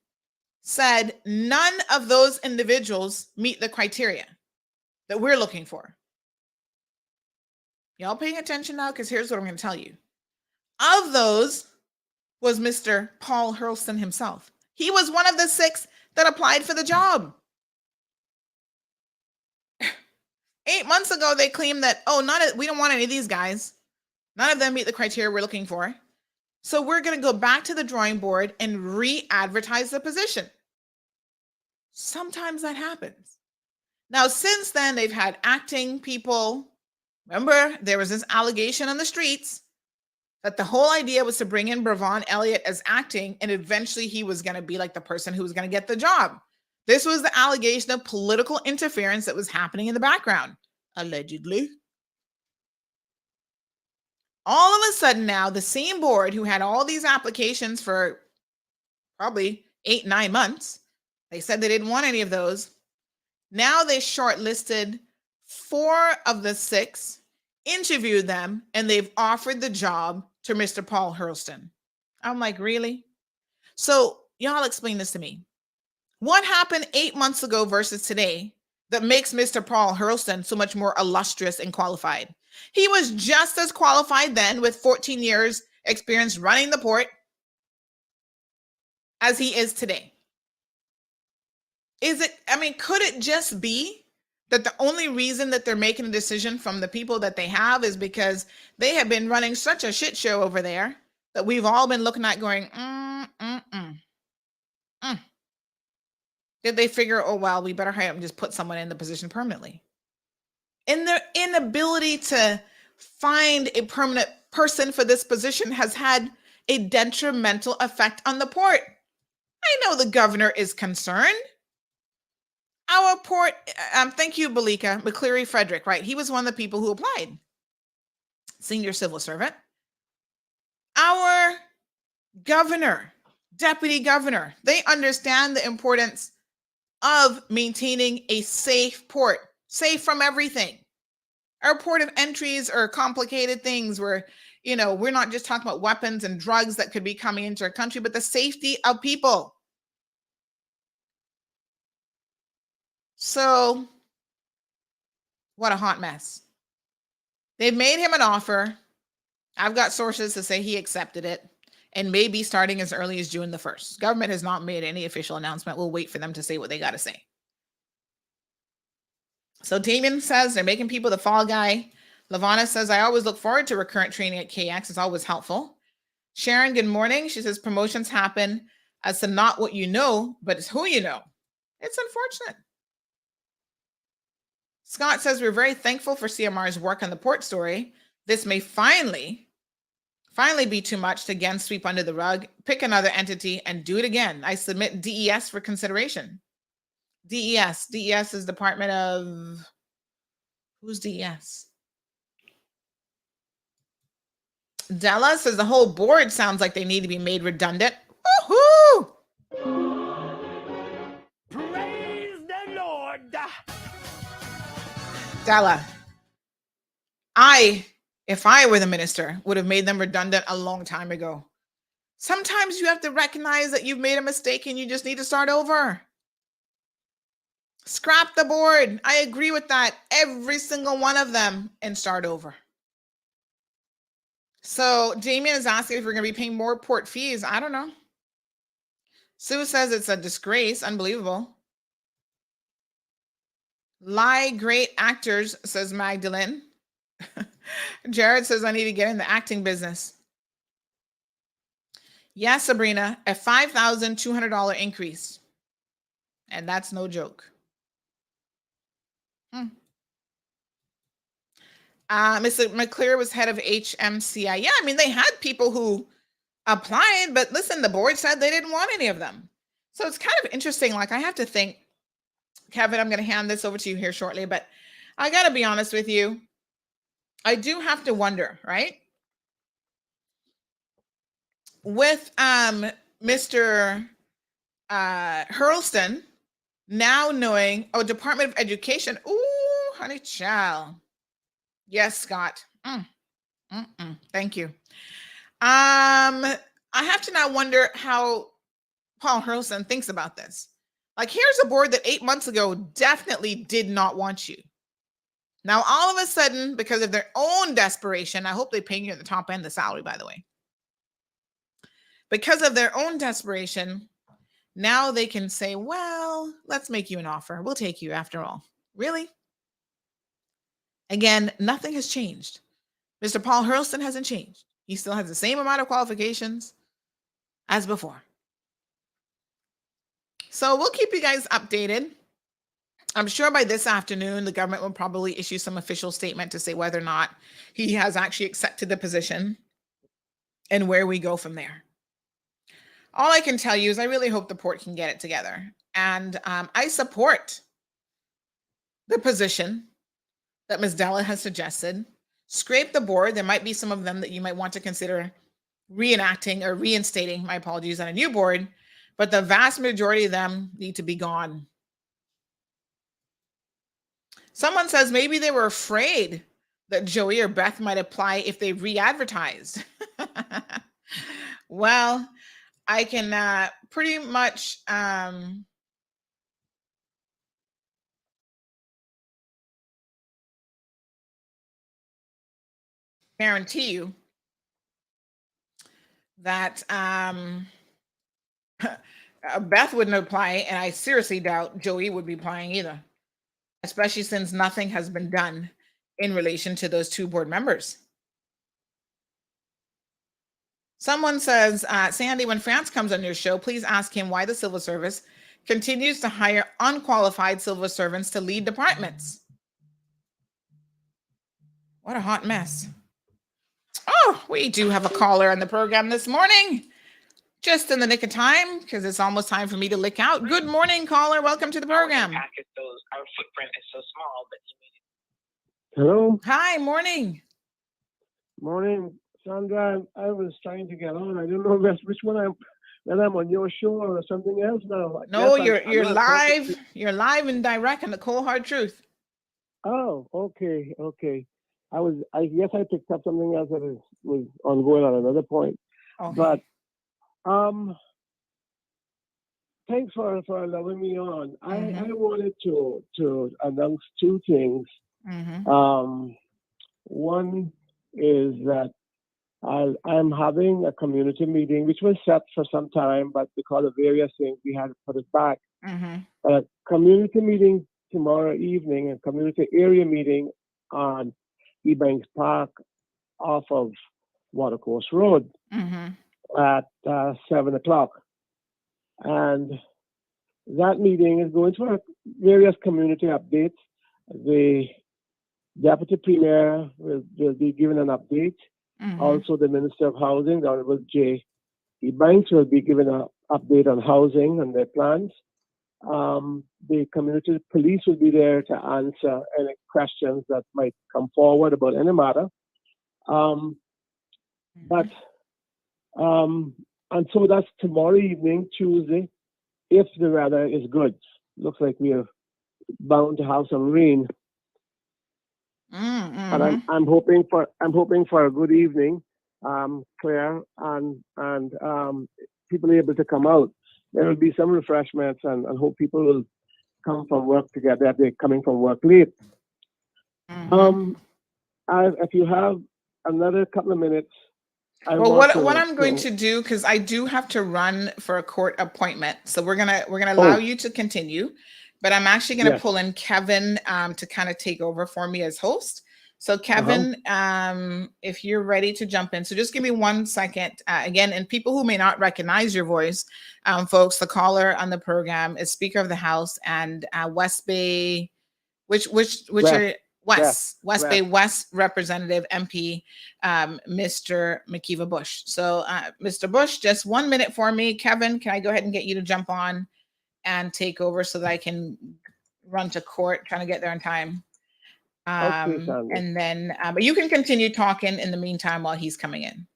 said none of those individuals meet the criteria that we're looking for. Y'all paying attention now? Because here's what I'm going to tell you. Of those was Mr. Paul Hurlston himself. He was one of the 6 that applied for the job. 8 months ago, they claimed that, we don't want any of these guys. None of them meet the criteria we're looking for. So we're going to go back to the drawing board and re-advertise the position. Sometimes that happens. Now, since then, they've had acting people. Remember, there was this allegation on the streets that the whole idea was to bring in Bravon Elliott as acting, and eventually he was going to be like the person who was going to get the job. This was the allegation of political interference that was happening in the background, allegedly. All of a sudden now, the same board who had all these applications for probably 8-9 months, they said they didn't want any of those. Now they shortlisted 4 of the 6, interviewed them, and they've offered the job to Mr. Paul Hurlston. I'm like, really? So y'all explain this to me. What happened 8 months ago versus today that makes Mr. Paul Hurlston so much more illustrious and qualified? He was just as qualified then with 14 years experience running the port as he is today. Could it just be that the only reason that they're making a decision from the people that they have is because they have been running such a shit show over there that we've all been looking at going, Did they figure, we better hire him and just put someone in the position permanently? And their inability to find a permanent person for this position has had a detrimental effect on the port. I know the governor is concerned. Our port, thank you, Balika, McCleary Frederick, right? He was one of the people who applied. Senior civil servant. Our governor, deputy governor, they understand the importance of maintaining a safe port, safe from everything. Our port of entries are complicated things where, we're not just talking about weapons and drugs that could be coming into our country, but the safety of people. So, what a hot mess. They've made him an offer. I've got sources to say he accepted it and may be starting as early as June the 1st. Government has not made any official announcement. We'll wait for them to say what they got to say. So Damien says they're making people the fall guy. Lavana says, I always look forward to recurrent training at KX. It's always helpful. Sharon, good morning. She says promotions happen as to not what you know, but it's who you know. It's unfortunate. Scott says, we're very thankful for CMR's work on the port story. This may finally be too much to again sweep under the rug, pick another entity and do it again. I submit DES for consideration. DES is Department of, who's DES? Della says the whole board sounds like they need to be made redundant. Woohoo! Praise the Lord. Della, if I were the minister, would have made them redundant a long time ago. Sometimes you have to recognize that you've made a mistake and you just need to start over. Scrap the board. I agree with that. Every single one of them, and start over. So Damien is asking if we're going to be paying more port fees. I don't know. Sue says it's a disgrace. Unbelievable. Lie great actors, says Magdalene. Jared says I need to get in the acting business. Yes, Sabrina, a $5,200 increase. And that's no joke. Mr. McClear was head of HMCI. Yeah, I mean, they had people who applied, but listen, the board said they didn't want any of them. So it's kind of interesting. Like, I have to think, Kevin, I'm going to hand this over to you here shortly, but I got to be honest with you. I do have to wonder, right? With Mr. Hurlston now knowing, Department of Education. Ooh, honey child. Yes, Scott. Thank you. I have to now wonder how Paul Hurlston thinks about this. Like, here's a board that 8 months ago definitely did not want you. Now, all of a sudden, because of their own desperation, I hope they pay you at the top end of the salary, by the way. Because of their own desperation, now they can say, well, let's make you an offer. We'll take you after all. Really? Again, nothing has changed. Mr. Paul Hurlston hasn't changed. He still has the same amount of qualifications as before. So we'll keep you guys updated. I'm sure by this afternoon, the government will probably issue some official statement to say whether or not he has actually accepted the position and where we go from there. All I can tell you is I really hope the port can get it together. And I support the position that Ms. Della has suggested. Scrape the board. There might be some of them that you might want to consider reenacting or reinstating, my apologies, on a new board. But the vast majority of them need to be gone. Someone says maybe they were afraid that Joey or Beth might apply if they re-advertised. Well, I can pretty much guarantee you that Beth wouldn't apply, and I seriously doubt Joey would be applying either, especially since nothing has been done in relation to those two board members. Someone says, Sandy, when France comes on your show, please ask him why the civil service continues to hire unqualified civil servants to lead departments. What a hot mess. Oh, we do have a caller on the program this morning. Just in the nick of time, because it's almost time for me to lick out. Good morning, caller. Welcome to the program. Our footprint is so small, but hello. Hi, morning. Morning, Sandra. I was trying to get on. I don't know which one whether I'm on your show or something else now. No, you're live. You're live and direct on the cold hard truth. Oh, okay. I guess I picked up something else that was ongoing on another point. Okay. But thanks for allowing me on. I wanted to announce two things. One is that I'm having a community meeting, which was set for some time, but because of various things, we had to put it back. A community meeting tomorrow evening, a community area meeting on Ebanks Park off of Watercourse Road at 7 o'clock. And that meeting is going to various community updates. The Deputy Premier will be given an update. Also, the Minister of Housing, the Honorable J. Ebanks, will be given an update on housing and their plans. The community police will be there to answer any questions that might come forward about any matter. And so that's tomorrow evening, Tuesday, if the weather is good. Looks like we are bound to have some rain. And I'm hoping for a good evening, clear, and people able to come out. There will be some refreshments, and hope people will come from work together if they're coming from work late. If you have another couple of minutes, I Well, want what to. I'm going to do, because I do have to run for a court appointment, so we're gonna allow you to continue, but I'm actually gonna Yes. pull in Kevin to kind of take over for me as host. So Kevin, if you're ready to jump in, so just give me 1 second. Again, and people who may not recognize your voice, folks, the caller on the program is Speaker of the House and West Bay, which West. are West Bay West Representative MP, Mr. McKeeva Bush. So, Mr. Bush, just 1 minute for me. Kevin, can I go ahead and get you to jump on and take over so that I can run to court, trying to get there in time? Okay, Sandy. And then, but you can continue talking in the meantime while he's coming in.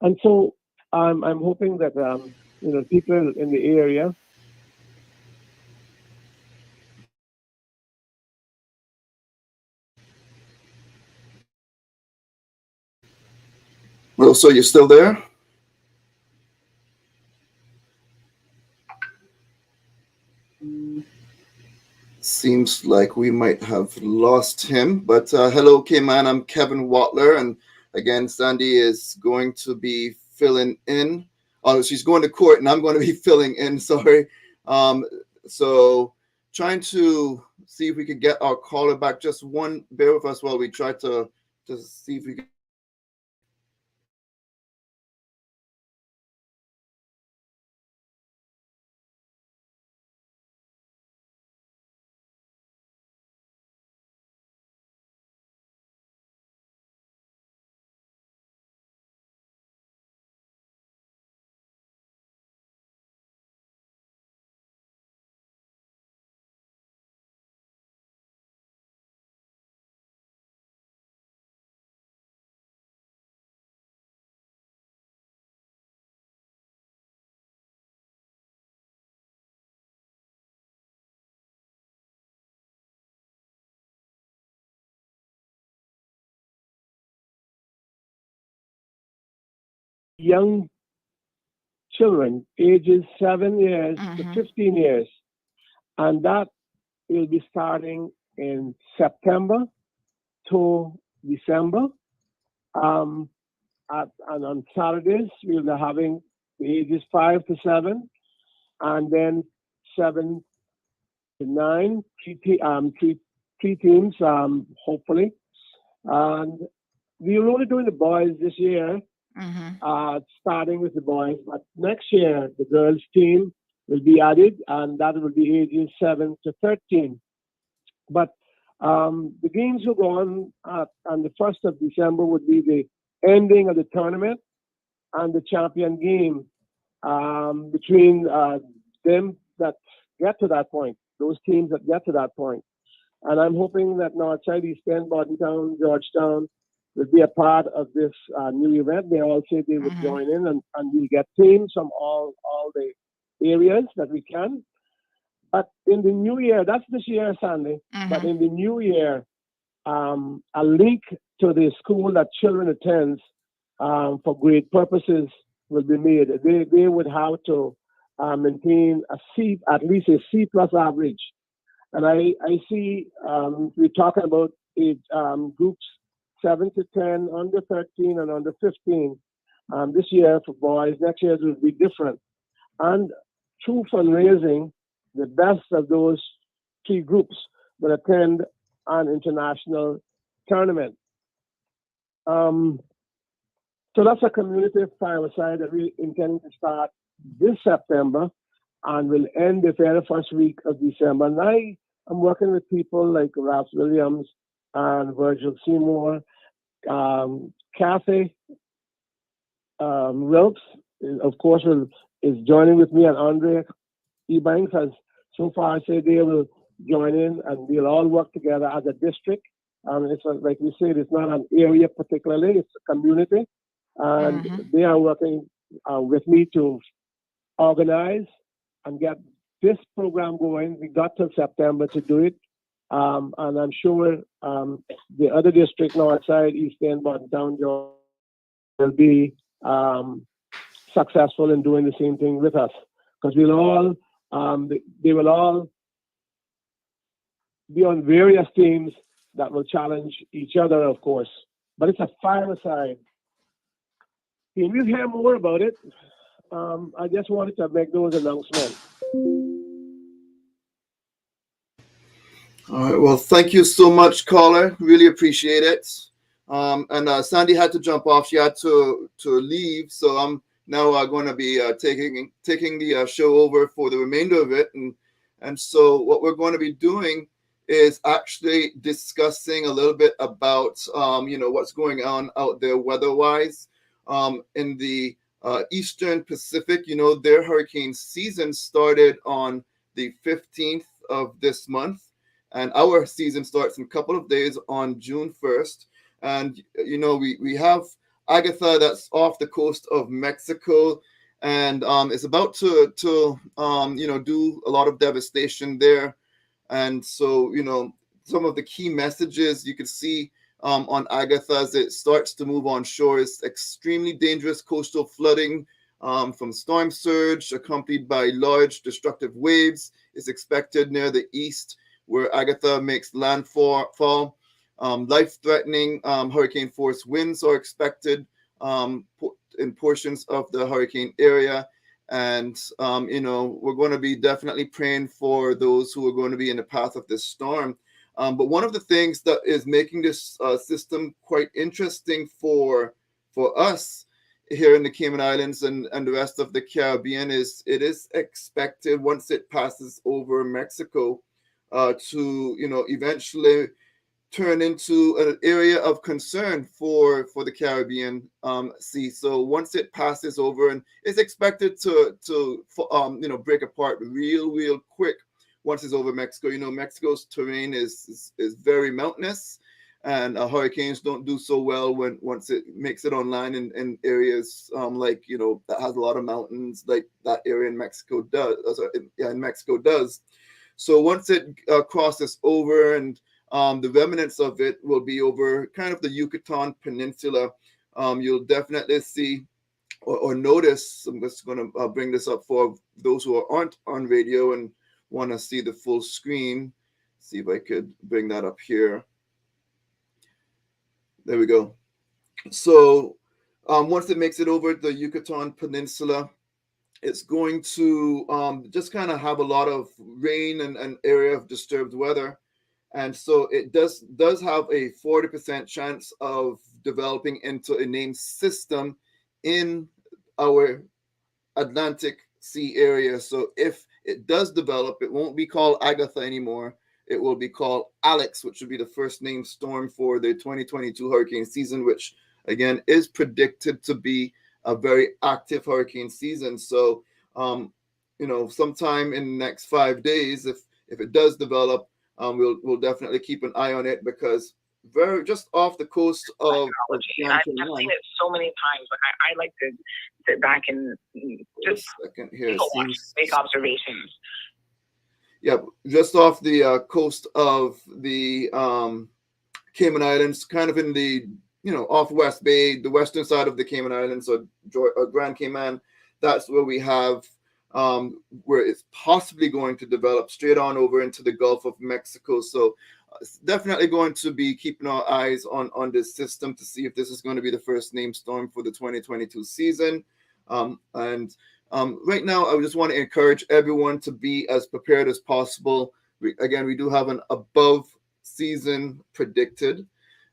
And so I'm hoping that people in the area. Well, so you're still there? Seems like we might have lost him. But hello, Cayman. I'm Kevin Watler. And again, Sandy is going to be filling in. Oh, she's going to court and I'm going to be filling in. Sorry. So trying to see if we could get our caller back. Just one, bear with us while we try to just see if we can. Young children, ages 7 years to 15 years. And that will be starting in September to December. And on Saturdays, we'll be having the ages 5 to 7, and then 7 to 9, three teams, hopefully. And we're only doing the boys this year, starting with the boys. But next year, the girls team will be added, and that will be ages 7 to 13. But the games will go on the 1st of December would be the ending of the tournament and the champion game between them that get to that point, those teams that get to that point. And I'm hoping that Northside, East End, Bordentown, Georgetown will be a part of this new event. They all say they would join in, and we'll get teams from all the areas that we can. But in the new year, that's this year, Sandy, but in the new year, a link to the school that children attend for grade purposes will be made. They would have to maintain a C, at least a C plus average. And I see we're talking about groups 7 to 10, under 13, and under 15 this year for boys. Next year it will be different. And through fundraising, the best of those 3 groups will attend an international tournament. So that's a community fireside that we intend to start this September and will end the very first week of December. And I am working with people like Ralph Williams and Virgil Seymour, Kathy Wilkes, of course, is joining with me, and Andre Ebanks has so far said they will join in, and we'll all work together as a district. It's like we said, it's not an area particularly, it's a community. And they are working with me to organize and get this program going. We got till September to do it. And I'm sure the other district, Northside, East End, Bordentown, will be successful in doing the same thing with us. Because we'll all, they will all be on various teams that will challenge each other, of course. But it's a fireside Can you hear more about it? I just wanted to make those announcements. All right. Well, thank you so much, caller. Really appreciate it. And Sandy had to jump off. She had to leave. So I'm now going to be taking the show over for the remainder of it. And so what we're going to be doing is actually discussing a little bit about what's going on out there weather-wise in the Eastern Pacific. Their hurricane season started on the 15th of this month. And our season starts in a couple of days on June 1st. And, we have Agatha that's off the coast of Mexico and is about to do a lot of devastation there. And so, some of the key messages you could see on Agatha as it starts to move on shore is extremely dangerous coastal flooding from storm surge accompanied by large destructive waves is expected near the east, where Agatha makes landfall. Life-threatening hurricane force winds are expected in portions of the hurricane area. And, we're going to be definitely praying for those who are going to be in the path of this storm. But one of the things that is making this system quite interesting for us here in the Cayman Islands and the rest of the Caribbean is it is expected once it passes over Mexico to eventually turn into an area of concern for the Caribbean Sea. So once it passes over, and it's expected to break apart real quick once it's over Mexico. Mexico's terrain is very mountainous, and hurricanes don't do so well once it makes it online in areas that has a lot of mountains, like that area in Mexico does. In Mexico does. So once it crosses over, and the remnants of it will be over kind of the Yucatan Peninsula, you'll definitely see or notice. I'm just going to bring this up for those who aren't on radio and want to see the full screen. See if I could bring that up here. There we go. So once it makes it over the Yucatan Peninsula, it's going to just kind of have a lot of rain and area of disturbed weather. And so it does have a 40% chance of developing into a named system in our Atlantic Sea area. So if it does develop, it won't be called Agatha anymore. It will be called Alex, which would be the first named storm for the 2022 hurricane season, which again is predicted to be a very active hurricane season. So, sometime in the next 5 days, if it does develop, we'll definitely keep an eye on it, because just off the coast of I've seen it so many times. Like I like to sit back and just make observations. Yeah, just off the coast of the Cayman Islands, kind of in the off West Bay, the western side of the Cayman Islands, or Grand Cayman. That's where we have where it's possibly going to develop straight on over into the Gulf of Mexico. So it's definitely going to be keeping our eyes on this system to see if this is going to be the first named storm for the 2022 season. Right now, I just want to encourage everyone to be as prepared as possible. We do have an above season predicted.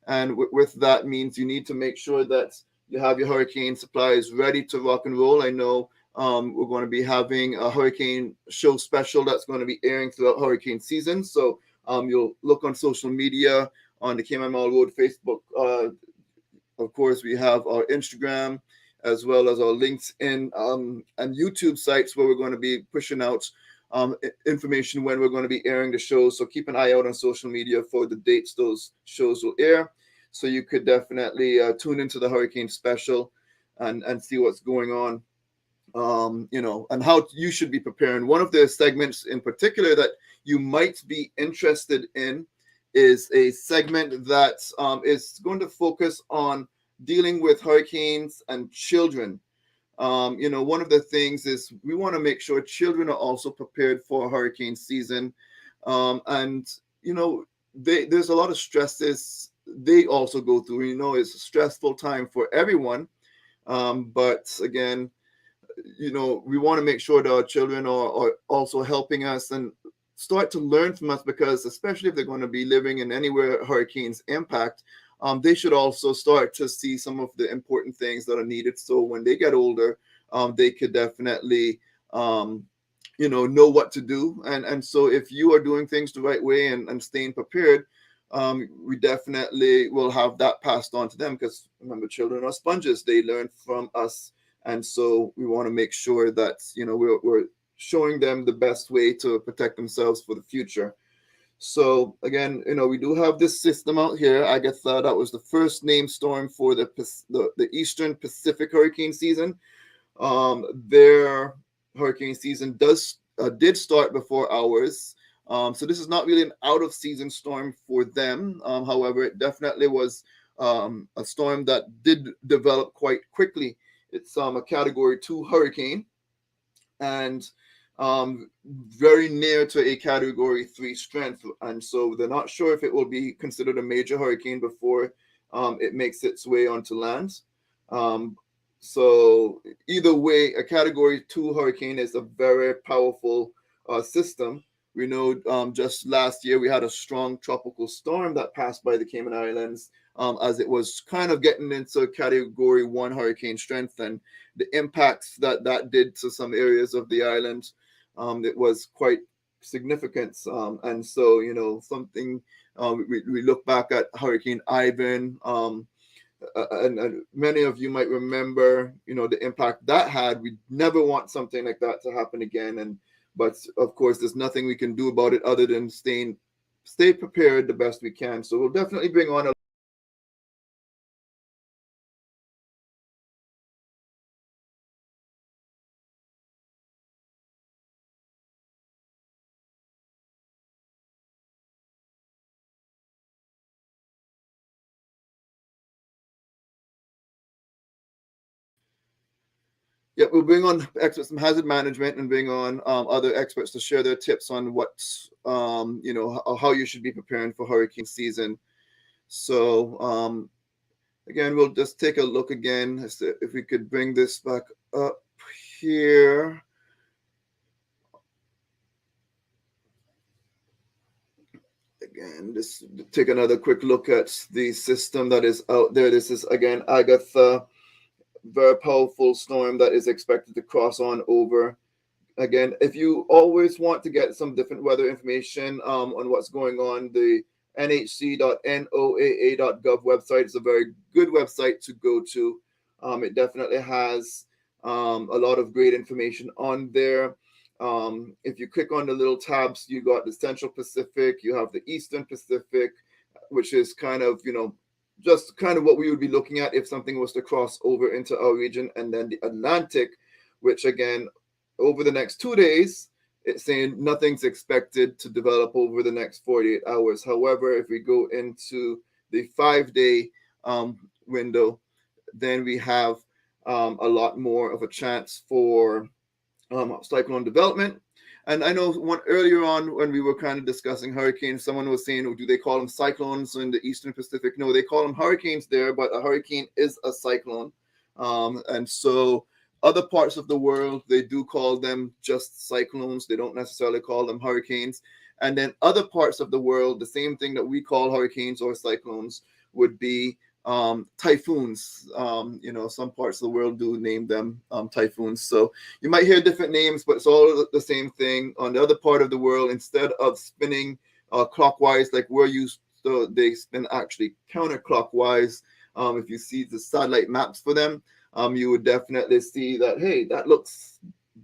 And with that means you need to make sure that you have your hurricane supplies ready to rock and roll. I know we're going to be having a hurricane show special that's going to be airing throughout hurricane season. So you'll look on social media, on the Cayman Mall Road Facebook. Of course, we have our Instagram, as well as our LinkedIn and YouTube sites, where we're going to be pushing out information when we're going to be airing the shows. So keep an eye out on social media for the dates those shows will air. So you could definitely tune into the hurricane special and see what's going on, and how you should be preparing. One of the segments in particular that you might be interested in is a segment that is going to focus on dealing with hurricanes and children. One of the things is we want to make sure children are also prepared for hurricane season. There's a lot of stresses they also go through. It's a stressful time for everyone. But again, we want to make sure that our children are also helping us and start to learn from us, because especially if they're going to be living in anywhere hurricanes impact, they should also start to see some of the important things that are needed. So when they get older, they could definitely, know what to do. And so if you are doing things the right way and staying prepared, we definitely will have that passed on to them, because remember, children are sponges. They learn from us. And so we want to make sure that, we're showing them the best way to protect themselves for the future. So again, we do have this system out here. Agatha, that was the first named storm for the Eastern Pacific hurricane season. Their hurricane season did start before ours. So this is not really an out of season storm for them. However, it definitely was a storm that did develop quite quickly. It's a Category 2 hurricane, and very near to a Category 3 strength. And so they're not sure if it will be considered a major hurricane before it makes its way onto land. So either way, a Category 2 hurricane is a very powerful system. We know just last year we had a strong tropical storm that passed by the Cayman Islands as it was kind of getting into Category 1 hurricane strength, and the impacts that did to some areas of the island, it was quite significant. And so, something we look back at Hurricane Ivan, and many of you might remember, the impact that had. We never want something like that to happen again. But of course, there's nothing we can do about it other than stay prepared the best we can. So we'll definitely bring on a Yeah, we'll bring on experts from hazard management and bring on other experts to share their tips on what, how you should be preparing for hurricane season. So again, we'll just take a look again if we could bring this back up here. Again, just take another quick look at the system that is out there. This is, again, Agatha. Very powerful storm that is expected to cross on over. Again, if you always want to get some different weather information on what's going on, the nhc.noaa.gov website is a very good website to go to. It definitely has a lot of great information on there. If you click on the little tabs, you got the Central Pacific, you have the Eastern Pacific, which is kind of, just kind of what we would be looking at if something was to cross over into our region, and then the Atlantic, which again, over the next 2 days, it's saying nothing's expected to develop over the next 48 hours. However, if we go into the 5-day window, then we have a lot more of a chance for cyclone development. And I know earlier on when we were kind of discussing hurricanes, someone was saying, do they call them cyclones in the Eastern Pacific? No, they call them hurricanes there, but a hurricane is a cyclone. And so other parts of the world, they do call them just cyclones. They don't necessarily call them hurricanes. And then other parts of the world, the same thing that we call hurricanes or cyclones would be typhoons. Some parts of the world do name them typhoons. So you might hear different names, but it's all the same thing. On the other part of the world, instead of spinning clockwise like we're used to, they spin actually counterclockwise. If you see the satellite maps for them, you would definitely see that, hey, that looks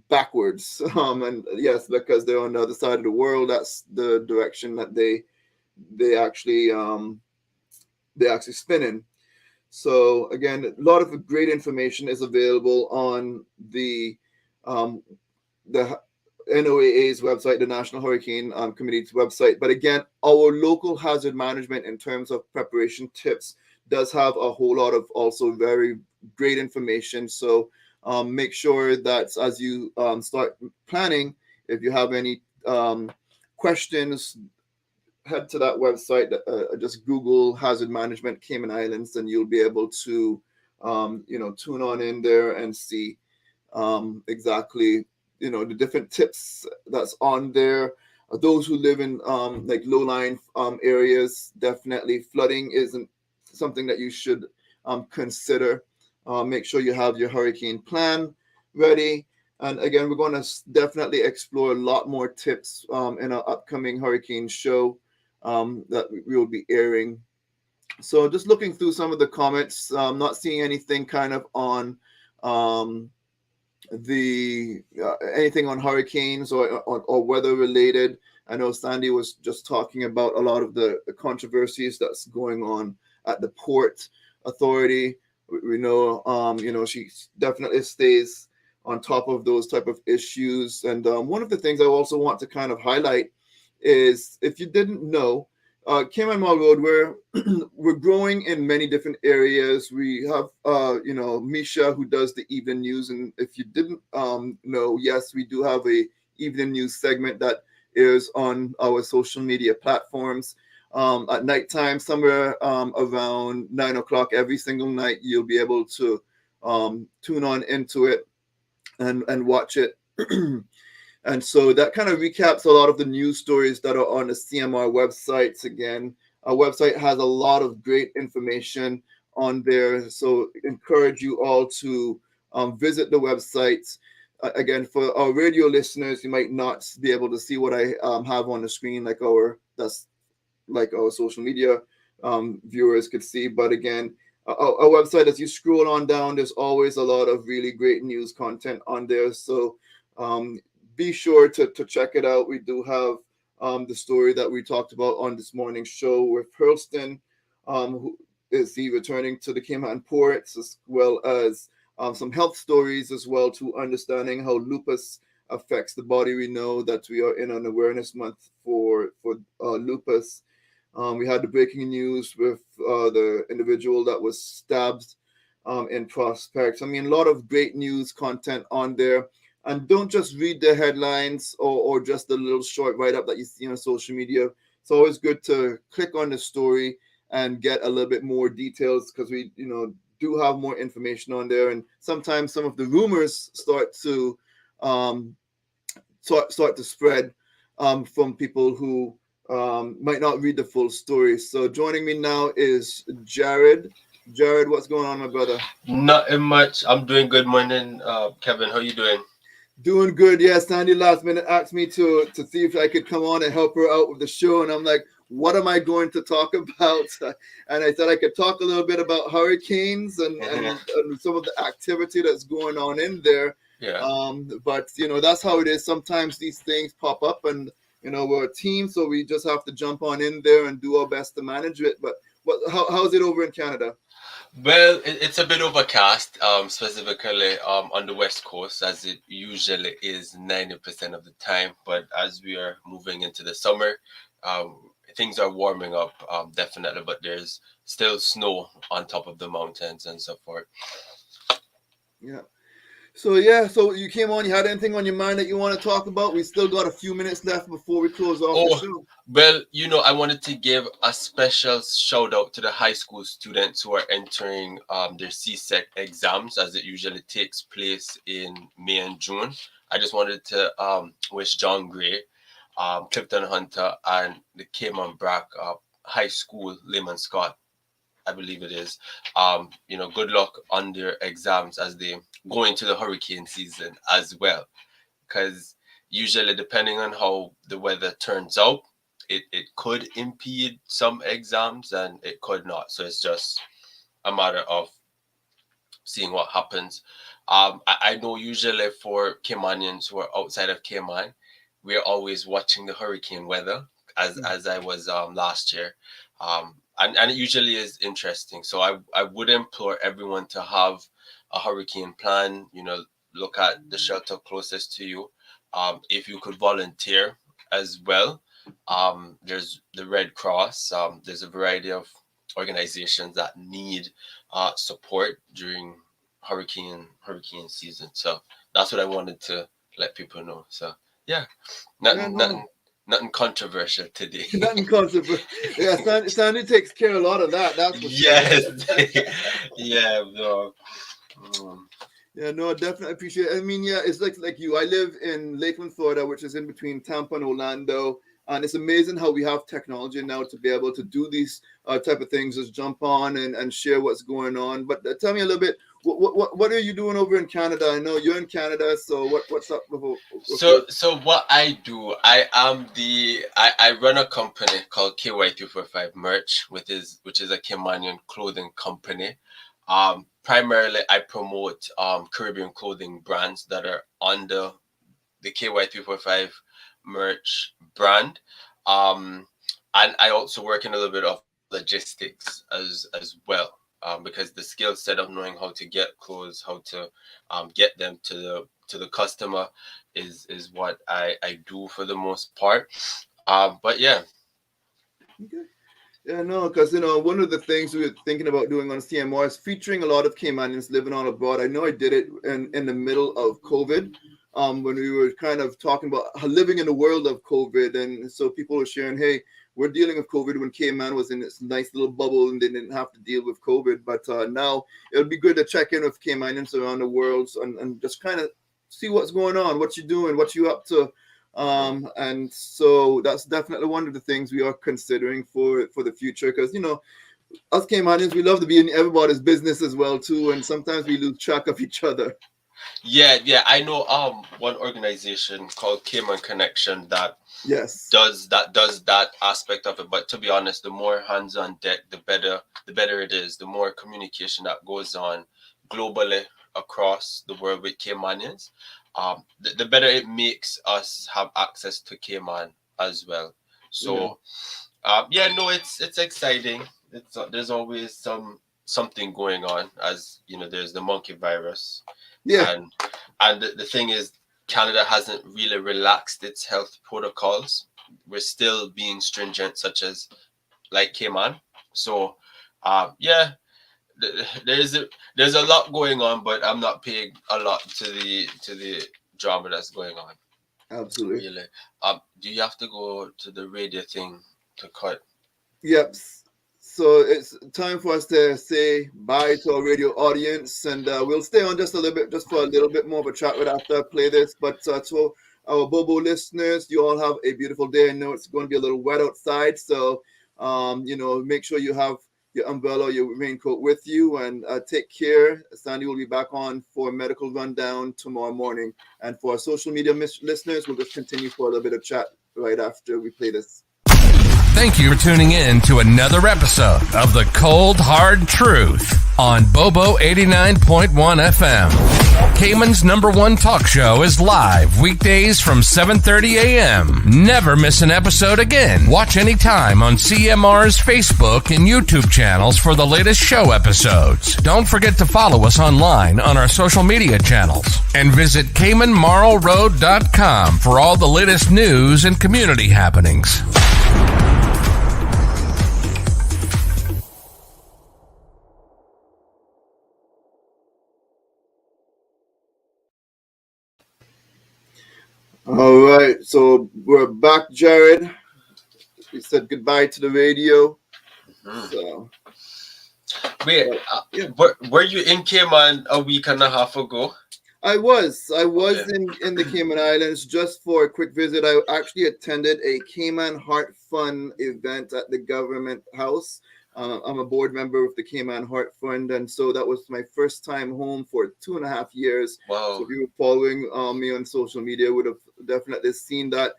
backwards. And yes, because they're on the other side of the world, that's the direction that they actually spin in. So again, a lot of great information is available on the NOAA's website, the National Hurricane Committee's website. But again, our local hazard management in terms of preparation tips does have a whole lot of also very great information. So make sure that as you start planning, if you have any questions, head to that website. Just Google hazard management Cayman Islands, and you'll be able to tune on in there and see exactly, the different tips that's on there. Those who live in like low-lying areas, definitely flooding isn't something that you should consider. Make sure you have your hurricane plan ready. And again, we're going to definitely explore a lot more tips in our upcoming hurricane show that we will be airing. So just looking through some of the comments, not seeing anything kind of on the anything on hurricanes or weather related. I know Sandy was just talking about a lot of the controversies that's going on at the Port Authority. We know, she definitely stays on top of those type of issues. And one of the things I also want to kind of highlight is, if you didn't know, Cayman Mall Road, we're growing in many different areas. We have, Misha, who does the evening news. And if you didn't know, yes, we do have a evening news segment that airs on our social media platforms. At nighttime, somewhere around 9 o'clock every single night, you'll be able to tune on into it and watch it. And so that kind of recaps a lot of the news stories that are on the CMR websites. Again, our website has a lot of great information on there. So encourage you all to visit the website. Again, for our radio listeners, you might not be able to see what I have on the screen, like our social media viewers could see. But again, our website, as you scroll on down, there's always a lot of really great news content on there. So be sure to check it out. We do have the story that we talked about on this morning's show with Hurlston, who is he returning to the Cayman ports, as well as some health stories as well, to understanding how lupus affects the body. We know that we are in an awareness month for lupus. We had the breaking news with the individual that was stabbed in Prospect. I mean, a lot of great news content on there. And don't just read the headlines or just the little short write-up that you see on social media. It's always good to click on the story and get a little bit more details, because we, do have more information on there. And sometimes some of the rumors start to spread from people who might not read the full story. So joining me now is Jared. Jared, what's going on, my brother? Nothing much. I'm doing good. Morning, Kevin. How you doing? Doing good. Yeah, Sandy last minute asked me to see if I could come on and help her out with the show. And I'm like, what am I going to talk about? And I said I could talk a little bit about hurricanes and some of the activity that's going on in there. Yeah. But, that's how it is. Sometimes these things pop up and, we're a team, so we just have to jump on in there and do our best to manage it. But how's it over in Canada? Well, it's a bit overcast, specifically on the West Coast, as it usually is 90% of the time. But as we are moving into the summer, things are warming up, definitely. But there's still snow on top of the mountains and so forth. Yeah. So you came on, you had anything on your mind that you want to talk about? We still got a few minutes left before we close off the show. Well, I wanted to give a special shout out to the high school students who are entering their CSEC exams, as it usually takes place in May and June. I just wanted to wish John Gray, Clifton Hunter, and the Cayman Brack High School, Lehman Scott, I believe it is, good luck on their exams as they go into the hurricane season as well. Because usually, depending on how the weather turns out, it could impede some exams and it could not. So it's just a matter of seeing what happens. I know usually for Caymanians who are outside of Cayman, we're always watching the hurricane weather, as I was last year. And it usually is interesting. So I would implore everyone to have a hurricane plan, look at the shelter closest to you. If you could volunteer as well, there's the Red Cross. There's a variety of organizations that need support during hurricane season. So that's what I wanted to let people know. So yeah, nothing Nothing controversial today. Nothing controversial. Yeah, Sandy takes care of a lot of that. That's for yes. sure. Yeah, no. Yeah, no, I definitely appreciate it. I mean, yeah, it's like you. I live in Lakeland, Florida, which is in between Tampa and Orlando. And it's amazing how we have technology now to be able to do these type of things, just jump on and share what's going on. But tell me a little bit, what are you doing over in Canada? I know you're in Canada, so what's up? So what I do, I run a company called KY245 Merch, which is a Caymanian clothing company. Primarily, I promote Caribbean clothing brands that are under the KY345 merch brand. And I also work in a little bit of logistics as well, because the skill set of knowing how to get clothes, how to get them to the customer is what I do for the most part. But yeah. Okay. Yeah, no, because one of the things we were thinking about doing on CMR is featuring a lot of Caymanians living on abroad. I know I did it in the middle of COVID, when we were kind of talking about living in the world of COVID, and so people were sharing, hey, we're dealing with COVID when Cayman was in this nice little bubble and they didn't have to deal with COVID. But now it would be good to check in with Caymanians around the world and just kind of see what's going on, what you're doing, what you up to. And so that's definitely one of the things we are considering for the future, because us Caymanians, we love to be in everybody's business as well too, and sometimes we lose track of each other. Yeah, I know one organization called Cayman Connection that does that aspect of it. But to be honest, the more hands on deck, the better it is. The more communication that goes on globally across the world with Caymanians, the better it makes us have access to Cayman as well. So it's exciting. There's always something going on, as there's the monkey virus. Yeah. And the thing is, Canada hasn't really relaxed its health protocols. We're still being stringent, such as like Cayman. So there's a lot going on, but I'm not paying a lot to the drama that's going on. Absolutely. Really. Do you have to go to the radio thing to cut? Yep. So it's time for us to say bye to our radio audience, and we'll stay on just for a little bit more of a chat right after I play this. But to our Bobo listeners, you all have a beautiful day. I know it's going to be a little wet outside, so make sure you have your umbrella, your raincoat with you, and take care. Sandy will be back on for a medical rundown tomorrow morning. And for our social media listeners, we'll just continue for a little bit of chat right after we play this. Thank you for tuning in to another episode of The Cold Hard Truth on Bobo 89.1 FM. Cayman's #1 talk show is live weekdays from 7:30 a.m. Never miss an episode again. Watch anytime on CMR's Facebook and YouTube channels for the latest show episodes. Don't forget to follow us online on our social media channels. And visit CaymanMarlRoad.com for all the latest news and community happenings. All right, so we're back, Jared. We said goodbye to the radio. So, wait, were you in Cayman a week and a half ago? I was in the Cayman Islands just for a quick visit. I actually attended a Cayman Heart Fund event at the government house. I'm a board member of the Cayman Heart Fund, and so that was my first time home for 2.5 years. Wow. So if you were following me on social media, would have definitely seen that.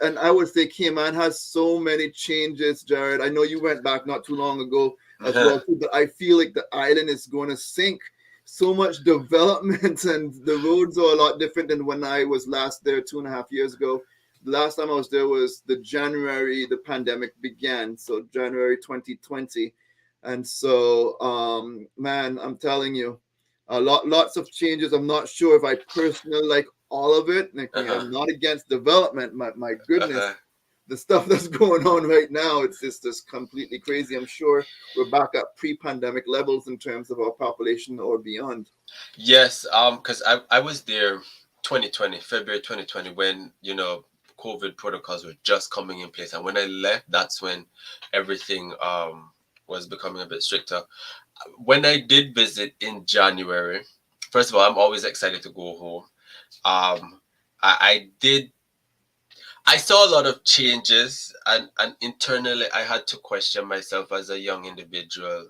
And I would say Cayman has so many changes, Jared. I know you went back not too long ago as well, but I feel like the island is going to sink. So much development, and the roads are a lot different than when I was last there 2.5 years ago. The last time I was there was the January the pandemic began, so January 2020. And so, man, I'm telling you, lots of changes. I'm not sure if I personally like all of it. I'm not against development. My goodness, the stuff that's going on right now, it's just completely crazy. I'm sure we're back at pre-pandemic levels in terms of our population or beyond. Yes, because I was there February 2020, when COVID protocols were just coming in place. And when I left, that's when everything was becoming a bit stricter. When I did visit in January, first of all, I'm always excited to go home. I saw a lot of changes, and internally I had to question myself as a young individual.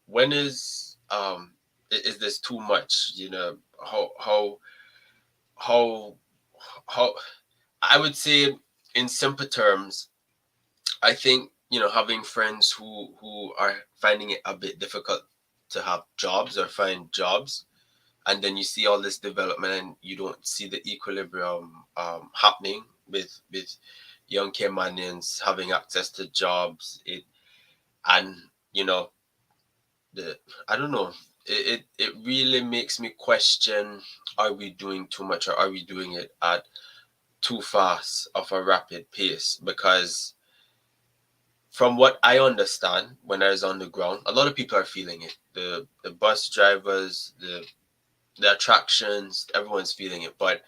When is this too much? You know, how I would say, in simple terms, I think, having friends who are finding it a bit difficult to have jobs or find jobs, and then you see all this development and you don't see the equilibrium happening with young Caymanians having access to jobs. And I don't know. It really makes me question: are we doing too much, or are we doing it at too fast of a rapid pace? Because from what I understand, when I was on the ground, a lot of people are feeling it. The bus drivers, the attractions, everyone's feeling it. But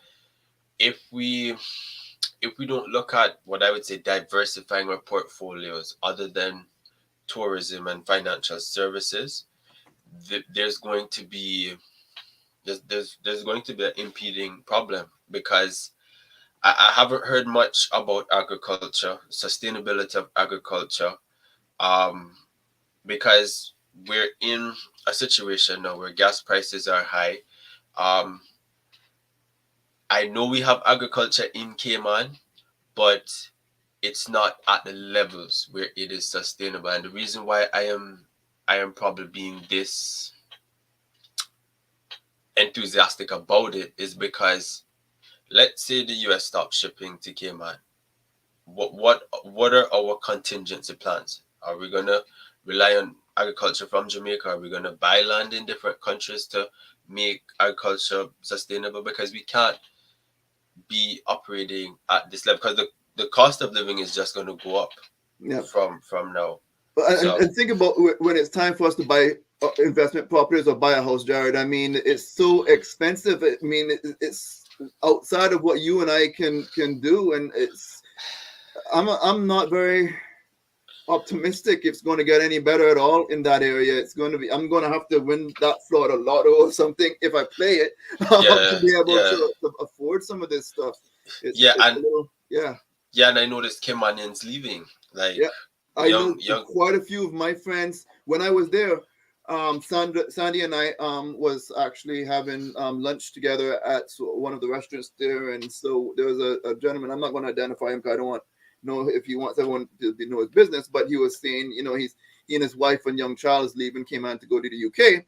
if we don't look at what I would say diversifying our portfolios other than tourism and financial services, there's going to be an impeding problem, because I haven't heard much about agriculture, sustainability of agriculture, because we're in a situation now where gas prices are high. I know we have agriculture in Cayman, but it's not at the levels where it is sustainable. And the reason why I am probably being this enthusiastic about it is because, let's say the US stops shipping to Cayman. What are our contingency plans? Are we gonna rely on agriculture from Jamaica? Are we gonna buy land in different countries to make agriculture sustainable? Because we can't be operating at this level, because the cost of living is just going to go up from now. And think about when it's time for us to buy investment properties or buy a house, Jared. I mean, it's so expensive. I mean, it's outside of what you and I can do, and I'm not very optimistic it's going to get any better at all in that area. I'm going to have to win that Florida Lotto or something if I play it to be able to afford some of this stuff. And I noticed Caymanians leaving. I know quite a few of my friends. When I was there, Sandy and I was actually having lunch together at one of the restaurants there, and so there was a gentleman. I'm not going to identify him because I don't want know if he wants everyone to know his business, but he was saying, he and his wife and young child is leaving Cayman to go to the UK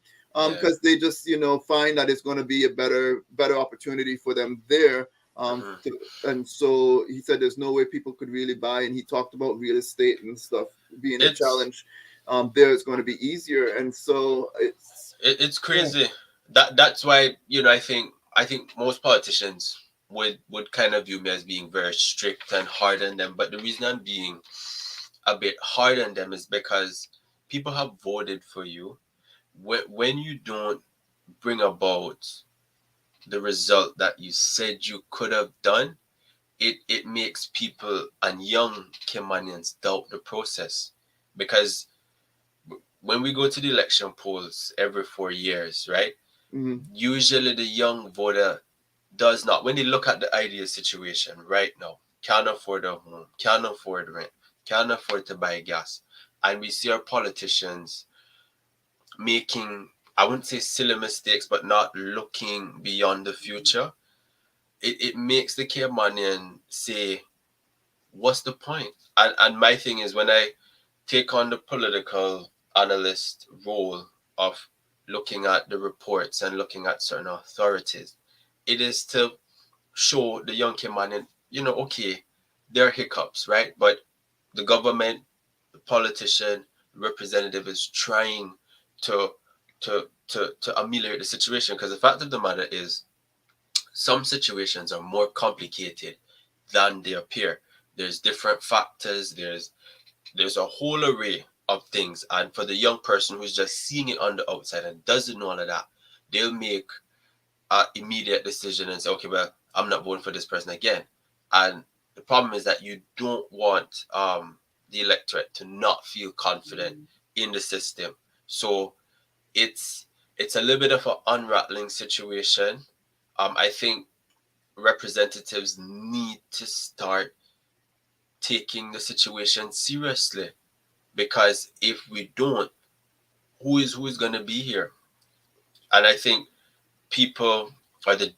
because they just, find that it's going to be a better opportunity for them there. And so he said there's no way people could really buy, and he talked about real estate and stuff being a challenge. There it's going to be easier, and so it's crazy. That's why I think most politicians would kind of view me as being very strict and hard on them. But the reason I'm being a bit hard on them is because people have voted for you. When you don't bring about the result that you said you could have done, it makes people and young Caymanians doubt the process. Because when we go to the election polls every 4 years, right? Mm-hmm. Usually the young voter does not, when they look at the ideal situation right now, can't afford a home, can't afford rent, can't afford to buy gas. And we see our politicians making, I wouldn't say silly mistakes, but not looking beyond the future. It makes the Caymanian say, what's the point? And my thing is, when I take on the political analyst role of looking at the reports and looking at certain authorities, it is to show the young Caymanian, okay, there are hiccups, right? But the government, the politician, representative is trying to ameliorate the situation. Because the fact of the matter is, some situations are more complicated than they appear. There's different factors. There's a whole array of things. And for the young person who's just seeing it on the outside and doesn't know all of that, they'll make an immediate decision and say, okay, well, I'm not voting for this person again. And the problem is that you don't want the electorate to not feel confident in the system. So it's a little bit of an unrattling situation. I think representatives need to start taking the situation seriously, because if we don't, who is going to be here? And I think people, or the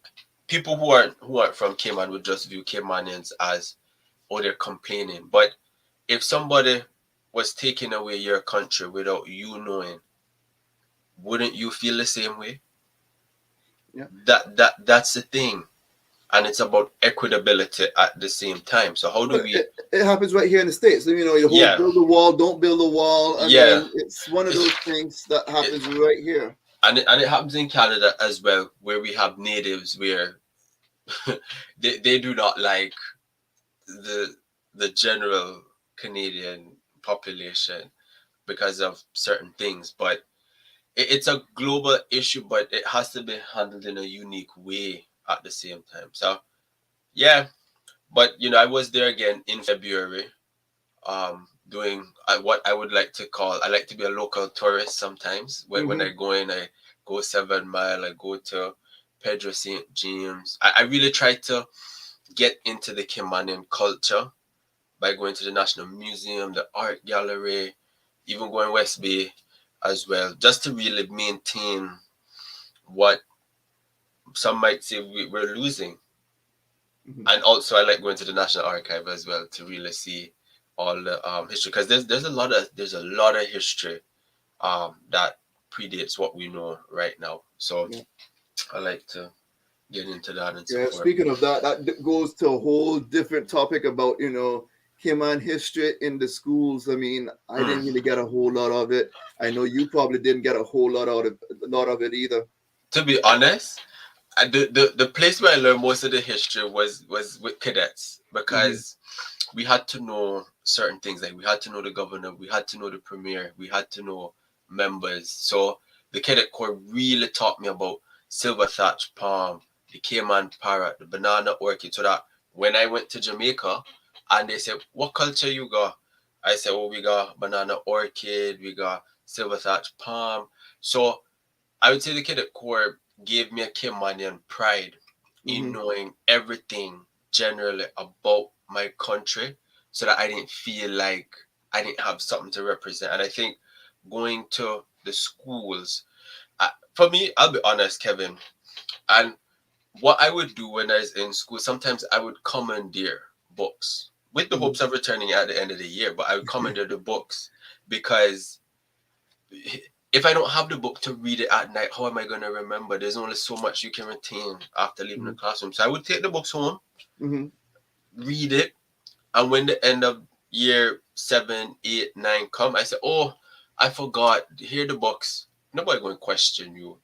people who aren't from Cayman, would just view Caymanians as, oh, they're complaining. But if somebody was taking away your country without you knowing, wouldn't you feel the same way? Yeah. That's the thing. And it's about equitability at the same time. So how do we? It happens right here in the States. You know, the whole build the wall, don't build the wall. I mean, it's one of those things that happens right here. And it happens in Canada as well, where we have natives where they do not like the general Canadian population because of certain things. But it's a global issue, but it has to be handled in a unique way at the same time. So yeah, but you know, I was there again in February, doing what I would like to call, I like to be a local tourist sometimes. When I go in, I go 7 Mile, I go to Pedro St. James. I really try to get into the Caymanian culture by going to the National Museum, the Art Gallery, even going West Bay as well, just to really maintain what some might say we're losing. And also I like going to the National Archive as well to really see all the history, because there's a lot of history that predates what we know right now. So I like to get into that and support. Speaking of that, that goes to a whole different topic about, you know, Cayman history in the schools. I mean, I didn't really get a whole lot of it. I know you probably didn't get a whole lot of it either. To be honest, the place where I learned most of the history was with cadets, because we had to know certain things. Like we had to know the governor, we had to know the premier, we had to know members. So the cadet corps really taught me about silver thatch palm, the Cayman parrot, the banana orchid, so that when I went to Jamaica and they said, what culture you got? I said, oh, we got banana orchid, we got silver thatch palm. So I would say the cadet corps gave me a Caymanian pride in knowing everything generally about my country, so that I didn't feel like I didn't have something to represent. And I think going to the schools, for me, I'll be honest, Kevin, and what I would do when I was in school, sometimes I would commandeer books with the hopes of returning at the end of the year, but I would commandeer the books, because if I don't have the book to read it at night, how am I going to remember? There's only so much you can retain after leaving the classroom. So I would take the books home, read it, and when the end of year 7, 8, 9 come, I say, oh, I forgot, here the books. Nobody going to question you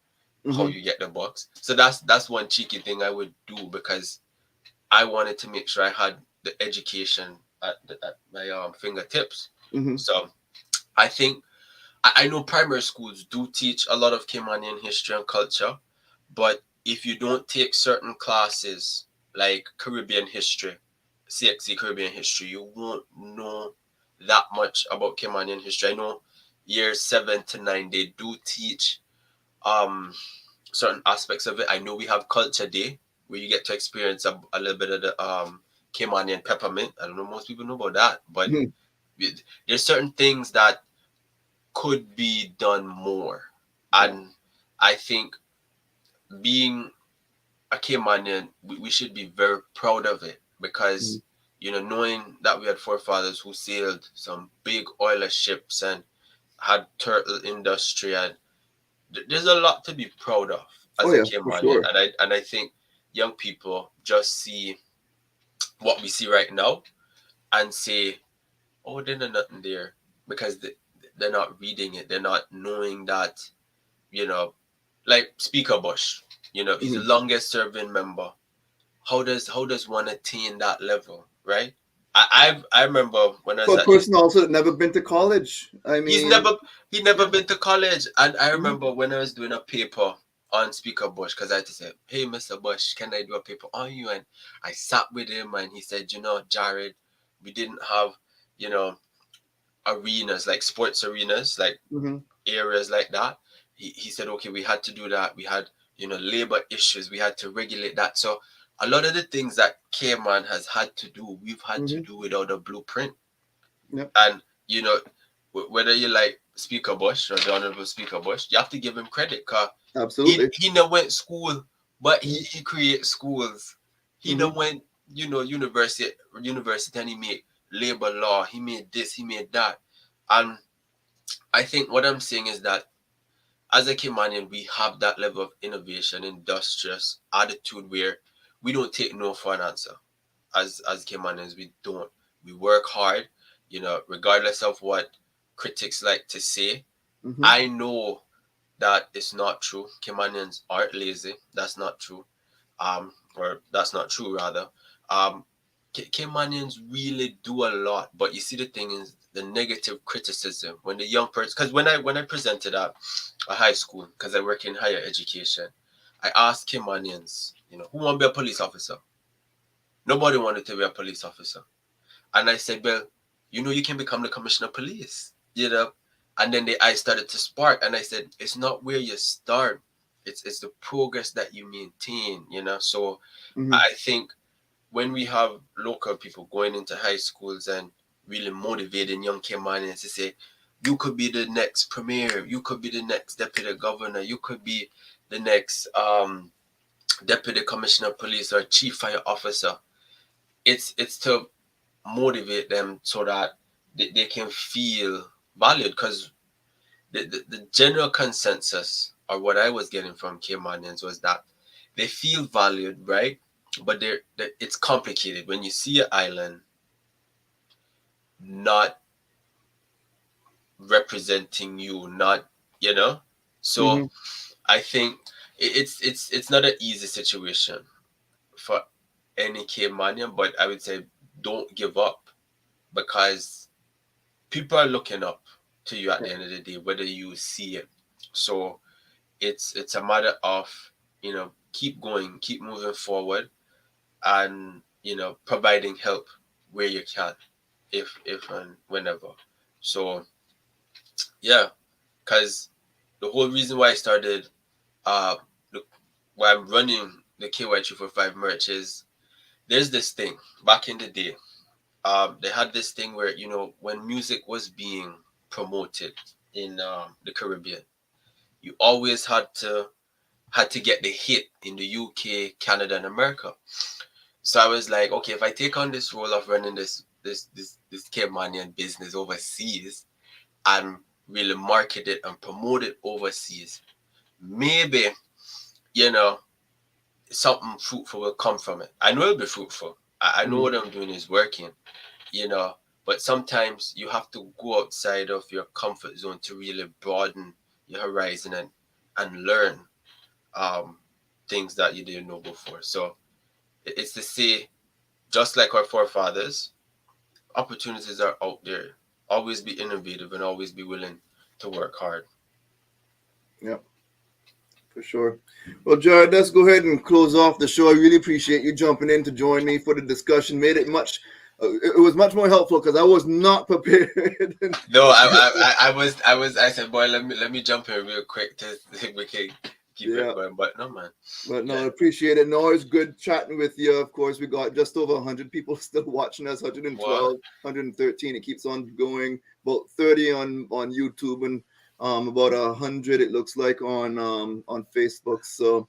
how you get the books. So that's one cheeky thing I would do, because I wanted to make sure I had the education at my fingertips. So I think, I know primary schools do teach a lot of Caymanian history and culture, but if you don't take certain classes like Caribbean history, CXC Caribbean history, you won't know that much about Caymanian history. I know years 7 to 9, they do teach certain aspects of it. I know we have Culture Day, where you get to experience a little bit of the Caymanian peppermint. I don't know, most people know about that, but there's certain things that could be done more. And I think being a Caymanian, we should be very proud of it, because you know, knowing that we had forefathers who sailed some big oiler ships and had turtle industry, and there's a lot to be proud of as a Caymanian. Sure. And I think young people just see what we see right now and say, oh, there's nothing there, because they're not reading it. They're not knowing that, you know, like Speaker Bush, you know, he's the longest serving member. How does one attain that level, right? I remember when I was a person also that never been to college. I mean, he never been to college. And I remember when I was doing a paper on Speaker Bush because I had to say, hey, Mr. Bush, can I do a paper on you? And I sat with him and he said, you know, Jared, we didn't have, you know, arenas, like sports arenas, like areas like that. He said, okay, we had to do that. We had, you know, labor issues. We had to regulate that. So a lot of the things that Cayman has had to do, we've had to do without a blueprint. And, you know, whether you like Speaker Bush or the Honorable Speaker Bush, you have to give him credit because he never went school, but he create schools. He never went, you know, university and he made labor law. He made this, he made that. And I think what I'm saying is that as a Caymanian, we have that level of innovation, industrious attitude where we don't take no for an answer. As Caymanians, we don't. We work hard, you know, regardless of what critics like to say. I know that it's not true. Caymanians aren't lazy. That's not true. Or that's not true rather. Caymanians really do a lot, but you see the thing is the negative criticism when the young person, because when I presented at a high school, because I work in higher education, I asked Caymanians, you know, who want to be a police officer? Nobody wanted to be a police officer. And I said, well, you know, you can become the commissioner of police, you know. And then the eyes started to spark. And I said, it's not where you start. It's the progress that you maintain, you know. So I think when we have local people going into high schools and really motivating young Caymanians to say, you could be the next premier, you could be the next deputy governor, you could be the next deputy commissioner of police or chief fire officer. It's to motivate them so that they can feel valued, because the general consensus, or what I was getting from Caymanians, was that they feel valued, right? But it's complicated when you see an island not representing you, not, you know. So I think it's not an easy situation for any Caymanian, but I would say don't give up, because people are looking up to you at the end of the day, whether you see it. So it's a matter of, you know, keep going, keep moving forward, and, you know, providing help where you can, if and whenever. So yeah, because the whole reason why I started why I'm running the KY245 merch is there's this thing back in the day. They had this thing where, you know, when music was being promoted in the Caribbean, you always had to get the hit in the UK, Canada, and America. So I was like, okay, if I take on this role of running this Caymanian business overseas and really market it and promote it overseas, maybe, you know, something fruitful will come from it. I know it'll be fruitful. I know what I'm doing is working, you know, but sometimes you have to go outside of your comfort zone to really broaden your horizon and learn things that you didn't know before. So it's to say, just like our forefathers, opportunities are out there. Always be innovative and always be willing to work hard. Yeah, for sure. Well, Jared, let's go ahead and close off the show. I really appreciate you jumping in to join me for the discussion. Made it much. It was much more helpful because I was not prepared. No, I said, boy, let me jump in real quick to see we can keep it going. But no, man. But no, I appreciate it. No, it's good chatting with you. Of course, we got just over 100 people still watching us, 112, 113. It keeps on going. About 30 on YouTube and about 100 it looks like on Facebook. So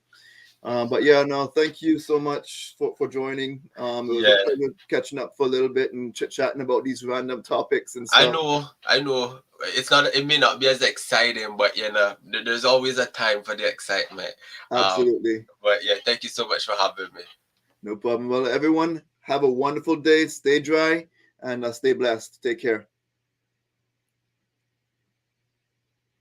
but yeah, no, thank you so much for joining. It was a pleasure catching up for a little bit and chit-chatting about these random topics and stuff. I know it may not be as exciting, but you know, there's always a time for the excitement. Absolutely. But yeah, thank you so much for having me. No problem. Well, everyone, have a wonderful day. Stay dry and stay blessed. Take care.